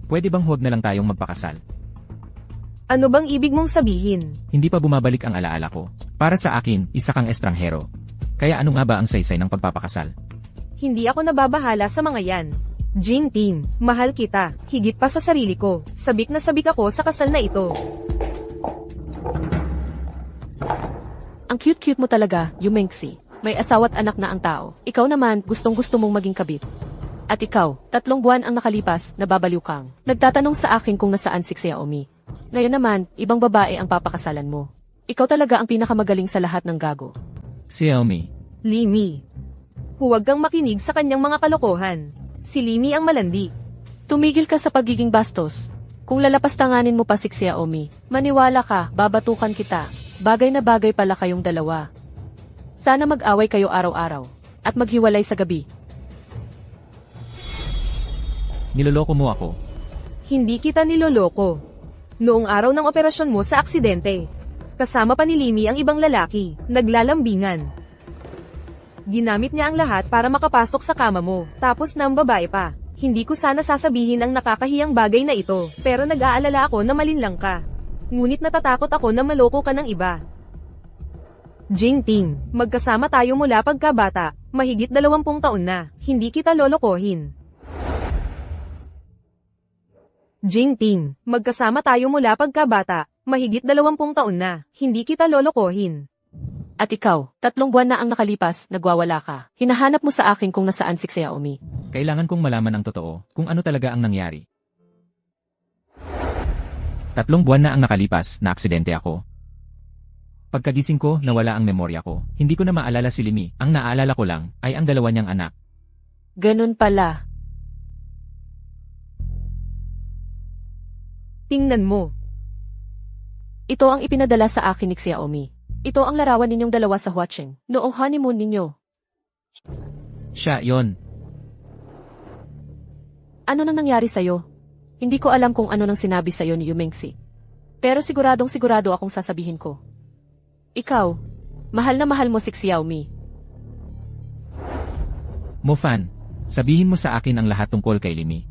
Pwede bang huwag na lang tayong magpakasal? Ano bang ibig mong sabihin? Hindi pa bumabalik ang alaala ko. Para sa akin, isa kang estranghero. Kaya ano nga ba ang saysay ng pagpapakasal? Hindi ako nababahala sa mga yan. Jingting, mahal kita, higit pa sa sarili ko. Sabik na sabik ako sa kasal na ito. Ang cute-cute mo talaga, Yumengsi. May asawa't anak na ang tao. Ikaw naman, gustong-gusto mong maging kabit. At ikaw, 3 buwan ang nakalipas, nababaliw kang. Nagtatanong sa akin kung nasaan si Xiaomi. Ngayon naman, ibang babae ang papakasalan mo. Ikaw talaga ang pinakamagaling sa lahat ng gago. Xiaomi. Limi. Huwag kang makinig sa kanyang mga kalokohan. Si Limi ang malandi. Tumigil ka sa pagiging bastos. Kung lalapastanganin mo pa si Xiaomi, maniwala ka, babatukan kita. Bagay na bagay pala kayong dalawa. Sana mag-away kayo araw-araw. At maghiwalay sa gabi. Niloloko mo ako. Hindi kita niloloko. Noong araw ng operasyon mo sa aksidente, kasama pa ni Limi ang ibang lalaki, naglalambingan. Ginamit niya ang lahat para makapasok sa kama mo, tapos ng babae pa. Hindi ko sana sasabihin ang nakakahiyang bagay na ito, pero nag-aalala ako na malinlang ka. Ngunit natatakot ako na maloko ka ng iba. Jingting, magkasama tayo mula pagkabata, mahigit 20 taon na, hindi kita lolokohin. Jingting, magkasama tayo mula pagkabata, mahigit 20 taon na, hindi kita lolokohin. At ikaw, 3 buwan na ang nakalipas, nagwawala ka. Hinahanap mo sa akin kung nasaan si Xiaomi. Kailangan kong malaman ang totoo, kung ano talaga ang nangyari. 3 buwan na ang nakalipas, na aksidente ako. Pagkagising ko, nawala ang memorya ko. Hindi ko na maalala si Limi. Ang naaalala ko lang, ay ang 2 niyang anak. Ganun pala. Tingnan mo. Ito ang ipinadala sa akin ni Xiaomi. Ito ang larawan ninyong 2 sa Huacheng, noong honeymoon ninyo. Siya, yon. Ano nang nangyari sa'yo? Hindi ko alam kung ano nang sinabi sa'yo ni Yumengsi. Pero siguradong sigurado akong sasabihin ko. Ikaw, mahal na mahal mo si Xiaomi. Mofan, sabihin mo sa akin ang lahat tungkol kay Limi.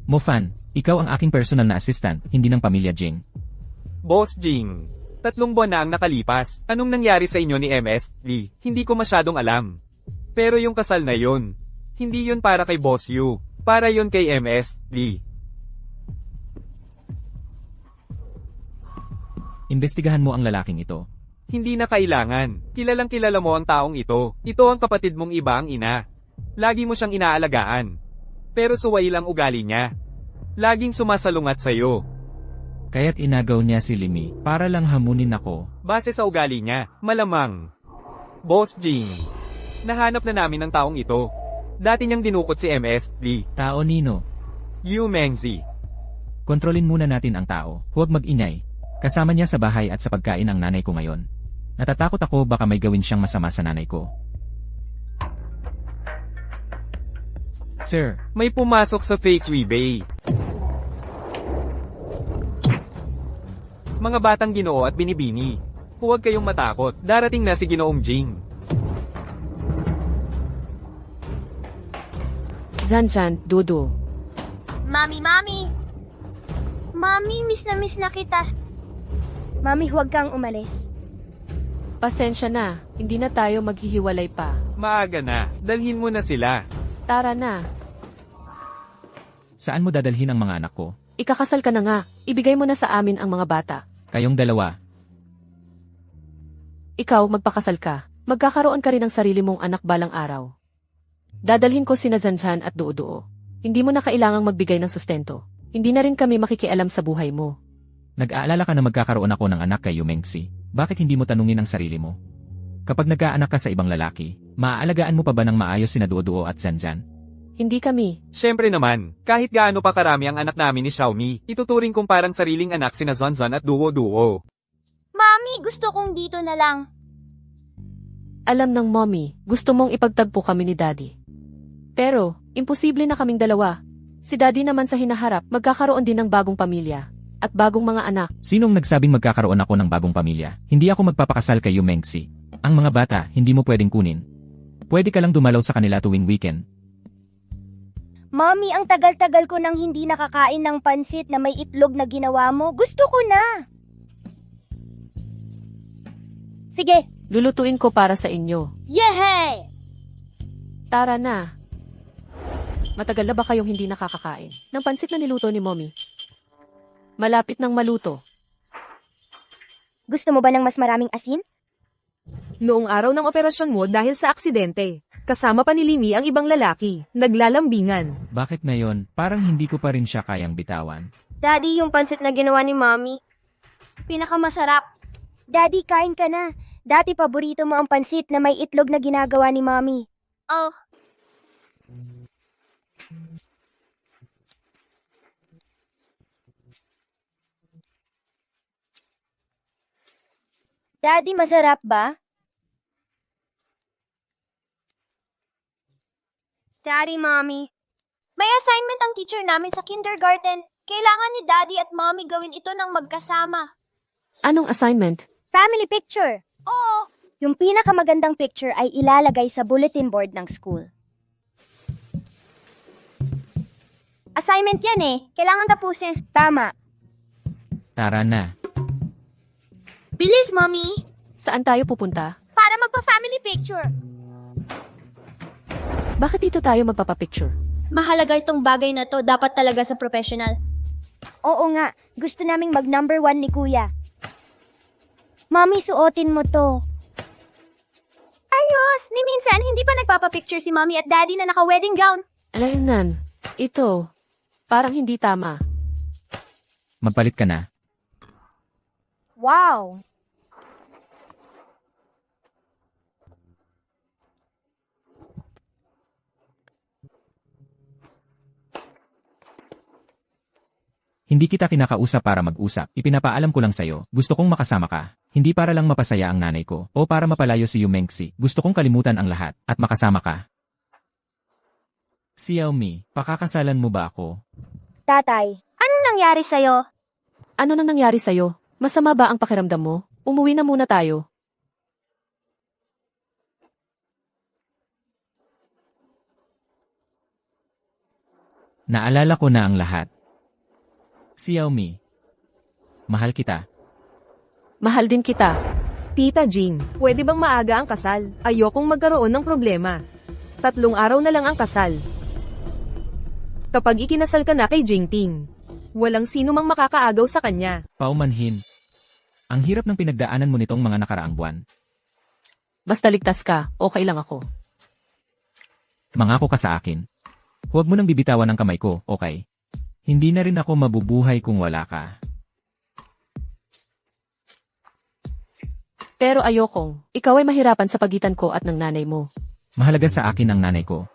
Mofan, ikaw ang aking personal na assistant, hindi ng pamilya Jing. Boss Jing, 3 buwan na ang nakalipas. Anong nangyari sa inyo ni MS Lee? Hindi ko masyadong alam. Pero yung kasal na yun, hindi yun para kay Boss Yu. Para yun kay MS Lee. Imbestigahan mo ang lalaking ito. Hindi na kailangan. Kilalang kilala mo ang taong ito. Ito ang kapatid mong iba ang ina. Lagi mo siyang inaalagaan. Pero suway lang ugali niya. Laging sumasalungat sa'yo. Kaya't inagaw niya si Limi, para lang hamunin ako. Base sa ugali niya, malamang. Boss Jing, nahanap na namin ang taong ito. Dati niyang dinukot si MS Lee. Tao Nino, Yu Mengzi. kontrolin muna natin ang tao, huwag mag-ingay. Kasama niya sa bahay at sa pagkain ang nanay ko ngayon. Natatakot ako baka may gawin siyang masama sa nanay ko. Sir, May pumasok sa fake Weebay. Mga batang Ginoo at Binibini. Huwag kayong matakot, darating na si Ginoong Jing. Zanzan, Dudu. Mami! Mami, miss na kita. Mami, huwag kang umalis. Pasensya na, hindi na tayo maghihiwalay pa. Maaga na, dalhin mo na sila. Tara na. saan mo dadalhin ang mga anak ko? Ikakasal ka na nga, ibigay mo na sa amin ang mga bata. Kayong 2. Ikaw, magpakasal ka. Magkakaroon ka rin ng sarili mong anak balang araw. Dadalhin ko sina Zanzan at Duo-Duo. Hindi mo na kailangang magbigay ng sustento. Hindi na rin kami makikialam sa buhay mo. Nag-aalala ka na magkakaroon ako ng anak kay Yumengsi. Bakit hindi mo tanungin ang sarili mo? Kapag nagkaanak ka sa ibang lalaki, maaalagaan mo pa ba ng maayos sina Duo-Duo at Zanzan? Hindi kami. Siyempre naman, kahit gaano pa karami ang anak namin ni Xiaomi, ituturing kong parang sariling anak sina Zanzan at Duo-Duo. Mami, gusto kong dito na lang. Alam ng mommy, gusto mong ipagtagpo kami ni daddy. Pero, imposible na kaming 2. Si daddy naman sa hinaharap, magkakaroon din ng bagong pamilya. At bagong mga anak. Sinong nagsabing magkakaroon ako ng bagong pamilya? Hindi ako magpapakasal kay Yumengsi. Ang mga bata, hindi mo pwedeng kunin. Pwede ka lang dumalaw sa kanila tuwing weekend. Mami, ang tagal-tagal ko nang hindi nakakain ng pansit na may itlog na ginawa mo. Gusto ko na. Sige. Lulutuin ko para sa inyo. Yehey! Tara na. Matagal na ba kayong hindi nakakakain ng pansit na niluto ni mommy? Malapit nang maluto. Gusto mo ba ng mas maraming asin? Noong araw ng operasyon mo dahil sa aksidente, kasama pa ni Limi ang ibang lalaki, naglalambingan. Bakit ngayon, parang hindi ko pa rin siya kayang bitawan? Daddy, yung pansit na ginawa ni Mami. Pinakamasarap. Daddy, kain ka na. Dati paborito mo ang pansit na may itlog na ginagawa ni Mami. Oh. Daddy, masarap ba? Daddy, Mommy. May assignment ang teacher namin sa kindergarten. Kailangan ni Daddy at Mommy gawin ito ng magkasama. Anong assignment? Family picture. Oo, Yung pinakamagandang picture ay ilalagay sa bulletin board ng school. assignment yan eh. Kailangan tapusin. Tama. Tara na. Bilis, Mommy! Saan tayo pupunta? Para magpa-family picture. Bakit dito tayo magpapapicture? Mahalaga itong bagay na to. Dapat talaga sa professional. Oo nga, gusto naming mag number 1 ni Kuya. Mami, suotin mo to. Ayos! Ni minsan, hindi pa nagpapapicture si Mommy at Daddy na naka-wedding gown. Alaynan, ito. Parang hindi tama. Magpalit ka na. Wow! Hindi kita kinakausap para mag-usap. Ipinapaalam ko lang sa'yo. Gusto kong makasama ka. Hindi para lang mapasaya ang nanay ko o para mapalayo si Yumengsi. Gusto kong kalimutan ang lahat at makasama ka. Xiaomi, pakakasalan mo ba ako? Tatay, Anong nangyari sa'yo? Ano nang nangyari sa'yo? Masama ba ang pakiramdam mo? Umuwi na muna tayo. Naalala ko na ang lahat. Xiaomi, mahal kita. Mahal din kita. Tita Jing, pwede bang maaga ang kasal? Ayokong magkaroon ng problema. 3 araw na lang ang kasal. Kapag ikinasal ka na kay Jingting, walang sino mang makakaagaw sa kanya. Paumanhin. Ang hirap ng pinagdaanan mo nitong mga nakaraang buwan. Basta ligtas ka, okay lang ako. Mangako ka sa akin. Huwag mo nang bibitawan ang kamay ko, okay? Hindi na rin ako mabubuhay kung wala ka. Pero ayokong, ikaw ay mahirapan sa pagitan ko at ng nanay mo. Mahalaga sa akin ang nanay ko.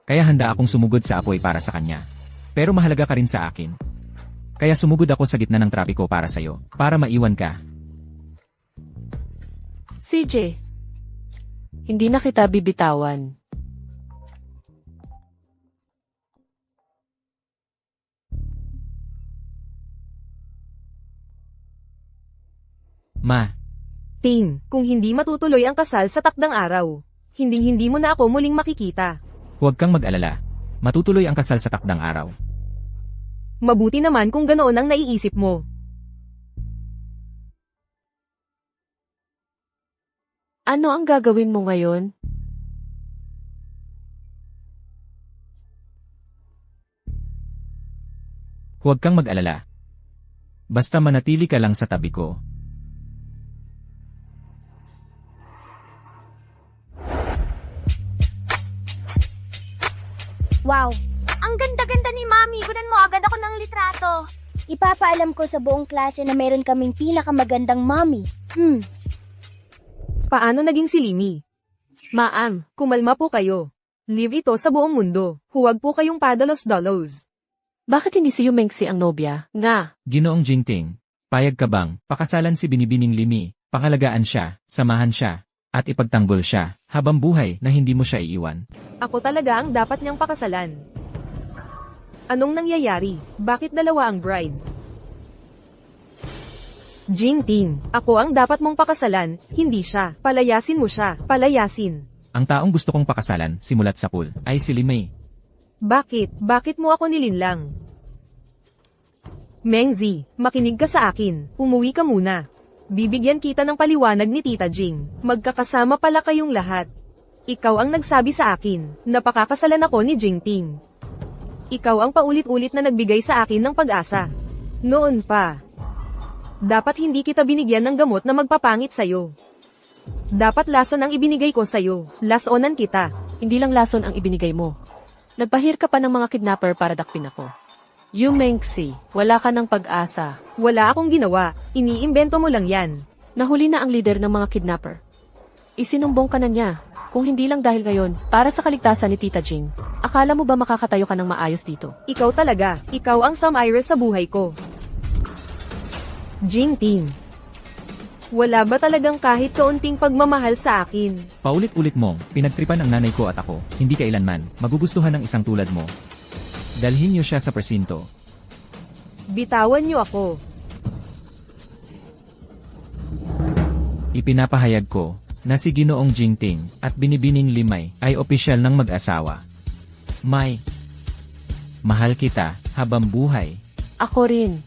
Kaya handa akong sumugod sa apoy para sa kanya. Pero mahalaga ka rin sa akin. Kaya sumugod ako sa gitna ng trapiko para sa'yo, para maiwan ka. CJ, hindi na kita bibitawan. Ma, Ting, kung hindi matutuloy ang kasal sa takdang araw, hindi mo na ako muling makikita. huwag kang mag-alala. Matutuloy ang kasal sa takdang araw. Mabuti naman kung ganoon ang naiisip mo. Ano ang gagawin mo ngayon? Huwag kang mag-alala. Basta manatili ka lang sa tabi ko. wow! Ang ganda-ganda ni Mommy. Gunan mo agad ako ng litrato. Ipapaalam ko sa buong klase na meron kaming pinakamagandang mommy. Paano naging si Limi? Ma'am, Kumalma po kayo. Live ito sa buong mundo. Huwag po kayong padalos-dalos. bakit hindi si Yumengsi ang nobya? Nga, Ginoong Jingting, payag ka bang pakasalan si Binibining Limi, pangalagaan siya, samahan siya, at ipagtanggol siya, habang buhay na hindi mo siya iiwan? Ako talaga ang dapat niyang pakasalan. Anong nangyayari? Bakit dalawa ang bride? Jingting, ako ang dapat mong pakasalan, hindi siya. Palayasin mo siya, palayasin. Ang taong gusto kong pakasalan, simulat sa pool, ay si Limei. Bakit? Bakit mo ako nilinlang? Mengzi, makinig ka sa akin. Umuwi ka muna. Bibigyan kita ng paliwanag ni Tita Jing. Magkakasama pala kayong lahat. Ikaw ang nagsabi sa akin, na pakakasalan ako ni Jingting. Ikaw ang paulit-ulit na nagbigay sa akin ng pag-asa. Noon pa. Dapat hindi kita binigyan ng gamot na magpapangit sa'yo. Dapat lason ang ibinigay ko sa'yo. Lasonan kita. hindi lang lason ang ibinigay mo. Nagpahir ka pa ng mga kidnapper para dakpin ako. Yumengsi, wala ka ng pag-asa. Wala akong ginawa. Iniimbento mo lang yan. Nahuli na ang leader ng mga kidnapper. Isinumbong ka na niya. Kung hindi lang dahil ngayon, para sa kaligtasan ni Tita Jing. Akala mo ba makakatayo ka ng maayos dito? Ikaw talaga. Ikaw ang Sam Iris sa buhay ko. Jingting. Wala ba talagang kahit kaunting pagmamahal sa akin? Paulit-ulit mong, pinagtripan ang nanay ko at ako, hindi kailanman, magugustuhan ng isang tulad mo. Dalhin niyo siya sa presinto. Bitawan niyo ako. Ipinapahayag ko na si Ginoong Jingting at Binibining Limay ay opisyal ng mag-asawa. May, mahal kita habang buhay. Ako rin.